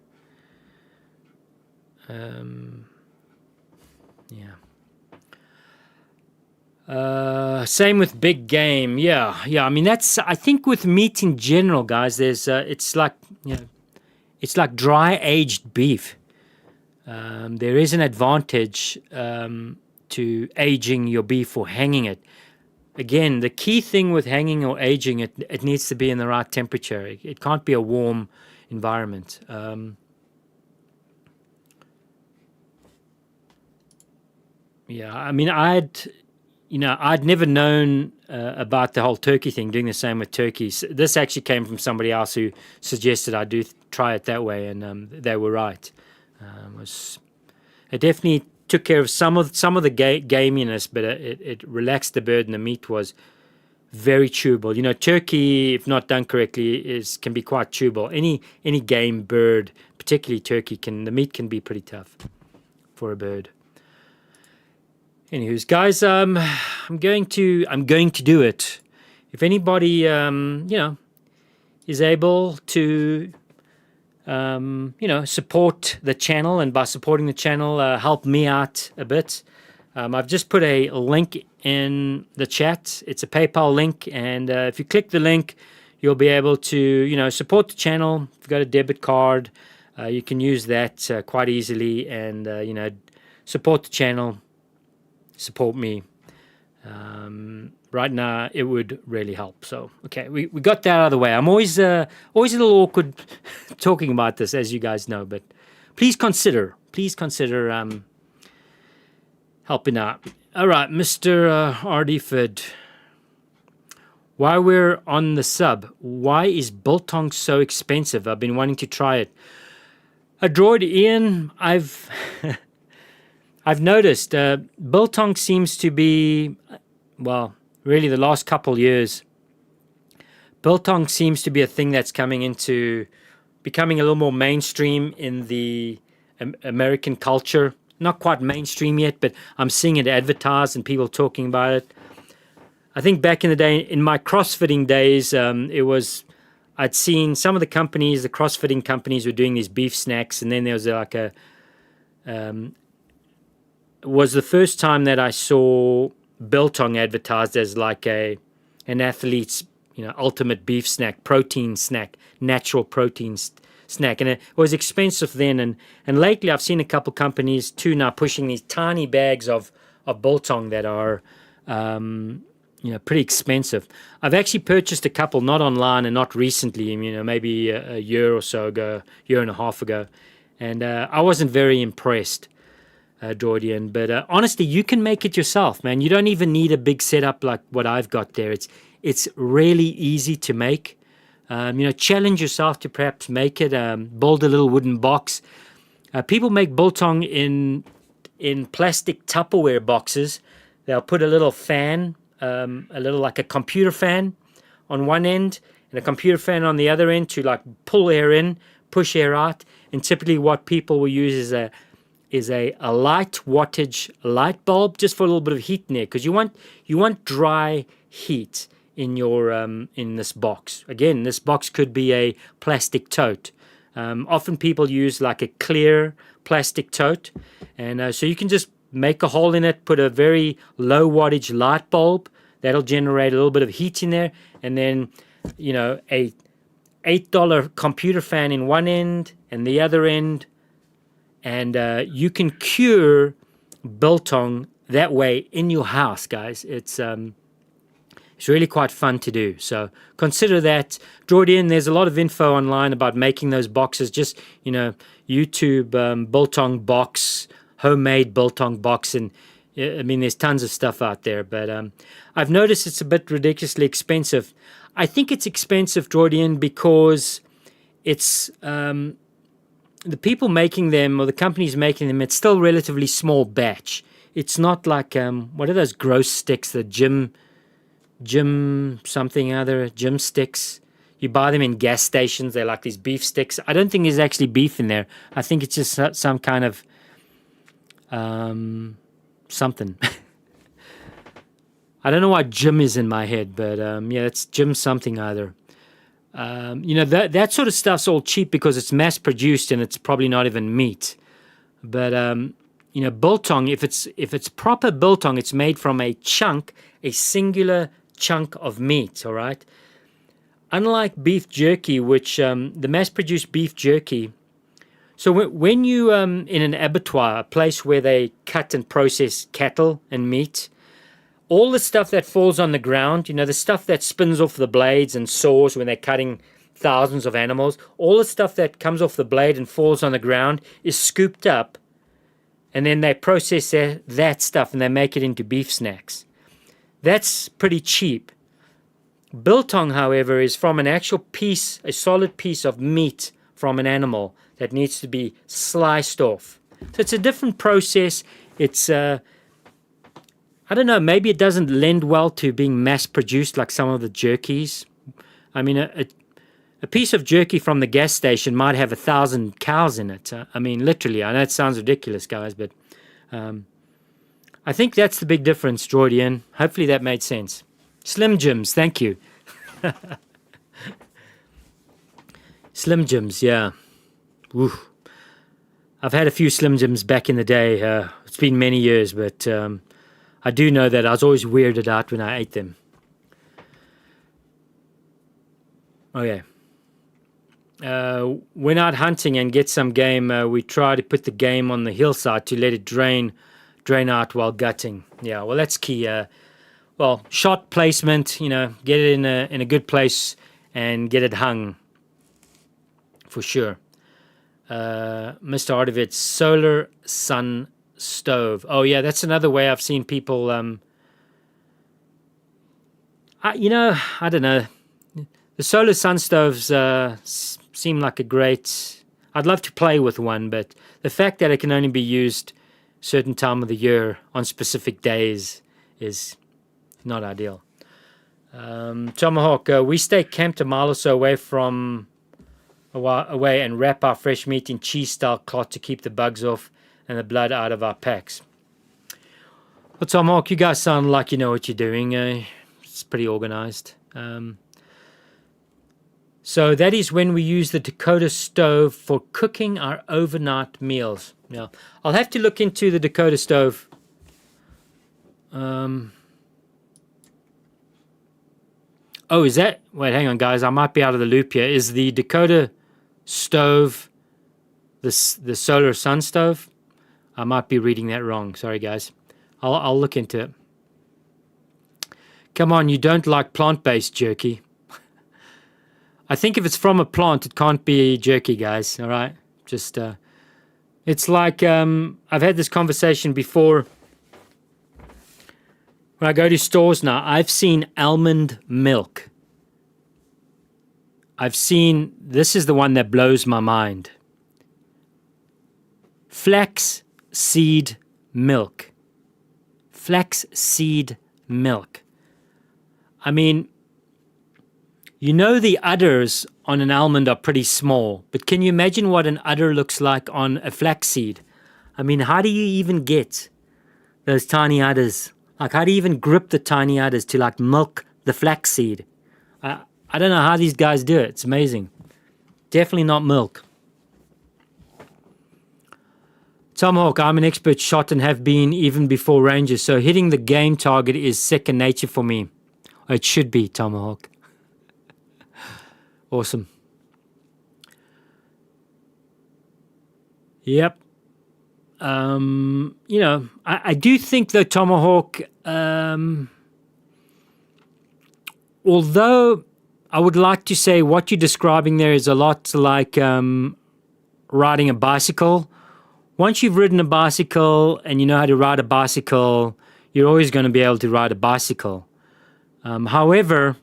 Yeah. Same with big game. Yeah. That's, I think with meat in general, guys, there's it's like dry aged beef. There is an advantage to aging your beef or hanging it. Again, the key thing with hanging or aging it, it needs to be in the right temperature. It can't be a warm environment. Yeah, I mean, I'd never known about the whole turkey thing, doing the same with turkeys. This actually came from somebody else who suggested I do try it that way, and they were right. It definitely took care of some of the gaminess, but it relaxed the bird, and the meat was very chewable. Turkey, if not done correctly, can be quite chewable. Any game bird, particularly turkey, the meat can be pretty tough for a bird. Anyways, guys, I'm going to do it. If anybody is able to support the channel, and by supporting the channel, help me out a bit. I've just put a link in the chat. It's a PayPal link, and if you click the link, you'll be able to support the channel. If you've got a debit card, you can use that quite easily, and support the channel. Support me. Right now, it would really help. So, okay, we got that out of the way. I'm always a little awkward talking about this, as you guys know, but please consider helping out. All right, Mr. Ardiford, while we're on the sub, why is biltong so expensive? I've been wanting to try it. A droid, Ian, I've noticed biltong seems to be, well, really the last couple years, biltong seems to be a thing that's becoming a little more mainstream in the American culture. Not quite mainstream yet, but I'm seeing it advertised and people talking about it. I think back in the day, in my CrossFitting days, I'd seen some of the CrossFitting companies were doing these beef snacks, and then there was like it was the first time that I saw biltong advertised as like an athlete's ultimate beef snack, protein snack, natural protein snack, and it was expensive then. And lately, I've seen a couple companies too now pushing these tiny bags of biltong that are pretty expensive. I've actually purchased a couple, not online and not recently. Maybe a year or so ago, year and a half ago, and I wasn't very impressed. Jordan, but honestly, you can make it yourself, man. You don't even need a big setup like what I've got there. It's really easy to make. Challenge yourself to perhaps make it. Build a little wooden box. People make biltong in plastic Tupperware boxes. They'll put a little fan, a little like a computer fan, on one end, and a computer fan on the other end to like pull air in, push air out. And typically, what people will use is a light wattage light bulb, just for a little bit of heat in there, because you want dry heat in your in this box. Again, this box could be a plastic tote. Often people use like a clear plastic tote, and so you can just make a hole in it, put a very low wattage light bulb that'll generate a little bit of heat in there, and then a $8 computer fan in one end and the other end. And you can cure biltong that way in your house, guys. It's really quite fun to do. So consider that. Draw it in. There's a lot of info online about making those boxes. Just, YouTube biltong box, homemade biltong box. And there's tons of stuff out there. But I've noticed it's a bit ridiculously expensive. I think it's expensive, Jordan, because it's... the people making them, or the companies making them, it's still relatively small batch. It's not like what are those gross sticks? The gym something other, gym sticks. You buy them in gas stations. They're like these beef sticks. I don't think there's actually beef in there. I think it's just some kind of something. I don't know why gym is in my head, but it's gym something either. That sort of stuff's all cheap because it's mass produced and it's probably not even meat. But biltong, if it's proper biltong, it's made from a singular chunk of meat. All right. Unlike beef jerky, which the mass produced beef jerky. So when you in an abattoir, a place where they cut and process cattle and meat, all the stuff that falls on the ground, you know, the stuff that spins off the blades and saws when they're cutting thousands of animals, all the stuff that comes off the blade and falls on the ground is scooped up, and then they process that stuff and they make it into beef snacks. That's pretty cheap. Biltong, however, is from an actual piece, a solid piece of meat from an animal that needs to be sliced off. So it's a different process. It's, I don't know, maybe it doesn't lend well to being mass-produced like some of the jerkies. I mean, a piece of jerky from the gas station might have 1,000 cows in it. I mean, literally. I know it sounds ridiculous, guys, but I think that's the big difference, Droidian. Hopefully that made sense. Slim Jims, thank you. Slim Jims, yeah. Ooh. I've had a few Slim Jims back in the day. It's been many years, but I do know that I was always weirded out when I ate them. Okay. Went out hunting and get some game. We try to put the game on the hillside to let it drain out while gutting. Yeah, well, that's key. Well, shot placement, you know, get it in a good place and get it hung for sure. Mr. Artovitz, solar sun stove. Oh yeah, that's another way I've seen people. You know, I don't know. The solar sun stoves seem like a great. I'd love to play with one, but the fact that it can only be used certain time of the year on specific days is not ideal. Tomahawk, we stay camped a mile or so away and wrap our fresh meat in cheese-style cloth to keep the bugs off and the blood out of our packs. Well, Tomahawk, you guys sound like you know what you're doing. It's pretty organized. So that is when we use the Dakota stove for cooking our overnight meals. Now, I'll have to look into the Dakota stove. Oh, is that... Wait, hang on, guys. I might be out of the loop here. Is the Dakota stove the solar sun stove? I might be reading that wrong. Sorry, guys. I'll look into it. Come on, you don't like plant-based jerky. I think if it's from a plant, it can't be jerky, guys. All right? Just, it's like, I've had this conversation before. When I go to stores now, I've seen almond milk. I've seen, this is the one that blows my mind. Flax seed milk. Flax seed milk. I mean, you know the udders on an almond are pretty small, but can you imagine what an udder looks like on a flaxseed? I mean, how do you even get those tiny udders? Like, how do you even grip the tiny udders to, like, milk the flaxseed? I don't know how these guys do it. It's amazing. Definitely not milk. Tomahawk, I'm an expert shot and have been even before Rangers, so hitting the game target is second nature for me. It should be, Tomahawk. Awesome. Yep. You know, I do think though, Tomahawk, although I would like to say what you're describing there is a lot like riding a bicycle. Once you've ridden a bicycle and you know how to ride a bicycle, you're always going to be able to ride a bicycle. However,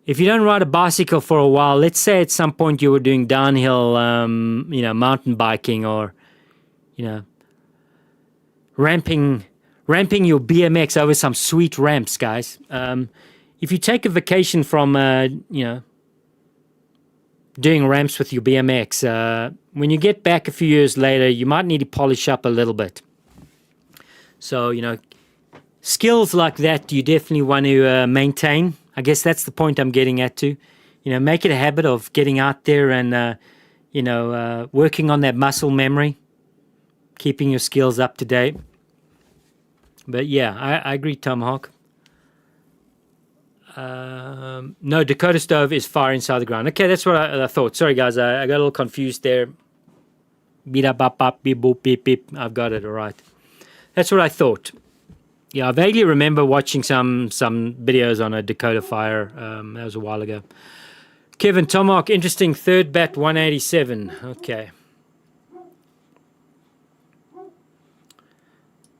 if you don't ride a bicycle for a while, let's say at some point you were doing downhill, you know, mountain biking or, you know, ramping your BMX over some sweet ramps, guys. If you take a vacation from, you know, doing ramps with your BMX, when you get back a few years later, you might need to polish up a little bit. So, you know, skills like that you definitely want to maintain. I guess that's the point I'm getting at too. You know, make it a habit of getting out there and, you know, working on that muscle memory, keeping your skills up to date. But yeah, I agree, Tomahawk. No, Dakota stove is far inside the ground. Okay, that's what I thought. Sorry, guys, I got a little confused there. Beep bop bop beep boop beep beep. I've got it all right. That's what I thought. Yeah, I vaguely remember watching some videos on a Dakota Fire. That was a while ago. Kevin Tomahawk, interesting. Third bat 187. Okay.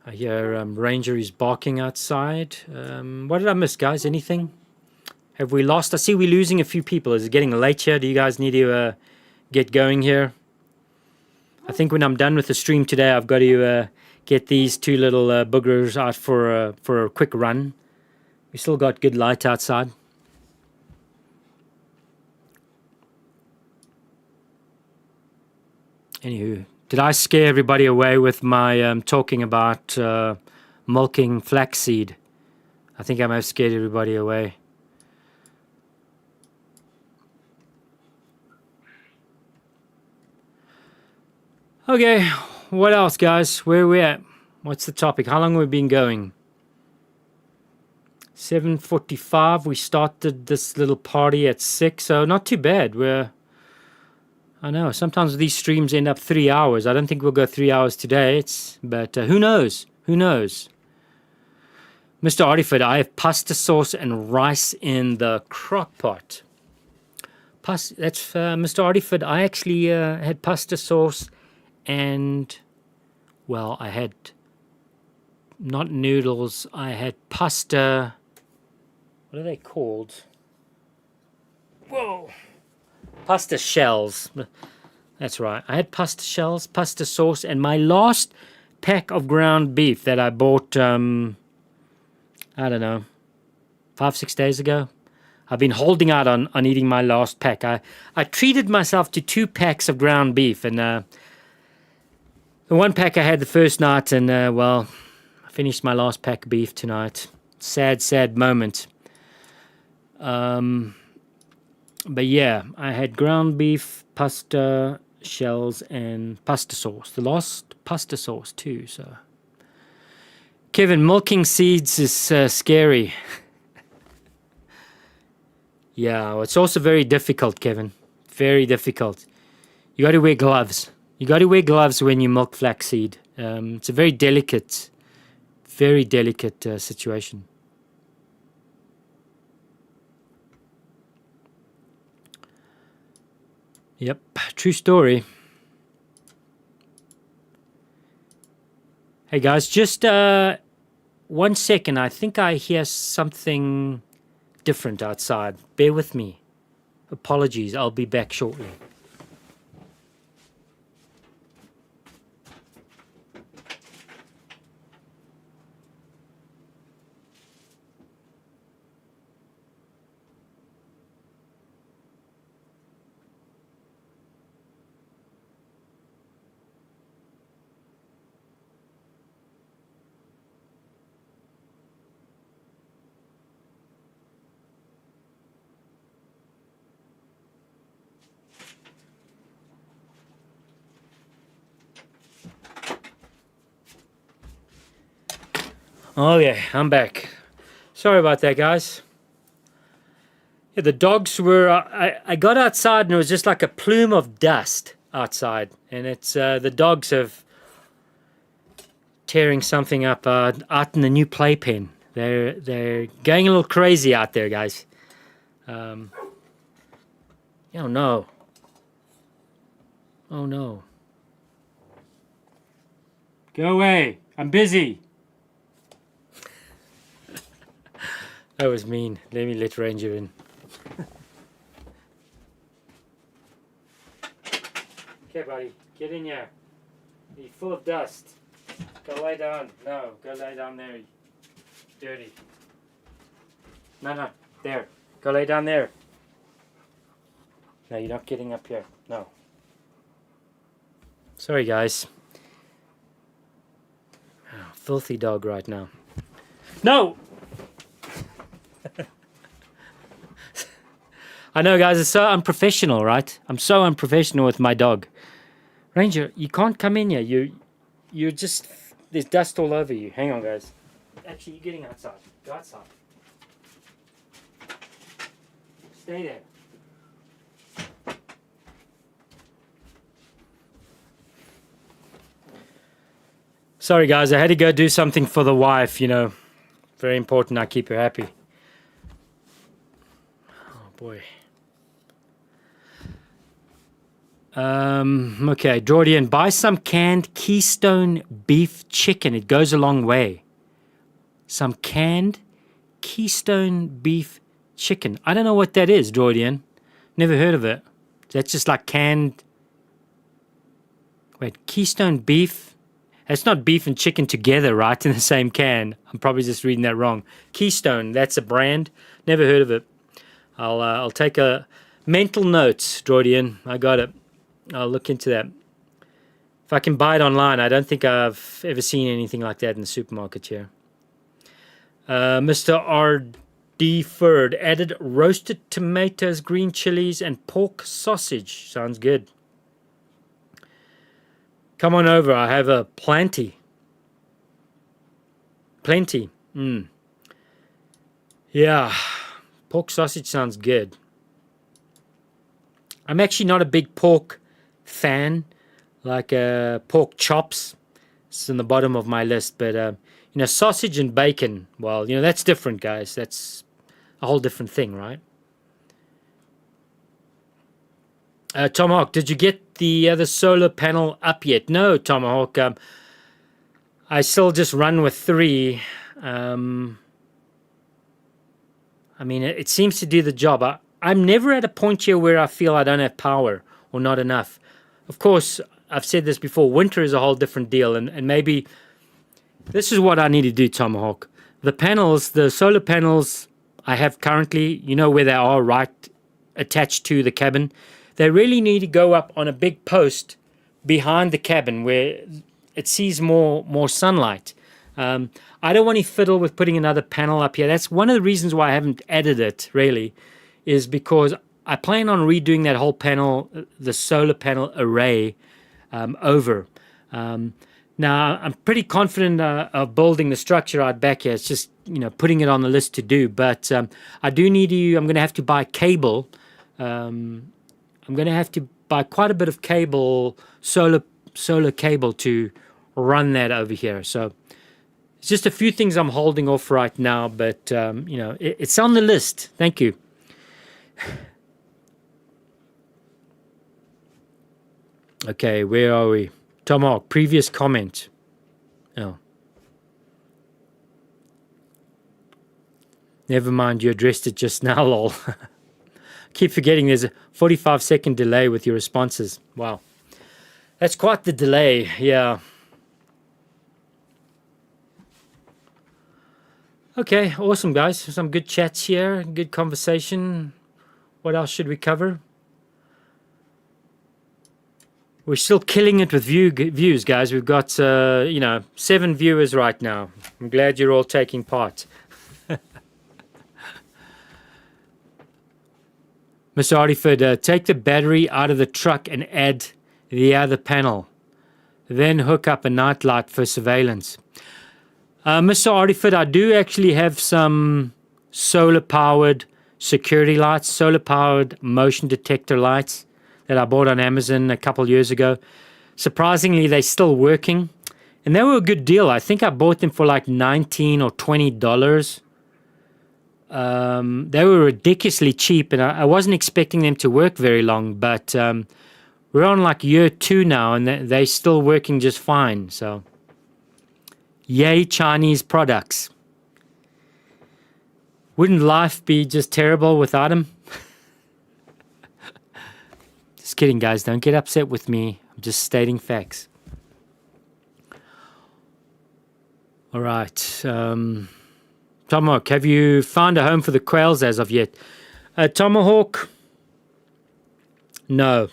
I hear Ranger is barking outside. What did I miss, guys? Anything? Have we lost? I see we're losing a few people. Is it getting late here? Do you guys need to get going here? I think when I'm done with the stream today, I've got to get these two little boogers out for a quick run. We still got good light outside. Anywho, did I scare everybody away with my talking about milking flaxseed? I think I may have scared everybody away. Okay, what else, guys? Where are we at? What's the topic? How long have we been going? 7:45. We started this little party at 6, so not too bad. I know, sometimes these streams end up 3 hours. I don't think we'll go 3 hours today, but who knows? Who knows? Mr. Artiford, I have pasta sauce and rice in the crock pot. That's Mr. Artiford. I actually had pasta sauce and, well, I had not noodles. I had pasta. What are they called? Whoa. Pasta shells. That's right. I had pasta shells, pasta sauce, and my last pack of ground beef that I bought, I don't know, 5-6 days ago. I've been holding out on eating my last pack. I treated myself to 2 packs of ground beef, and the one pack I had the first night, and, well, I finished my last pack of beef tonight. Sad, sad moment. But yeah, I had ground beef, pasta shells, and pasta sauce. The last pasta sauce too, so. Kevin, milking seeds is scary. Yeah, well, it's also very difficult, Kevin. Very difficult. You got to wear gloves. You got to wear gloves when you milk flaxseed. It's a very delicate situation. Yep, true story. Hey guys, just 1 second. I think I hear something different outside. Bear with me. Apologies, I'll be back shortly. Okay, I'm back. Sorry about that, guys. Yeah, the dogs were... I got outside and it was just like a plume of dust outside. And it's the dogs have tearing something up out in the new playpen. They're going a little crazy out there, guys. Oh, no. Oh, no. Go away. I'm busy. That was mean. Let Ranger in. Okay, buddy. Get in here. You're full of dust. Go lay down. No, go lay down there. Dirty. No. There. Go lay down there. No, you're not getting up here. No. Sorry, guys. Oh, filthy dog right now. No! I know, guys, it's so unprofessional, right? I'm so unprofessional with my dog. Ranger, you can't come in here. You're just... There's dust all over you. Hang on, guys. Actually, you're getting outside. Go outside. Stay there. Sorry, guys. I had to go do something for the wife, you know. Very important I keep her happy. Oh, boy. Okay, Jordan, buy some canned Keystone beef chicken. It goes a long way. Some canned Keystone beef chicken. I don't know what that is, Jordan. Never heard of it. That's just like canned... Wait, Keystone beef? That's not beef and chicken together, right, in the same can. I'm probably just reading that wrong. Keystone, that's a brand. Never heard of it. I'll take a mental note, Jordan. I got it. I'll look into that. If I can buy it online, I don't think I've ever seen anything like that in the supermarket here. Mr. R.D. Ferd added roasted tomatoes, green chilies, and pork sausage. Sounds good. Come on over. I have a plenty. Yeah. Pork sausage sounds good. I'm actually not a big pork fan, like pork chops. It's in the bottom of my list, but you know, sausage and bacon, well, you know, that's different, guys. That's a whole different thing, right? Tomahawk, did you get the other solar panel up yet? No, Tomahawk. I still just run with 3. I mean, it seems to do the job. I'm never at a point here where I feel I don't have power or not enough. Of course, I've said this before, winter is a whole different deal, and maybe this is what I need to do, Tomahawk. The panels, the solar panels I have currently, you know where they are, right attached to the cabin. They really need to go up on a big post behind the cabin where it sees more sunlight. I don't want to fiddle with putting another panel up here. That's one of the reasons why I haven't added it, really, is because I plan on redoing that whole panel, the solar panel array, over. Now, I'm pretty confident of building the structure out back here. It's just, you know, putting it on the list to do. But I do need to, I'm going to have to buy cable. I'm going to have to buy quite a bit of cable, solar cable to run that over here. So it's just a few things I'm holding off right now, but, you know, it's on the list. Thank you. Okay, where are we? Tomahawk, previous comment. Oh. Never mind, you addressed it just now, lol. Keep forgetting there's a 45-second delay with your responses. Wow. That's quite the delay, yeah. Okay, awesome, guys. Some good chats here, good conversation. What else should we cover? We're still killing it with views, guys. We've got, you know, 7 viewers right now. I'm glad you're all taking part. Mr. Artiford, take the battery out of the truck and add the other panel. Then hook up a nightlight for surveillance. Mr. Artiford, I do actually have some solar-powered security lights, solar-powered motion detector lights that I bought on Amazon a couple years ago. Surprisingly, they're still working. And they were a good deal. I think I bought them for like $19 or $20. They were ridiculously cheap, and I wasn't expecting them to work very long, but we're on like year 2 now, and they're still working just fine. So, yay, Chinese products. Wouldn't life be just terrible without them? Just kidding, guys. Don't get upset with me. I'm just stating facts. All right. Tomahawk, have you found a home for the quails as of yet? Tomahawk? No.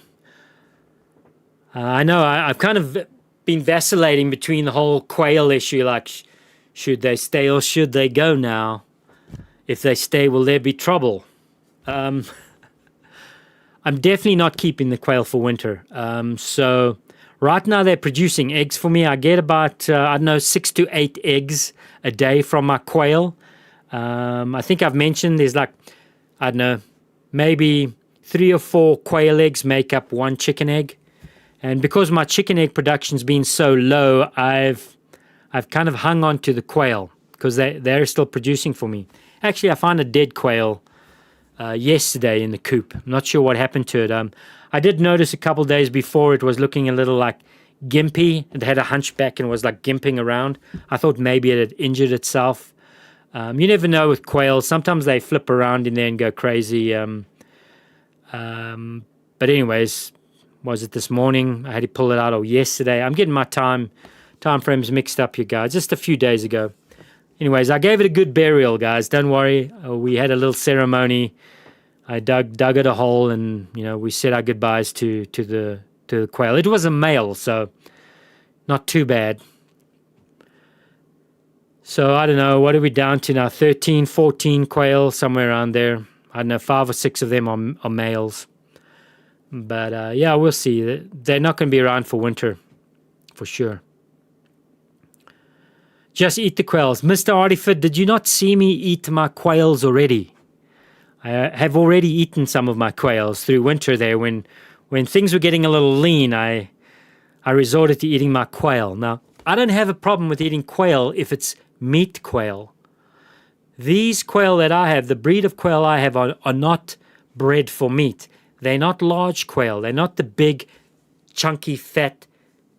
I know. I've kind of been vacillating between the whole quail issue. Like, should they stay or should they go now? If they stay, will there be trouble? I'm definitely not keeping the quail for winter. So right now they're producing eggs for me. I get about, I don't know, 6 to 8 eggs a day from my quail. I think I've mentioned there's like, I don't know, maybe 3 or 4 quail eggs make up 1 chicken egg. And because my chicken egg production's been so low, I've I've kind of hung on to the quail because they're still producing for me. Actually, I found a dead quail yesterday in the coop. I'm not sure what happened to it. I did notice a couple days before it was looking a little like gimpy. It had a hunchback and was like gimping around. I thought maybe it had injured itself. You never know with quails. Sometimes they flip around in there and go crazy. But anyways, was it this morning? I had to pull it out, or yesterday. I'm getting my time frames mixed up here, guys. Just a few days ago. Anyways, I gave it a good burial, guys. Don't worry. We had a little ceremony. I dug it a hole, and we said our goodbyes to the quail. It was a male, so not too bad. So I don't know, what are we down to now? 13, 14 quail, somewhere around there. I don't know, 5 or 6 of them are males. But yeah, we'll see. They're not going to be around for winter, for sure. Just eat the quails. Mr. Artiford, did you not see me eat my quails already? I have already eaten some of my quails through winter there. When things were getting a little lean, I resorted to eating my quail. Now, I don't have a problem with eating quail if it's meat quail. These quail that I have, the breed of quail I have, are not bred for meat. They're not large quail. They're not the big, chunky, fat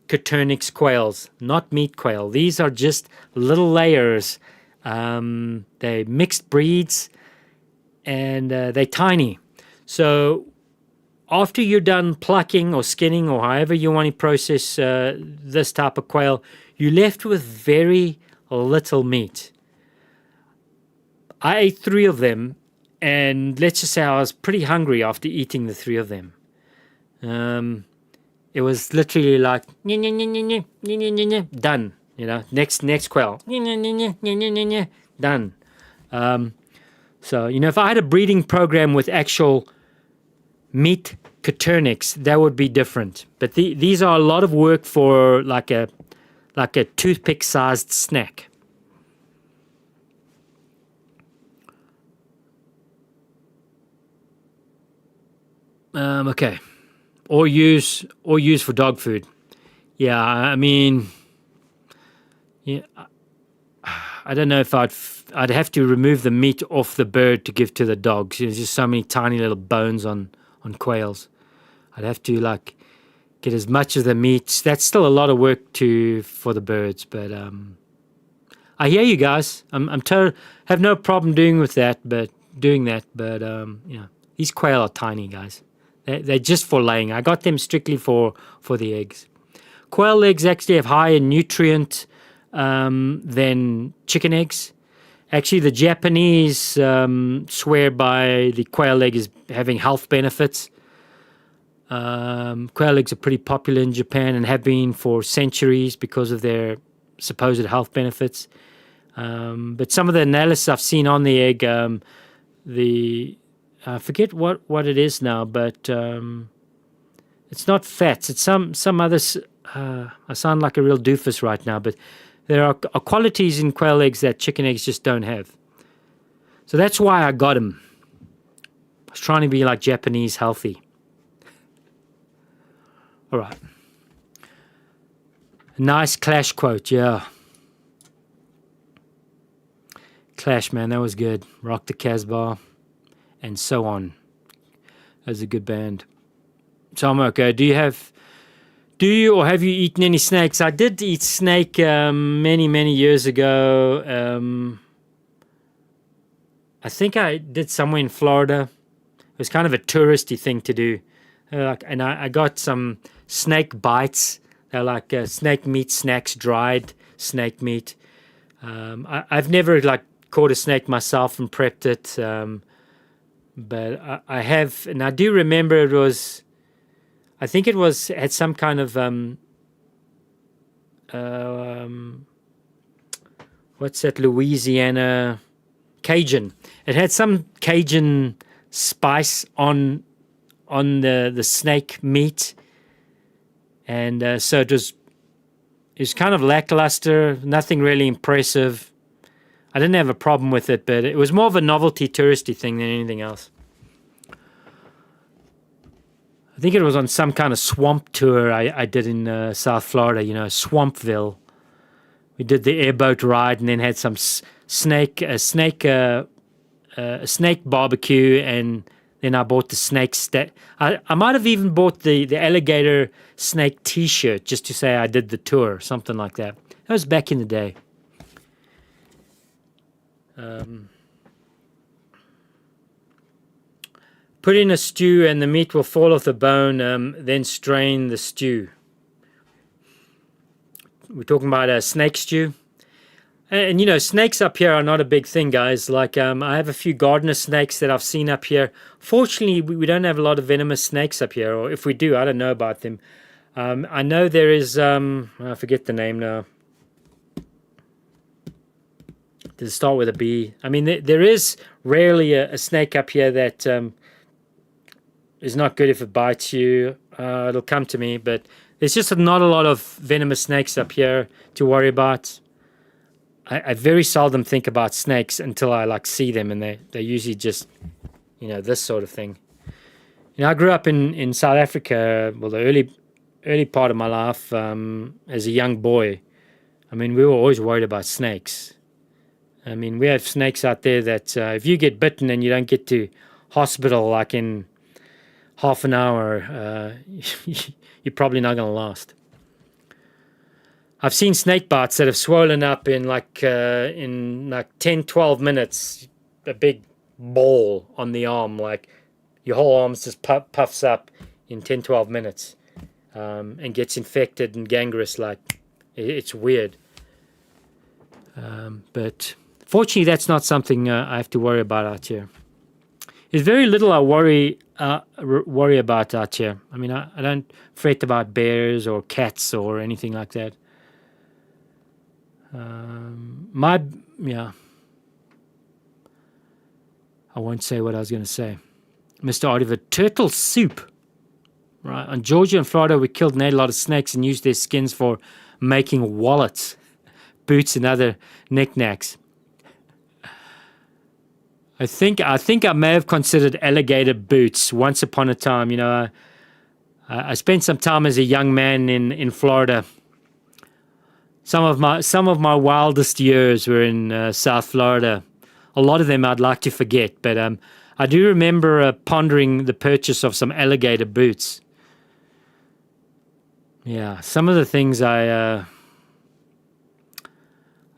Coturnix quails, not meat quail. These are just little layers. They're mixed breeds, and they're tiny. So after you're done plucking or skinning or however you want to process this type of quail, you're left with very little meat. I ate 3 of them, and let's just say I was pretty hungry after eating the 3 of them. It was literally like done. Next quail, done. So if I had a breeding program with actual meat Coturnix, that would be different. But these are a lot of work for like a toothpick-sized snack. Okay. Or use for dog food. Yeah, I mean, yeah, I don't know if I'd have to remove the meat off the bird to give to the dogs. There's just so many tiny little bones on quails. I'd have to get as much of the meat. That's still a lot of work for the birds, but I hear you guys. Have no problem doing that, but these quail are tiny, guys. They're just for laying. I got them strictly for the eggs. Quail eggs actually have higher nutrient than chicken eggs. Actually, the Japanese swear by the quail egg as having health benefits. Quail eggs are pretty popular in Japan and have been for centuries because of their supposed health benefits. But some of the analysis I've seen on the egg, I forget what it is now, but it's not fats. It's some others. I sound like a real doofus right now, but there are qualities in quail eggs that chicken eggs just don't have. So that's why I got them. I was trying to be like Japanese healthy. All right. A nice Clash quote, yeah. Clash, man, that was good. Rock the Casbah. And so on. That was a good band. So I'm okay. Do you or have you eaten any snakes? I did eat snake many years ago. I think I did somewhere in Florida. It was kind of a touristy thing to do. And I got some snake bites. They're like snake meat snacks, dried snake meat. I've never caught a snake myself and prepped it. But I have, and I do remember it was, I think it had some kind of, what's that, Louisiana, Cajun. It had some Cajun spice on the snake meat. And so it was kind of lackluster, nothing really impressive. I didn't have a problem with it, but it was more of a novelty touristy thing than anything else. I think it was on some kind of swamp tour I did in South Florida, Swampville. We did the airboat ride and then had some snake barbecue, and then I bought the snakes. I might have even bought the alligator snake T-shirt just to say I did the tour, something like that. That was back in the day. Put in a stew and the meat will fall off the bone, then strain the stew. We're talking about a snake stew. And you know, snakes up here are not a big thing, guys. Like, I have a few gardener snakes that I've seen up here. Fortunately, we don't have a lot of venomous snakes up here, or if we do, I don't know about them. I know there is, I forget the name now. Does it start with a B? I mean, there is rarely a snake up here that is not good if it bites you. It'll come to me, but there's just not a lot of venomous snakes up here to worry about. I very seldom think about snakes until I like see them, and they're usually just, you know, this sort of thing. You know, I grew up in South Africa, well, the early part of my life as a young boy. I mean, we were always worried about snakes. I mean, we have snakes out there that if you get bitten and you don't get to hospital like in half an hour, you're probably not going to last. I've seen snake bites that have swollen up in like 10, 12 minutes, a big ball on the arm, like your whole arm just puffs up in 10, 12 minutes and gets infected and gangrenous. Like, it's weird. But fortunately, that's not something I have to worry about out here. There's very little I worry about out here. I mean, I don't fret about bears or cats or anything like that. I won't say what I was going to say. Mr. Oliver, turtle soup. Right. On Georgia and Florida, we killed and ate a lot of snakes and used their skins for making wallets, boots, and other knickknacks. I think I may have considered alligator boots once upon a time. You know, I spent some time as a young man in Florida. Some of my wildest years were in South Florida. A lot of them I'd like to forget, but I do remember pondering the purchase of some alligator boots. Yeah, some of the things I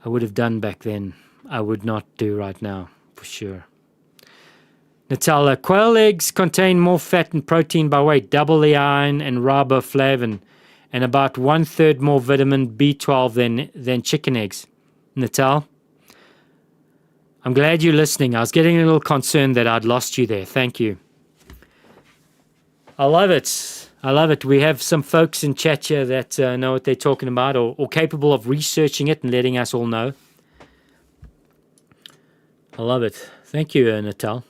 would have done back then, I would not do right now, for sure. Natalia, quail eggs contain more fat and protein by weight, double the iron and riboflavin, and about 1/3 more vitamin B12 than chicken eggs. Natal, I'm glad you're listening. I was getting a little concerned that I'd lost you there. Thank you. I love it. I love it. We have some folks in chat here that know what they're talking about, or capable of researching it and letting us all know. I love it. Thank you, Natal.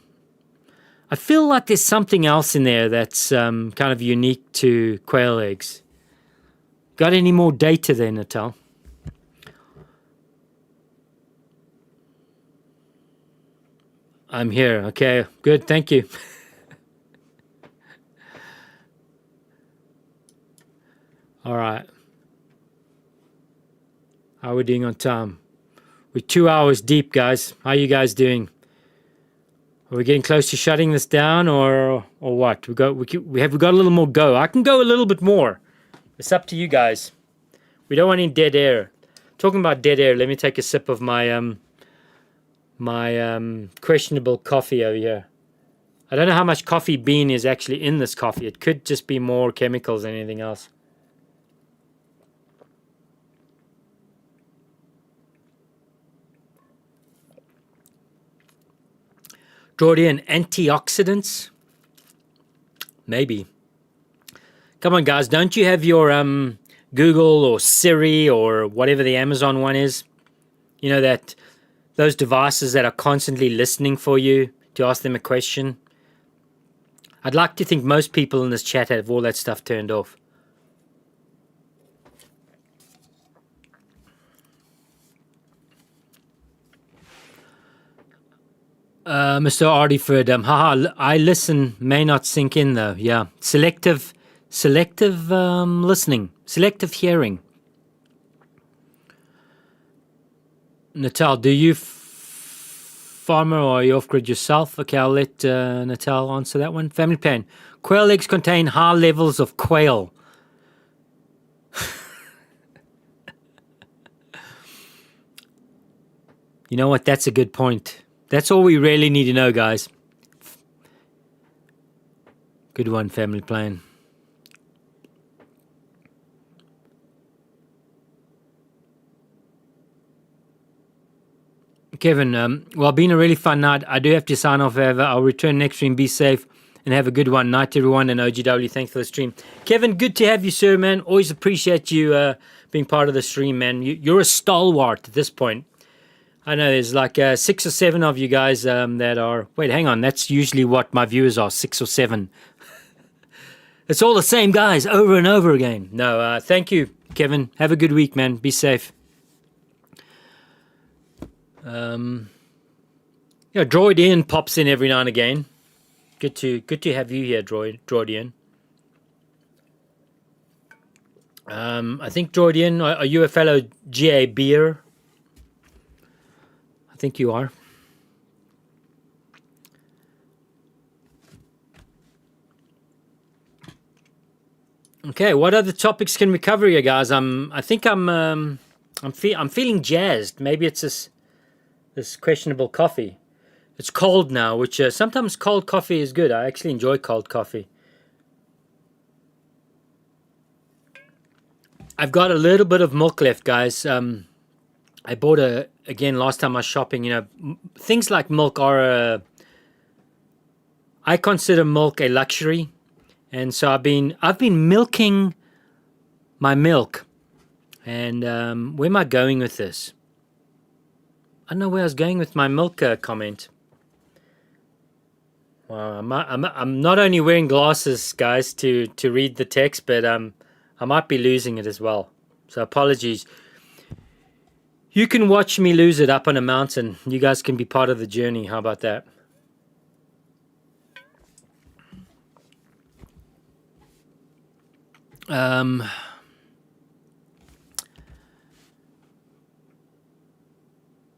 I feel like there's something else in there that's kind of unique to quail eggs. Got any more data there, Natal? I'm here. Okay, good. Thank you. All right. How are we doing on time? We're 2 hours deep, guys. How are you guys doing? Are we getting close to shutting this down, or what? We got a little more go. I can go a little bit more. It's up to you guys. We don't want any dead air. Talking about dead air, let me take a sip of my questionable coffee over here. I don't know how much coffee bean is actually in this coffee. It could just be more chemicals than anything else. Jordan, antioxidants? Maybe. Come on, guys. Don't you have your Google or Siri or whatever the Amazon one is? You know, those devices that are constantly listening for you to ask them a question? I'd like to think most people in this chat have all that stuff turned off. Mr. Ardiford, haha, I listen, may not sink in though. Yeah, selective listening, selective hearing. Natal, do you farmer or are you off-grid yourself? Okay, I'll let Natal answer that one. Family plan. Quail eggs contain high levels of quail. You know what? That's a good point. That's all we really need to know, guys. Good one, family plan. Kevin, well, been a really fun night. I do have to sign off, however. I'll return next stream. Be safe and have a good one. Night, everyone, and OGW, thanks for the stream. Kevin, good to have you, sir, man. Always appreciate you being part of the stream, man. You're a stalwart at this point. I know there's like 6 or 7 of you guys that are... Wait, hang on. That's usually what my viewers are, 6 or 7. It's all the same guys over and over again. No, thank you, Kevin. Have a good week, man. Be safe. Droid Ian pops in every now and again. Good to have you here, Droid Ian. I think Droid Ian, are you a fellow GA beer? I think you are. Okay, what other topics can we cover here, guys? I think I'm feeling jazzed. Maybe it's this questionable coffee. It's cold now, which sometimes cold coffee is good. I actually enjoy cold coffee. I've got a little bit of milk left, guys. I bought again last time I was shopping. You know, things like milk are I consider milk a luxury, and so I've been milking my milk. And where am I going with this? I don't know where I was going with my milk comment. Wow, I'm not only wearing glasses, guys, to read the text, but I might be losing it as well. So apologies. You can watch me lose it up on a mountain. You guys can be part of the journey. How about that?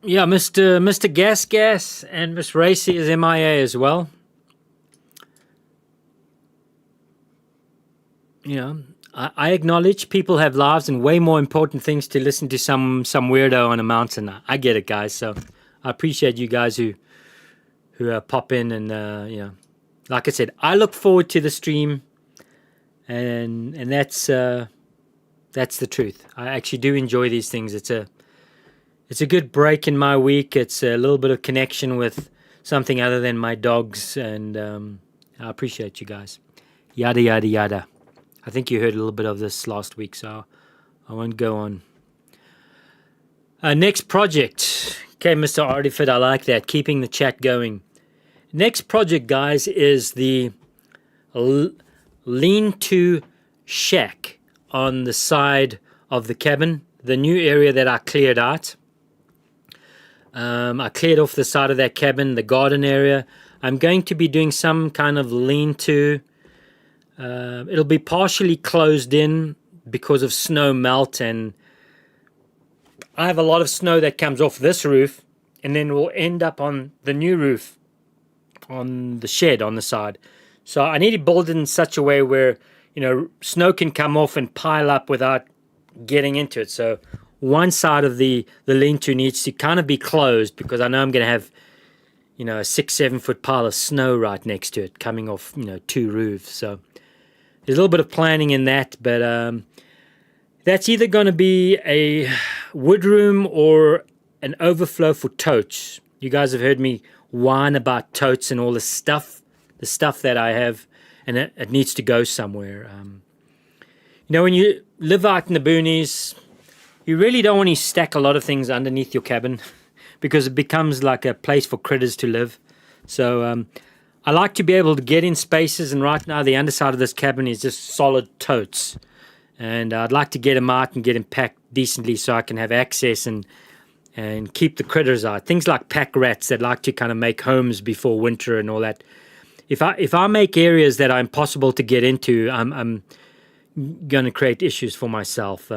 Yeah, Mr. Gas and Miss Racy is MIA as well. You know, I acknowledge people have lives and way more important things to listen to some weirdo on a mountain. I get it, guys. So I appreciate you guys who pop in and you know, like I said, I look forward to the stream, and that's the truth. I actually do enjoy these things. It's a good break in my week. It's a little bit of connection with something other than my dogs, and I appreciate you guys. Yada yada yada. I think you heard a little bit of this last week, so I won't go on. Next project. Okay, Mr. Artifit, I like that. Keeping the chat going. Next project, guys, is the lean-to shack on the side of the cabin. The new area that I cleared out. I cleared off the side of that cabin, the garden area. I'm going to be doing some kind of lean-to. It'll be partially closed in because of snow melt, and I have a lot of snow that comes off this roof and then will end up on the new roof on the shed on the side. So I need to build it in such a way where, you know, snow can come off and pile up without getting into it. So one side of the lean-to needs to kind of be closed because I know I'm going to have, you know, a 6-7 foot pile of snow right next to it coming off, you know, 2 roofs. So there's a little bit of planning in that, but that's either going to be a wood room or an overflow for totes. You guys have heard me whine about totes and all the stuff that I have, and it needs to go somewhere. You know, when you live out in the boonies, you really don't want to stack a lot of things underneath your cabin because it becomes like a place for critters to live. So I like to be able to get in spaces, and right now the underside of this cabin is just solid totes. And I'd like to get them out and get them packed decently so I can have access and keep the critters out. Things like pack rats that like to kind of make homes before winter and all that. If I make areas that are impossible to get into, I'm going to create issues for myself.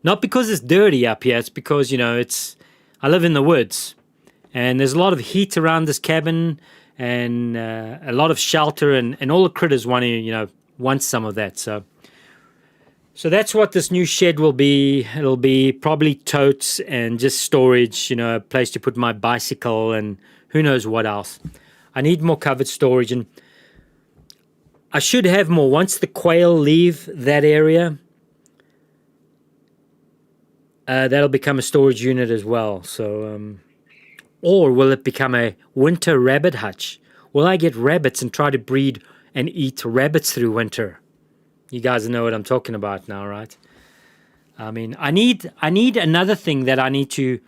Not because it's dirty up here, it's because, you know, I live in the woods, and there's a lot of heat around this cabin, and a lot of shelter, and all the critters want to, want some of that. So that's what this new shed will be. It'll be probably totes and just storage, a place to put my bicycle and who knows what else. I need more covered storage, and I should have more. Once the quail leave that area, that'll become a storage unit as well. So, or will it become a winter rabbit hutch? Will I get rabbits and try to breed and eat rabbits through winter? You guys know what I'm talking about now, right? I mean, I need another thing that I need to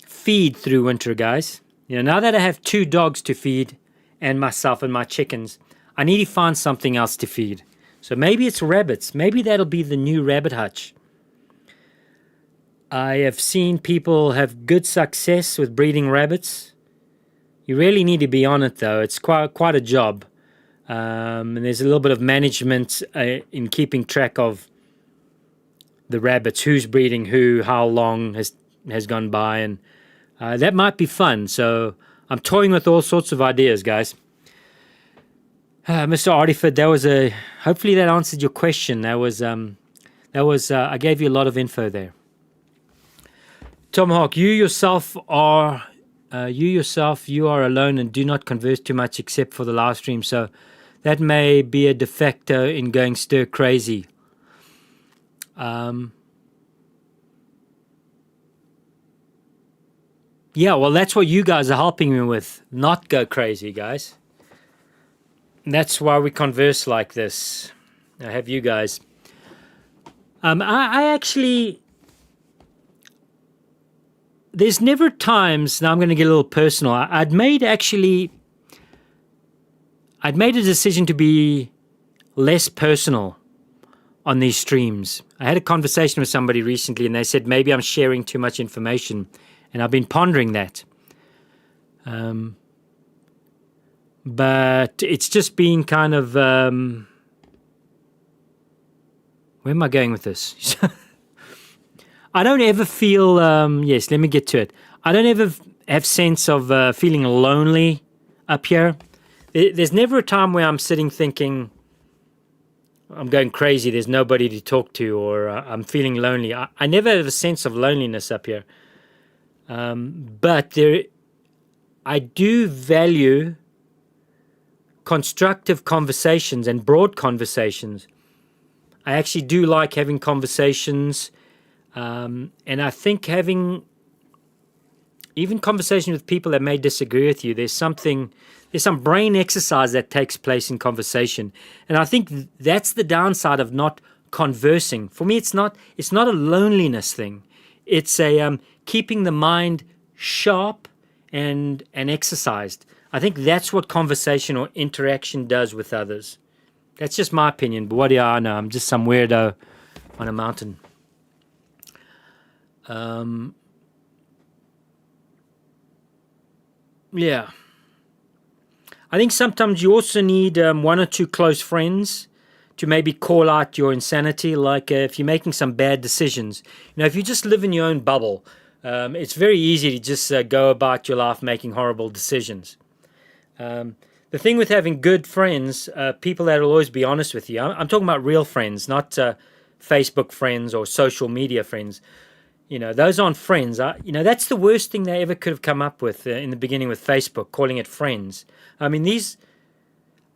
feed through winter, guys. Now that I have 2 dogs to feed and myself and my chickens, I need to find something else to feed. So maybe it's rabbits. Maybe that'll be the new rabbit hutch. I have seen people have good success with breeding rabbits. You really need to be on it, though. It's quite a job. And there's a little bit of management in keeping track of the rabbits, who's breeding who, how long has gone by, and that might be fun. So I'm toying with all sorts of ideas, guys. Mr. Artiford, hopefully that answered your question. I gave you a lot of info there. Tomahawk, you are alone and do not converse too much except for the live stream. So that may be a de facto in going stir crazy. Yeah, well, that's what you guys are helping me with. Not go crazy, guys. That's why we converse like this. I have you guys. I actually... There's never times, now I'm going to get a little personal, I'd made a decision to be less personal on these streams. I had a conversation with somebody recently and they said maybe I'm sharing too much information, and I've been pondering that. But it's just been kind of... where am I going with this? I don't ever feel, yes, let me get to it. I don't ever have sense of feeling lonely up here. There's never a time where I'm sitting thinking, I'm going crazy, there's nobody to talk to, or I'm feeling lonely. I never have a sense of loneliness up here. But I do value constructive conversations and broad conversations. I actually do like having conversations. And I think having even conversation with people that may disagree with you, there's some brain exercise that takes place in conversation. And I think that's the downside of not conversing. For me, it's not a loneliness thing. It's a keeping the mind sharp and exercised. I think that's what conversation or interaction does with others. That's just my opinion, but what do I know? I'm just some weirdo on a mountain. Yeah. I think sometimes you also need 1 or 2 close friends to maybe call out your insanity, like if you're making some bad decisions. If you just live in your own bubble, it's very easy to just go about your life making horrible decisions. The thing with having good friends, people that will always be honest with you, I'm talking about real friends, not Facebook friends or social media friends. Those aren't friends. That's the worst thing they ever could have come up with in the beginning with Facebook, calling it friends. I mean,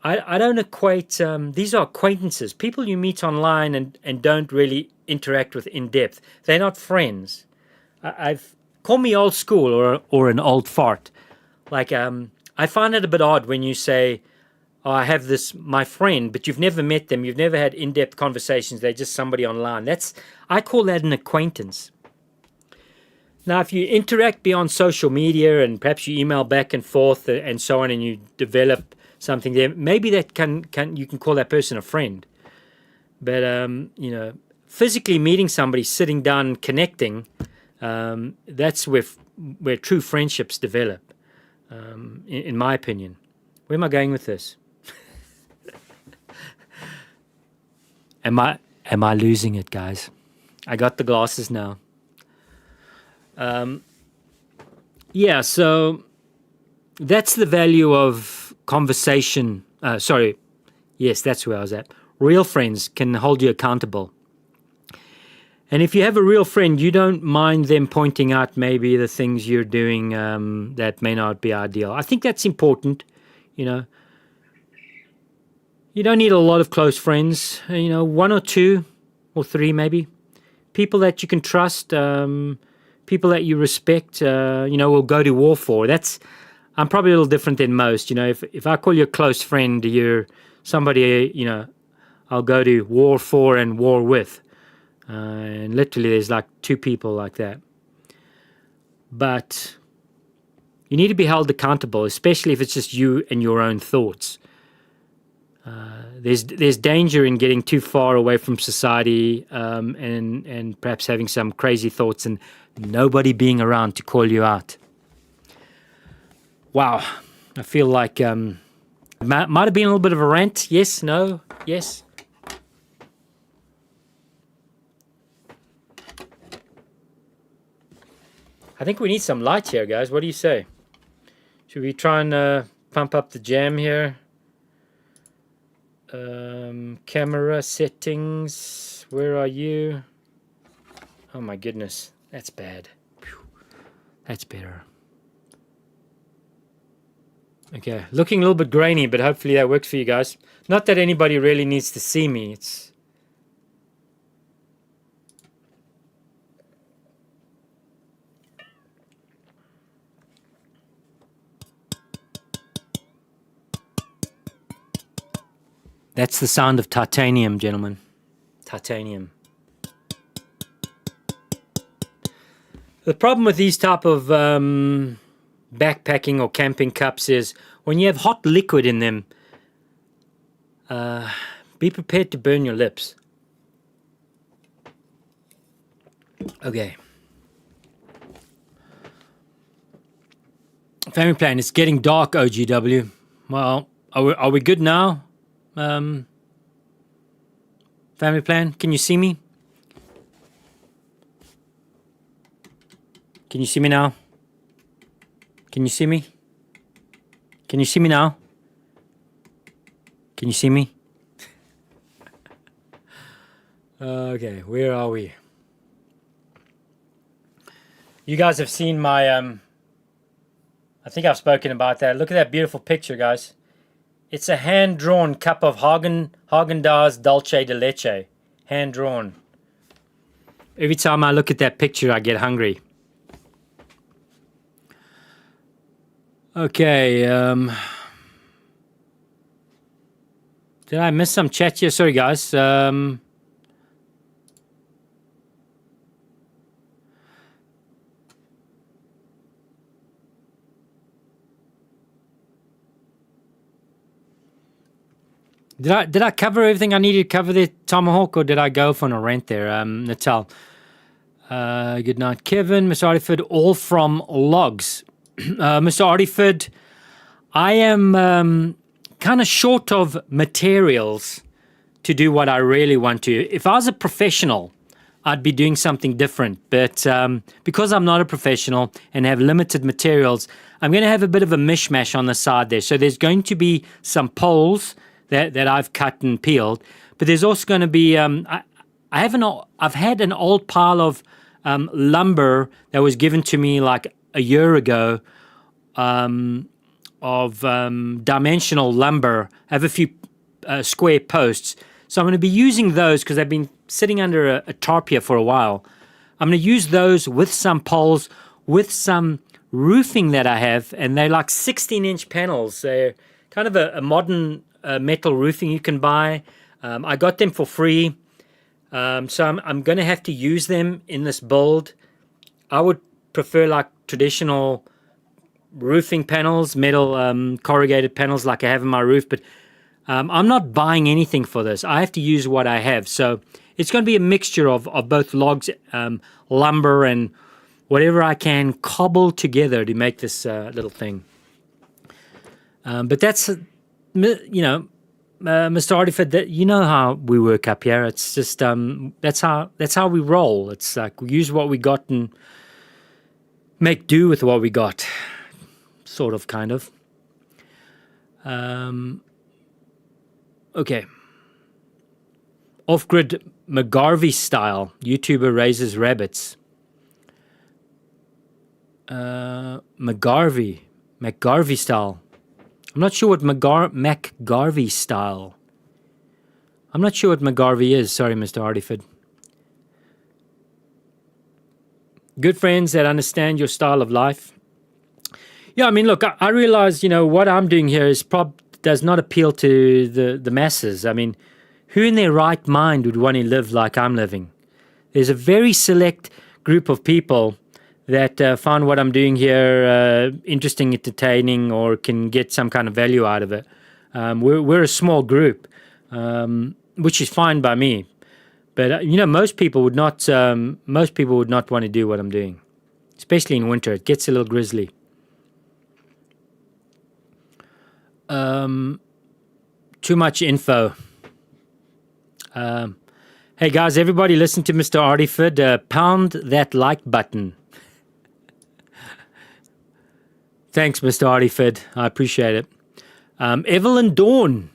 I don't equate, these are acquaintances, people you meet online and don't really interact with in depth. They're not friends. Call me old school or an old fart. Like, I find it a bit odd when you say, oh, I have my friend, but you've never met them, you've never had in-depth conversations, they're just somebody online. I call that an acquaintance. Now, if you interact beyond social media and perhaps you email back and forth and so on, and you develop something there, maybe that you can call that person a friend. But physically meeting somebody, sitting down, connecting, that's where true friendships develop. In my opinion. Where am I going with this? Am I losing it, guys? I got the glasses now. Yeah, so that's the value of conversation. Sorry, yes, that's where I was at. Real friends can hold you accountable. And if you have a real friend, you don't mind them pointing out maybe the things you're doing that may not be ideal. I think that's important. You know, you don't need a lot of close friends. One or two or three maybe. People that you can trust, people that you respect. Will go to war for. I'm probably a little different than most. If I call you a close friend, you're somebody. I'll go to war for and war with. And literally, there's like two people like that. But you need to be held accountable, especially if it's just you and your own thoughts. There's danger in getting too far away from society and perhaps having some crazy thoughts and nobody being around to call you out. Wow, I feel like might have been a little bit of a rant. Yes, no, yes. I think we need some light here, guys. What do you say? Should we try and pump up the jam here? Camera settings. Where are you? Oh my goodness. That's bad. Whew. That's better. Okay. Looking a little bit grainy, but hopefully that works for you guys. Not that anybody really needs to see me. That's the sound of titanium, gentlemen. Titanium. The problem with these type of backpacking or camping cups is when you have hot liquid in them, be prepared to burn your lips. Okay. Family plan. It's getting dark, OGW. Well, are we good now? Family plan, can you see me? Can you see me now? Can you see me? Can you see me now? Can you see me? Okay, where are we? You guys have seen my, I think I've spoken about that. Look at that beautiful picture, guys. It's a hand-drawn cup of Haagen-Dazs Dulce de Leche. Hand-drawn. Every time I look at that picture, I get hungry. Okay. Did I miss some chat here? Sorry, guys. Did I cover everything I needed to cover there, Tomahawk, or did I go for a rant there? Natal. Good night, Kevin. Mr. Artiford, all from logs. Mr. Artiford, I am kind of short of materials to do what I really want to. If I was a professional, I'd be doing something different. But because I'm not a professional and have limited materials, I'm going to have a bit of a mishmash on the side there. So there's going to be some poles that I've cut and peeled, but there's also going to be I've had an old pile of lumber that was given to me like a year ago of dimensional lumber. I have a few square posts, so I'm going to be using those because I've been sitting under a tarp here for a while. I'm going to use those with some poles, with some roofing that I have, and they're like 16-inch panels. They're kind of a modern metal roofing you can buy. I got them for free, so I'm going to have to use them in this build. I would prefer like traditional roofing panels, metal corrugated panels like I have in my roof, but I'm not buying anything for this. I have to use what I have, so it's going to be a mixture of both logs, lumber, and whatever I can cobble together to make this little thing. But that's, Mr. Artiford, that you know how we work up here. It's just that's how we roll. It's like we use what we got and make do with what we got. Sort of, kind of. Okay. Off-grid McGarvey style. YouTuber raises rabbits. McGarvey style. I'm not sure what McGarvey style. I'm not sure what McGarvey is. Sorry, Mr. Hardyford. Good friends that understand your style of life. Yeah, I mean, look, I realize, what I'm doing here does not appeal to the masses. I mean, who in their right mind would want to live like I'm living? There's a very select group of people that find what I'm doing here interesting, entertaining, or can get some kind of value out of it. We're a small group, which is fine by me. But most people would not. Most people would not want to do what I'm doing, especially in winter. It gets a little grisly. Too much info. Hey guys, everybody, listen to Mr. Hardyford. Pound that like button. Thanks, Mr. Hardyford. I appreciate it. Evelyn Dawn.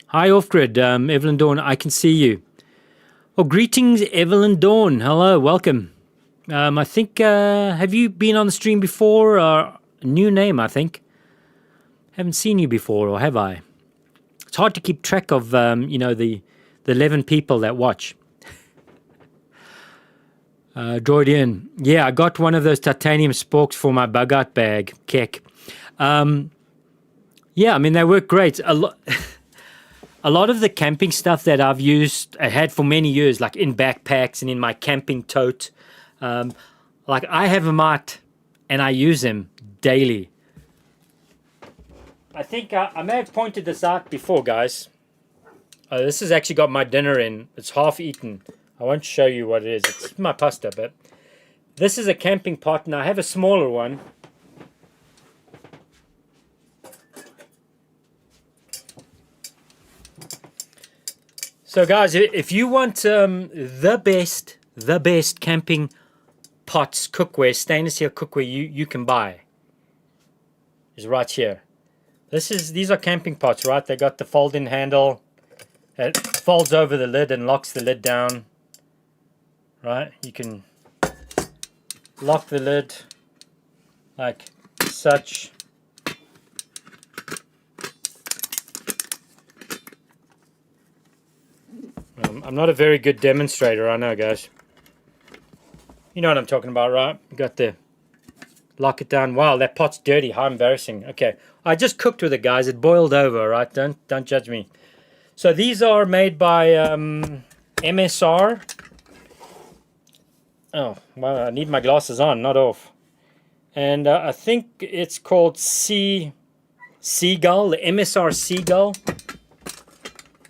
Hi, Off-Grid. Evelyn Dawn, I can see you. Oh, greetings, Evelyn Dawn. Hello, welcome. I think, have you been on the stream before? A new name, I think. Haven't seen you before, or have I? It's hard to keep track of, the 11 people that watch. Droidian. Yeah, I got one of those titanium sporks for my bug out bag. Keck. Yeah, I mean, they work great. A lot of the camping stuff that I've used, I had for many years, like in backpacks and in my camping tote. Like I have them out and I use them daily. I think I may have pointed this out before, guys. This has actually got my dinner in. It's half eaten. I won't show you what it is. It's my pasta, but this is a camping pot, and I have a smaller one. So, guys, if you want the best camping pots, cookware, stainless steel cookware you can buy, is right here. These are camping pots, right? They got the fold-in handle. It folds over the lid and locks the lid down. Right? You can lock the lid like such. I'm not a very good demonstrator, I know, guys. You know what I'm talking about, right? You got the lock it down. Wow, that pot's dirty. How embarrassing. Okay, I just cooked with it, guys. It boiled over, right? Don't judge me. So these are made by MSR. Oh, well, I need my glasses on, not off. And I think it's called Seagull, the MSR Seagull.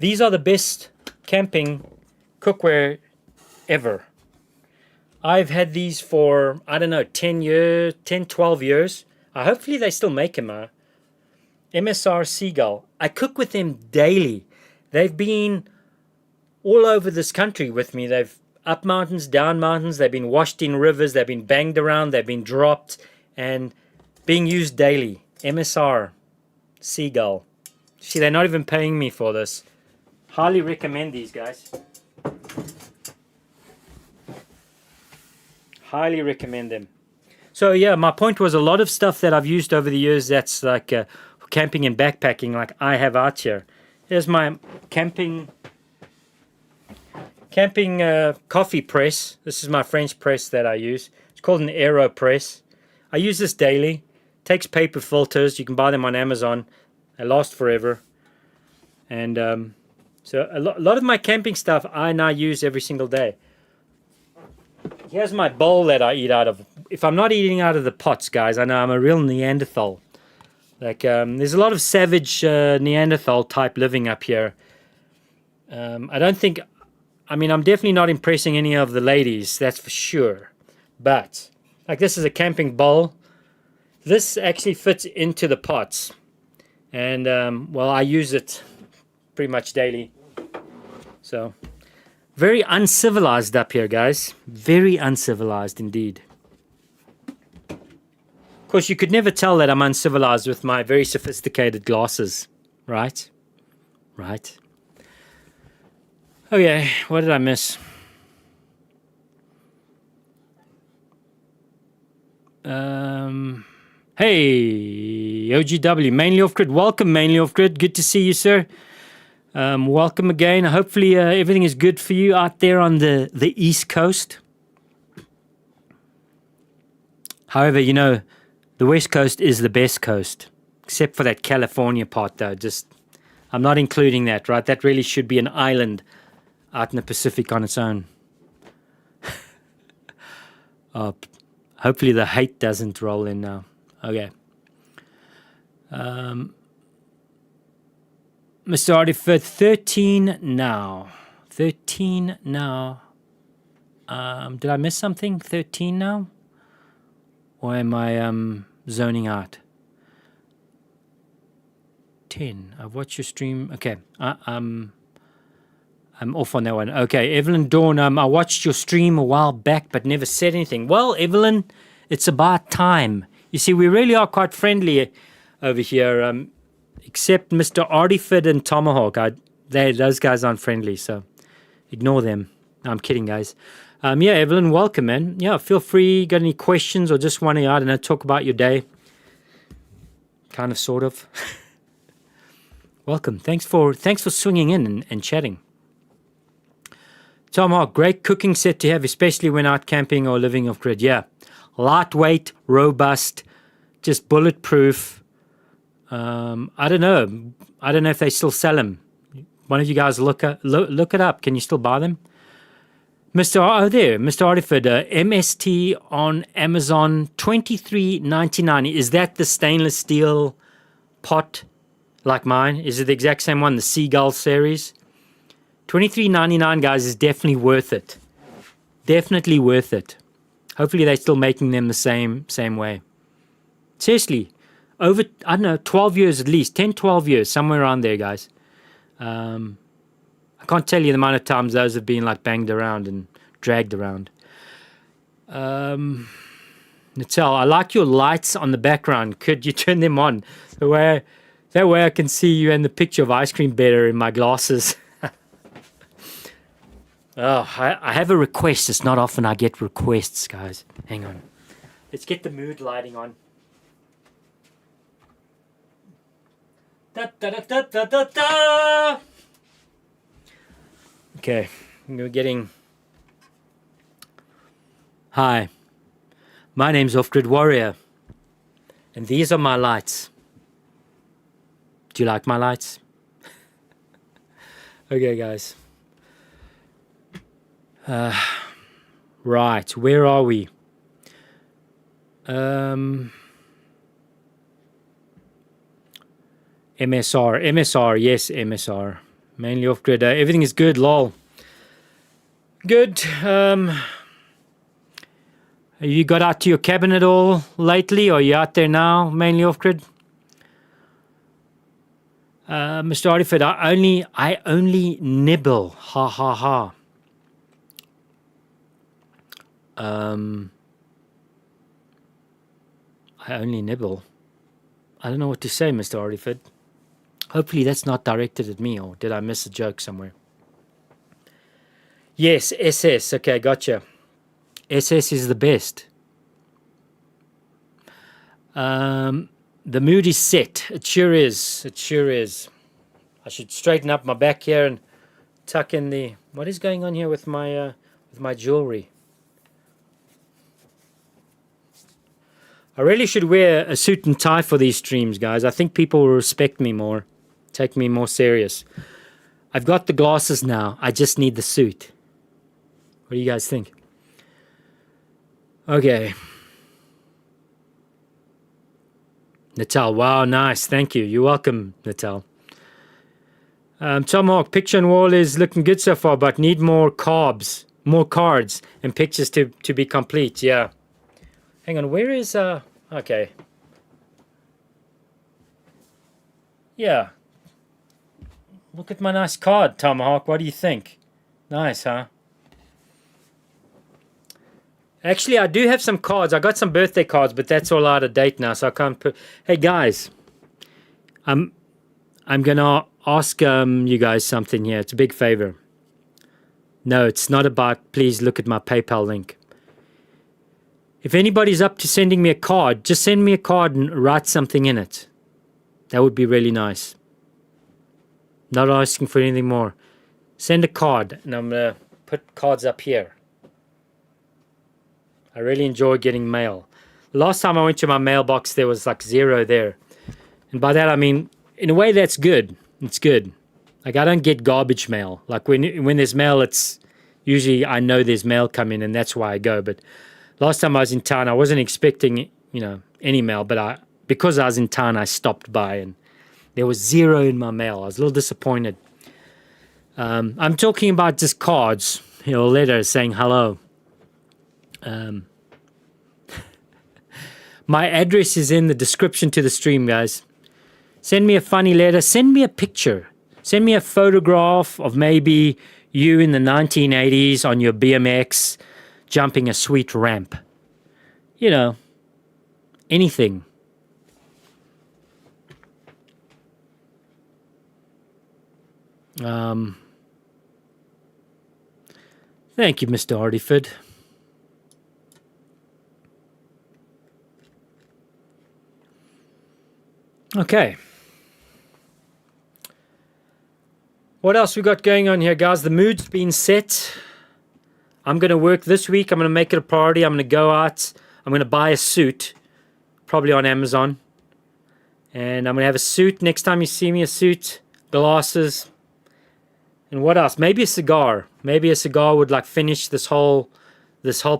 These are the best camping cookware ever. I've had these for, I don't know, 10, 12 years. Hopefully they still make them. MSR Seagull. I cook with them daily. They've been all over this country with me. They've up mountains, down mountains. They've been washed in rivers. They've been banged around. They've been dropped and being used daily. MSR Seagull. See, they're not even paying me for this. Highly recommend these, guys. Highly recommend them. So yeah, my point was a lot of stuff that I've used over the years that's like camping and backpacking, like I have out here. Here's my camping coffee press. This is my French press that I use. It's called an AeroPress. I use this daily. Takes paper filters. You can buy them on Amazon. They last forever. And so a lot of my camping stuff I now use every single day. Here's my bowl that I eat out of. If I'm not eating out of the pots, guys, I know I'm a real Neanderthal. Like, there's a lot of savage Neanderthal type living up here. I don't think, I mean, I'm definitely not impressing any of the ladies, that's for sure. But, like, this is a camping bowl. This actually fits into the pots. And, well, I use it pretty much daily. So, very uncivilized up here, guys. Very uncivilized indeed. Of course, you could never tell that I'm uncivilized with my very sophisticated glasses, right? Right. Okay, what did I miss? Hey, OGW, mainly off grid. Welcome, mainly off grid. Good to see you, sir. Welcome again. Hopefully, everything is good for you out there on the East Coast. However, you know, the West Coast is the best coast, except for that California part, though. I'm not including that, right? That really should be an island out in the Pacific on its own. Hopefully the hate doesn't roll in now. Okay. Mr. Artifer, 13 now. 13 now. Did I miss something? 13 now? Or am I zoning out? 10. I've watched your stream. Okay. I'm off on that one. Okay, Evelyn Dawn, I watched your stream a while back but never said anything. Well, Evelyn, it's about time. You see, we really are quite friendly over here, except Mr. Artifid and Tomahawk. Those guys aren't friendly, so ignore them. No, I'm kidding, guys. Yeah, Evelyn, welcome, man. Yeah, feel free. Got any questions or just want to, I don't know, talk about your day? Kind of, sort of. Welcome. Thanks for swinging in and chatting. Tomahawk, great cooking set to have, especially when out camping or living off grid. Yeah, lightweight, robust, just bulletproof. I don't know if they still sell them. One of you guys look it up. Can you still buy them? Mr. Artiford, MST on Amazon, $23.99. Is that the stainless steel pot like mine? Is it the exact same one, the Seagull series? $23.99, guys, is definitely worth it. Definitely worth it. Hopefully they're still making them the same way. Seriously, over, I don't know, 12 years at least, 10, 12 years, somewhere around there, guys. I can't tell you the amount of times those have been like banged around and dragged around. Natal, I like your lights on the background. Could you turn them on? That way I can see you and the picture of ice cream better in my glasses. Oh, I have a request. It's not often I get requests, guys. Hang on. Let's get the mood lighting on. Da, da, da, da, da, da, da. Okay, we're getting... Hi, my name's Off-Grid Warrior, and these are my lights. Do you like my lights? Okay, guys. Right, where are we? MSR, yes, MSR. Mainly off-grid. Everything is good, lol. Good. Have you got out to your cabin at all lately, or are you out there now, mainly off-grid? Mr. Artiford, I only nibble. Ha ha ha. I only nibble. I don't know what to say, Mr. Artiford. Hopefully that's not directed at me, or did I miss a joke somewhere? Yes, SS. Okay, gotcha. SS is the best. The mood is set. It sure is. It sure is. I should straighten up my back here and tuck in the... What is going on here with my jewelry? I really should wear a suit and tie for these streams, guys. I think people will respect me more, take me more serious. I've got the glasses now. I just need the suit. What do you guys think? Okay. Natal, wow, nice. Thank you. You're welcome, Natal. Tomahawk, picture on wall is looking good so far, but need more cards and pictures to be complete. Yeah. Hang on, where is, okay. Yeah. Look at my nice card, Tomahawk. What do you think? Nice, huh? Actually, I do have some cards. I got some birthday cards, but that's all out of date now, so I can't put. Hey guys, I'm gonna ask you guys something here. It's a big favor. No, it's not about. Please look at my PayPal link. If anybody's up to sending me a card, just send me a card and write something in it. That would be really nice. Not asking for anything more. Send a card, and I'm gonna put cards up here. I really enjoy getting mail. Last time I went to my mailbox, there was like 0 there. And by that, I mean, in a way, that's good. It's good. Like, I don't get garbage mail. Like, when there's mail, it's usually I know there's mail coming, and that's why I go. But last time I was in town, I wasn't expecting, any mail. But because I was in town, I stopped by, and there was 0 in my mail. I was a little disappointed. I'm talking about just cards, letters saying hello. My address is in the description to the stream, guys. Send me a funny letter. Send me a picture. Send me a photograph of maybe you in the 1980s on your BMX jumping a sweet ramp. Anything. Thank you, Mr. Hardyford. Okay. What else we got going on here, guys? The mood's been set. I'm going to work this week. I'm going to make it a priority. I'm going to go out. I'm going to buy a suit, probably on Amazon. And I'm going to have a suit. Next time you see me, a suit, glasses. And what else? Maybe a cigar. Maybe a cigar would like finish this whole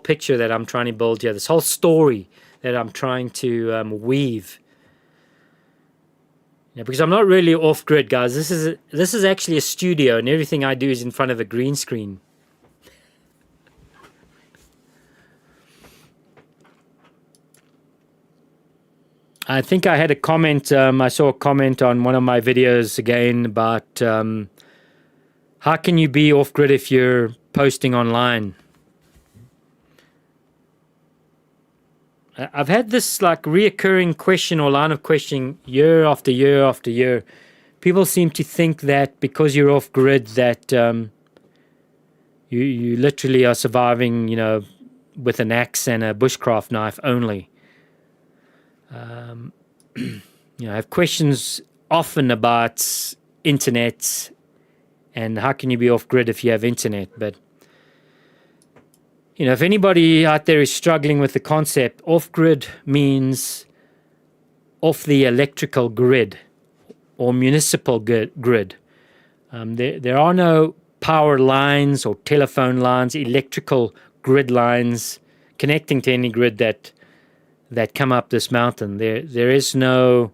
picture that I'm trying to build here. This whole story that I'm trying to weave. Yeah, because I'm not really off grid, guys. This is actually a studio, and everything I do is in front of a green screen. I think I had a comment. I saw a comment on one of my videos again about how can you be off grid if you're posting online. I've had this like reoccurring question or line of questioning year after year after year. People seem to think that because you're off grid that you literally are surviving, with an axe and a bushcraft knife only. I have questions often about internet and how can you be off grid if you have internet, but if anybody out there is struggling with the concept, off-grid means off the electrical grid or municipal grid. There are no power lines or telephone lines, electrical grid lines connecting to any grid that come up this mountain. There is no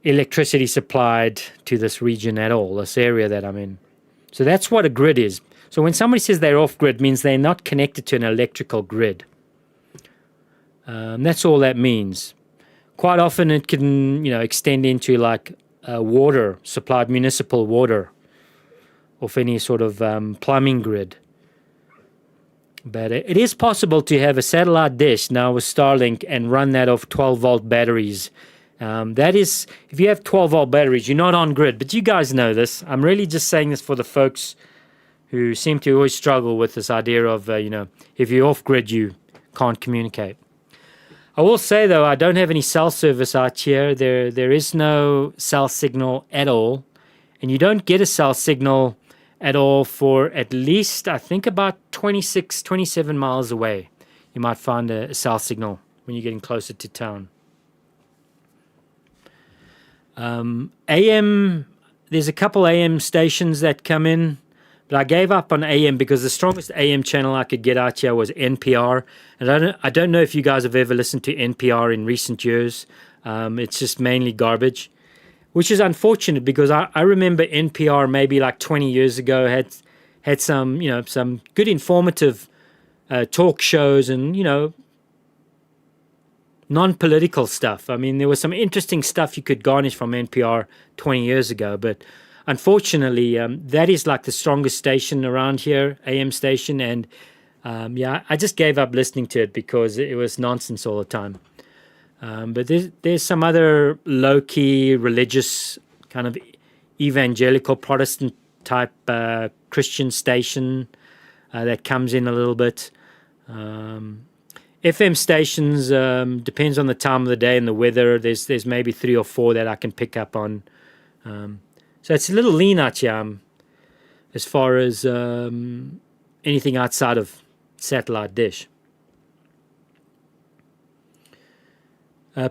electricity supplied to this region at all, this area that I'm in. So that's what a grid is. So when somebody says they're off-grid, means they're not connected to an electrical grid. That's all that means. Quite often it can, extend into like water, supplied municipal water, or any sort of plumbing grid. But it is possible to have a satellite dish now with Starlink and run that off 12-volt batteries. That is, if you have 12-volt batteries, you're not on grid. But you guys know this. I'm really just saying this for the folks who seem to always struggle with this idea of, if you're off-grid, you can't communicate. I will say, though, I don't have any cell service out here. There is no cell signal at all. And you don't get a cell signal at all for at least, I think, about 26, 27 miles away. You might find a cell signal when you're getting closer to town. AM, there's a couple AM stations that come in. But I gave up on AM because the strongest AM channel I could get out here was NPR. And I don't know if you guys have ever listened to NPR in recent years. It's just mainly garbage, which is unfortunate because I remember NPR maybe like 20 years ago had some, some good informative talk shows and, non-political stuff. I mean, there was some interesting stuff you could garnish from NPR 20 years ago, but unfortunately, that is like the strongest station around here, AM station, and Yeah, I just gave up listening to it because it was nonsense all the time. But there's some other low-key religious kind of evangelical Protestant type Christian station that comes in a little bit. FM stations depends on the time of the day and the weather. There's maybe 3 or 4 that I can pick up on. So it's a little lean out here as far as anything outside of satellite dish.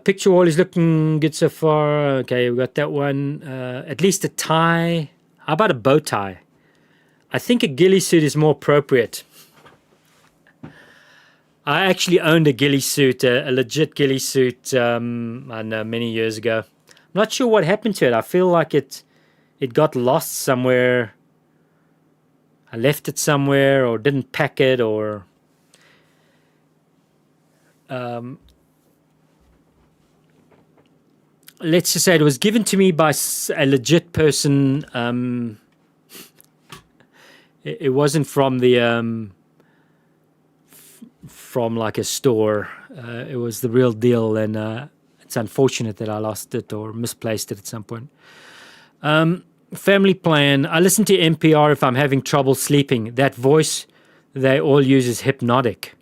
Picture wall is looking good so far. Okay, we got that one. At least a tie. How about a bow tie? I think a ghillie suit is more appropriate. I actually owned a ghillie suit, a legit ghillie suit, I don't know, many years ago. I'm not sure what happened to it. I feel like it got lost somewhere. I left it somewhere or didn't pack it or... let's just say it was given to me by a legit person. It wasn't from the... from like a store. It was the real deal, and it's unfortunate that I lost it or misplaced it at some point. Family plan. I listen to NPR if I'm having trouble sleeping. That voice they all use is hypnotic.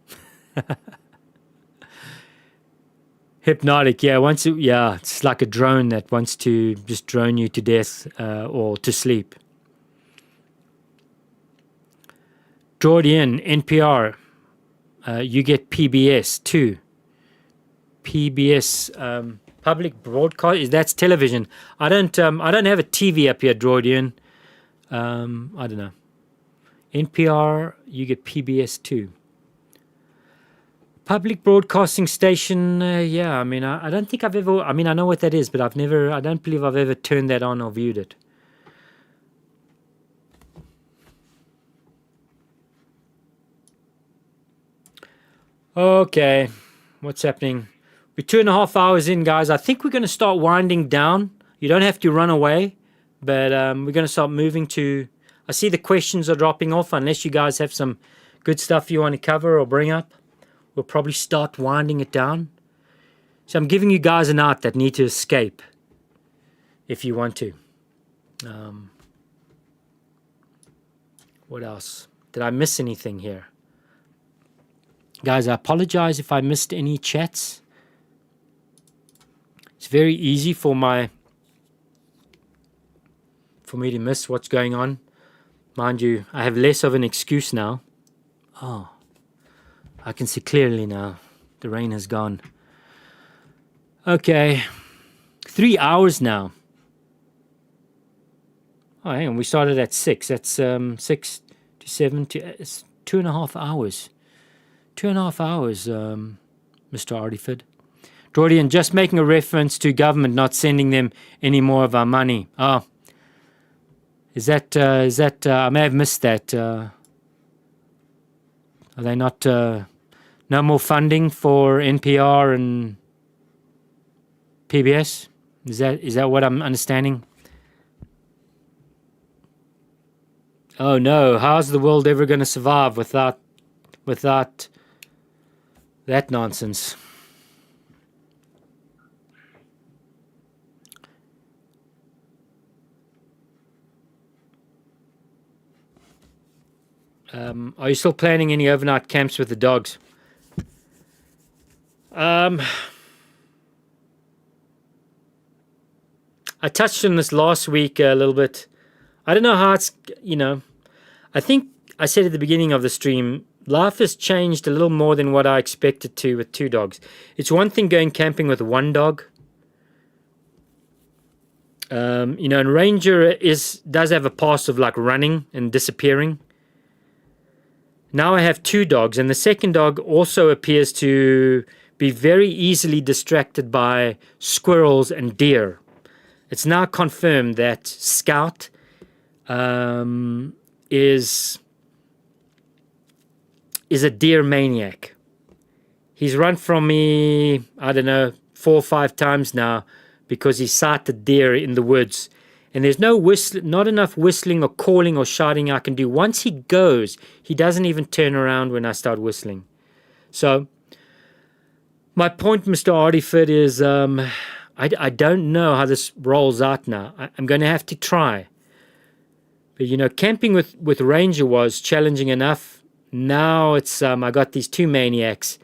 Hypnotic, yeah. It's like a drone that wants to just drone you to death or to sleep. Jordan, NPR. You get PBS too. PBS, public broadcast. That's television. I don't have a TV up here, Jordan. I don't know. NPR, you get PBS too. Public broadcasting station. Yeah, I mean, I don't think I've ever. I mean, I know what that is, but I don't believe I've ever turned that on or viewed it. Okay, what's happening? We're 2.5 hours in, guys. I think we're going to start winding down. You don't have to run away, but we're going to start moving to... I see the questions are dropping off. Unless you guys have some good stuff you want to cover or bring up, we'll probably start winding it down. So I'm giving you guys an out that need to escape if you want to. What else? Did I miss anything here? Guys, I apologize if I missed any chats. It's very easy for me to miss what's going on. Mind you, I have less of an excuse now. Oh, I can see clearly now. The rain has gone. Okay, 3 hours now. Oh, hang on, we started at 6. That's 6 to 7 to... It's 2.5 hours. 2.5 hours, Mr. Artiford. Jordan, just making a reference to government not sending them any more of our money. Oh, is that, I may have missed that. Are they not, no more funding for NPR and PBS? Is that what I'm understanding? Oh no, how's the world ever going to survive without that nonsense? Are you still planning any overnight camps with the dogs? I touched on this last week a little bit. I don't know how it's, I think I said at the beginning of the stream, life has changed a little more than what I expected to with 2 dogs. It's one thing going camping with 1 dog. And Ranger does have a past of like running and disappearing. Now I have 2 dogs, and the second dog also appears to be very easily distracted by squirrels and deer. It's now confirmed that Scout is a deer maniac. He's run from me, I don't know, 4 or 5 times now because he sighted deer in the woods, And there's not enough whistling or calling or shouting I can do. Once he goes, he doesn't even turn around when I start whistling. So my point, Mr. Ardiford, is I don't know how this rolls out now. I'm going to have to try. But, camping with Ranger was challenging enough. Now it's I got these two maniacs.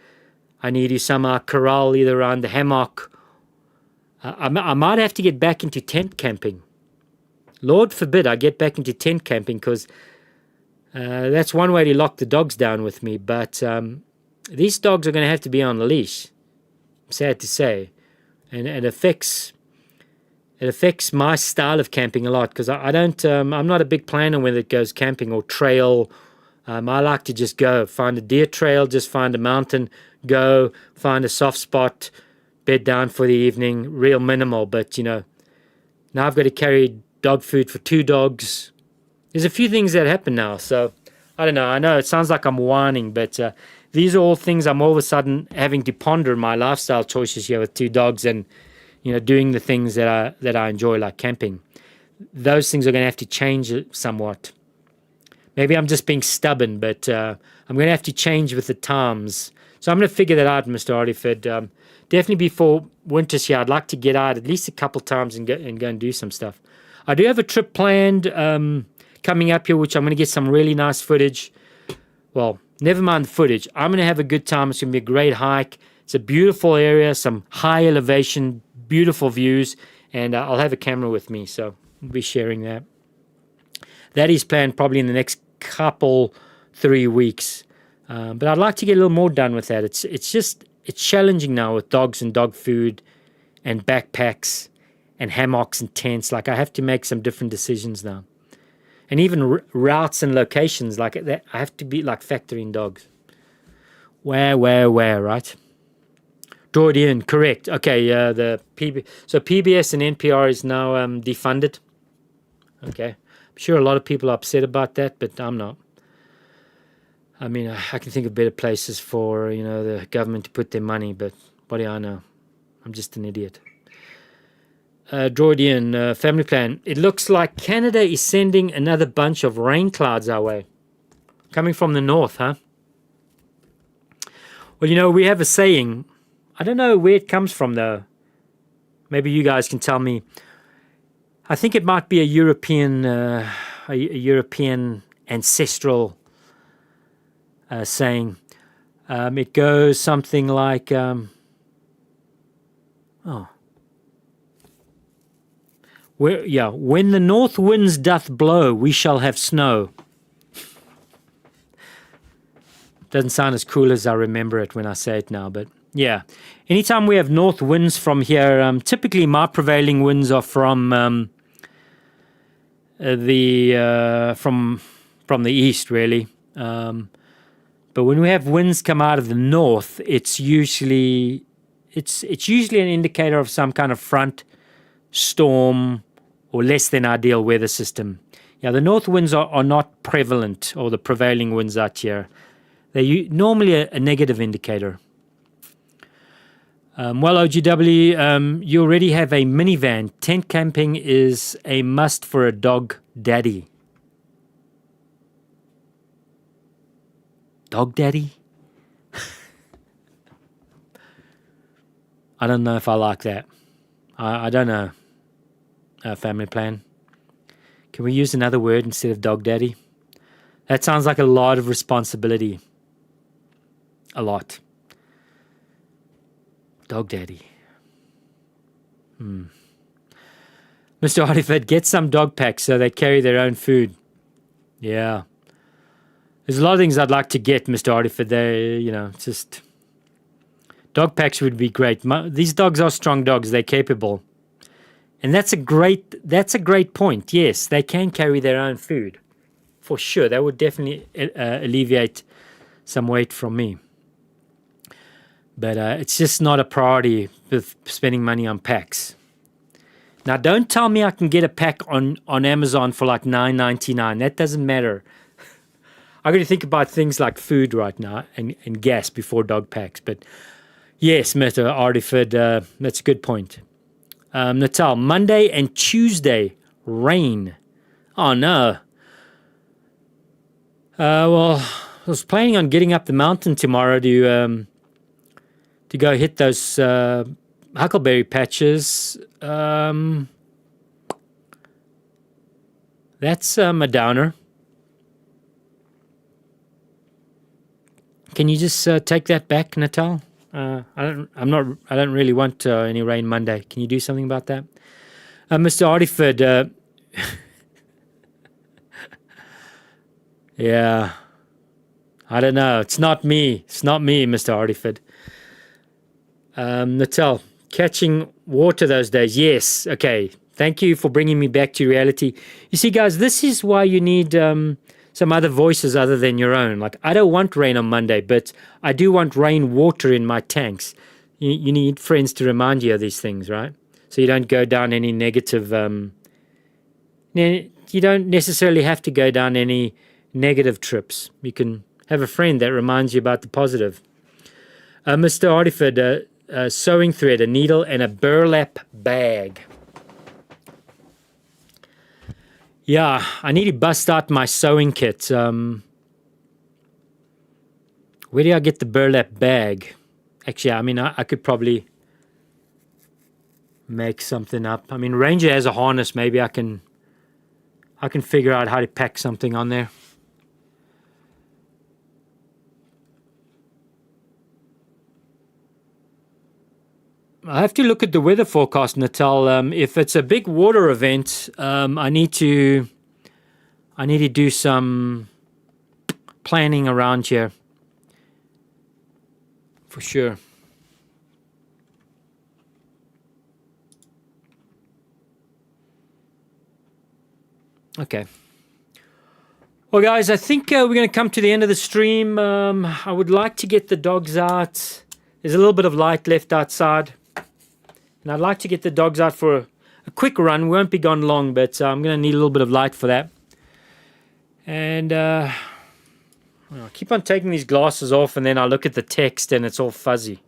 I need to somehow corral either around the hammock. I might have to get back into tent camping. Lord forbid I get back into tent camping, because that's one way to lock the dogs down with me. But these dogs are going to have to be on the leash, sad to say. And it affects my style of camping a lot, because I'm not a big planner when it goes camping or trail. I like to just go, find a deer trail, just find a mountain, go, find a soft spot, bed down for the evening, real minimal. But, now I've got to carry dog food for 2 dogs. There's a few things that happen now, so I don't know. I know it sounds like I'm whining, but these are all things I'm all of a sudden having to ponder my lifestyle choices here with 2 dogs and, doing the things that I enjoy, like camping. Those things are going to have to change somewhat. Maybe I'm just being stubborn, but I'm going to have to change with the times. So I'm going to figure that out, Mr. Ardiford. Definitely before winter's here, I'd like to get out at least a couple times and go and do some stuff. I do have a trip planned coming up here, which I'm going to get some really nice footage. Well, never mind the footage. I'm going to have a good time. It's going to be a great hike. It's a beautiful area, some high elevation, beautiful views, and I'll have a camera with me, so we'll be sharing that. That is planned probably in the next 3 weeks. But I'd like to get a little more done with that. It's challenging now with dogs and dog food and backpacks and hammocks and tents. Like, I have to make some different decisions now. And even routes and locations, like that, I have to be like factoring dogs. Where, right? Draw it in, correct. Okay, so PBS and NPR is now defunded. Okay. I'm sure a lot of people are upset about that, but I'm not. I mean, I can think of better places for, the government to put their money, but what do I know? I'm just an idiot. Droidian, family plan. It looks like Canada is sending another bunch of rain clouds our way. Coming from the north, huh? Well, we have a saying. I don't know where it comes from, though. Maybe you guys can tell me. I think it might be a European ancestral saying. It goes something like, when the north winds doth blow, we shall have snow. Doesn't sound as cool as I remember it when I say it now, but yeah. Anytime we have north winds from here, typically my prevailing winds are from the east, really. But when we have winds come out of the north, it's usually an indicator of some kind of front, storm, or less than ideal weather system. Yeah, the north winds are not prevalent, or the prevailing winds out here. They're normally a negative indicator. Well, OGW, you already have a minivan. Tent camping is a must for a dog daddy. Dog daddy? I don't know if I like that. I don't know. Family plan. Can we use another word instead of dog daddy? That sounds like a lot of responsibility. A lot. Dog daddy. Mr. Ardiford, get some dog packs so they carry their own food. Yeah. There's a lot of things I'd like to get, Mr. Ardiford. Just dog packs would be great. These dogs are strong dogs. They're capable. And that's a great point. Yes, they can carry their own food. For sure. That would definitely alleviate some weight from me. But it's just not a priority with spending money on packs. Now, don't tell me I can get a pack on Amazon for like $9.99. That doesn't matter. I got to think about things like food right now and gas before dog packs. But yes, Mr. Ardiford, that's a good point. Natal, Monday and Tuesday, Rain. Oh no. Well, I was planning on getting up the mountain tomorrow to go hit those huckleberry patches. That's a downer. Can you just take that back, Natal? I don't really want any rain Monday. Can you do something about that, Mr. Artiford? Yeah, I don't know. It's not me. It's not me, Mr. Artiford. Natal, catching water those days. Yes. Okay. Thank you for bringing me back to reality. You see, guys, this is why you need some other voices other than your own. Like, I don't want rain on Monday, but I do want rain water in my tanks. You need friends to remind you of these things, right? So you don't go down any negative... you don't necessarily have to go down any negative trips. You can have a friend that reminds you about the positive. Mr. Artiford, sewing thread, a needle, and a burlap bag. Yeah, I need to bust out my sewing kit. Where do I get the burlap bag? Actually, I mean, I could probably make something up. I mean, Ranger has a harness. Maybe I can figure out how to pack something on there. I have to look at the weather forecast, Natal. If it's a big water event, I need to do some planning around here. For sure. Okay. Well, guys, I think we're going to come to the end of the stream. I would like to get the dogs out. There's a little bit of light left outside. And I'd like to get the dogs out for a quick run. We won't be gone long, but I'm going to need a little bit of light for that. And I'll keep on taking these glasses off, and then I look at the text, and it's all fuzzy.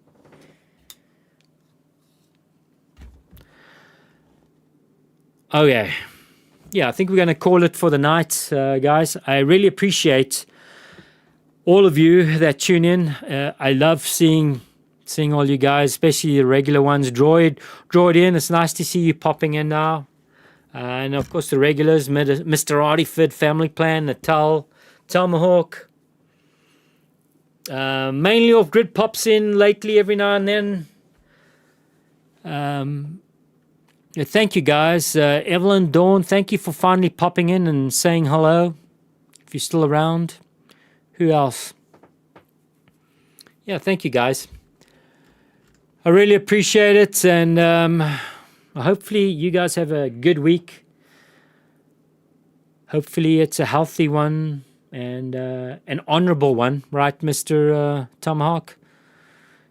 Okay. Yeah, I think we're going to call it for the night, guys. I really appreciate all of you that tune in. I love seeing all you guys, especially the regular ones. Droid in. It's nice to see you popping in now. And of course the regulars, Mr. Artiford, Family Plan, Natal, Tomahawk. Mainly off grid pops in lately every now and then. Thank you guys. Evelyn, Dawn, thank you for finally popping in and saying hello. If you're still around. Who else? Yeah, thank you guys. I really appreciate it, and hopefully you guys have a good week. Hopefully it's a healthy one and an honorable one, right, Mr. Tomahawk?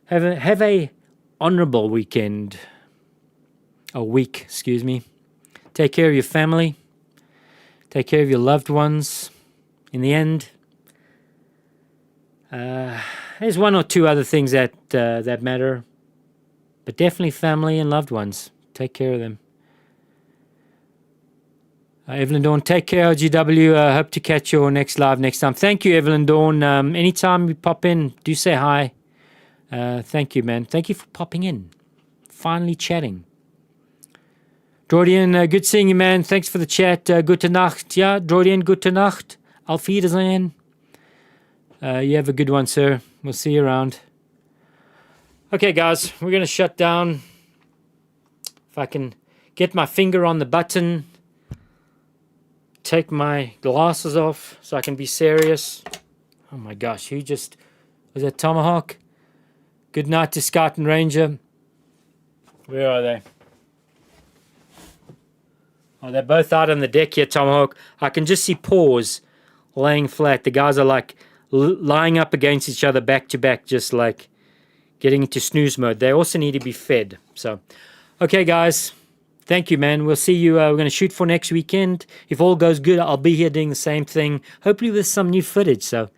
Have a honorable weekend. A week, excuse me. Take care of your family. Take care of your loved ones. In the end, there's one or two other things that matter. But definitely family and loved ones. Take care of them. Evelyn Dawn, take care, LGW. Hope to catch your next live next time. Thank you, Evelyn Dawn. Anytime you pop in, do say hi. Thank you, man. Thank you for popping in. Finally chatting. Jordian, good seeing you, man. Thanks for the chat. Gute Nacht. Ja, Jordian, gute Nacht. Auf Wiedersehen. You have a good one, sir. We'll see you around. Okay, guys, we're going to shut down. If I can get my finger on the button, take my glasses off so I can be serious. Oh my gosh, was that Tomahawk? Good night to Scout and Ranger. Where are they? Oh, they're both out on the deck here, Tomahawk. I can just see paws laying flat. The guys are like lying up against each other back to back, just like getting into snooze mode. They also need to be fed. So, okay, guys. Thank you, man. We'll see you. We're going to shoot for next weekend. If all goes good, I'll be here doing the same thing. Hopefully with some new footage. So,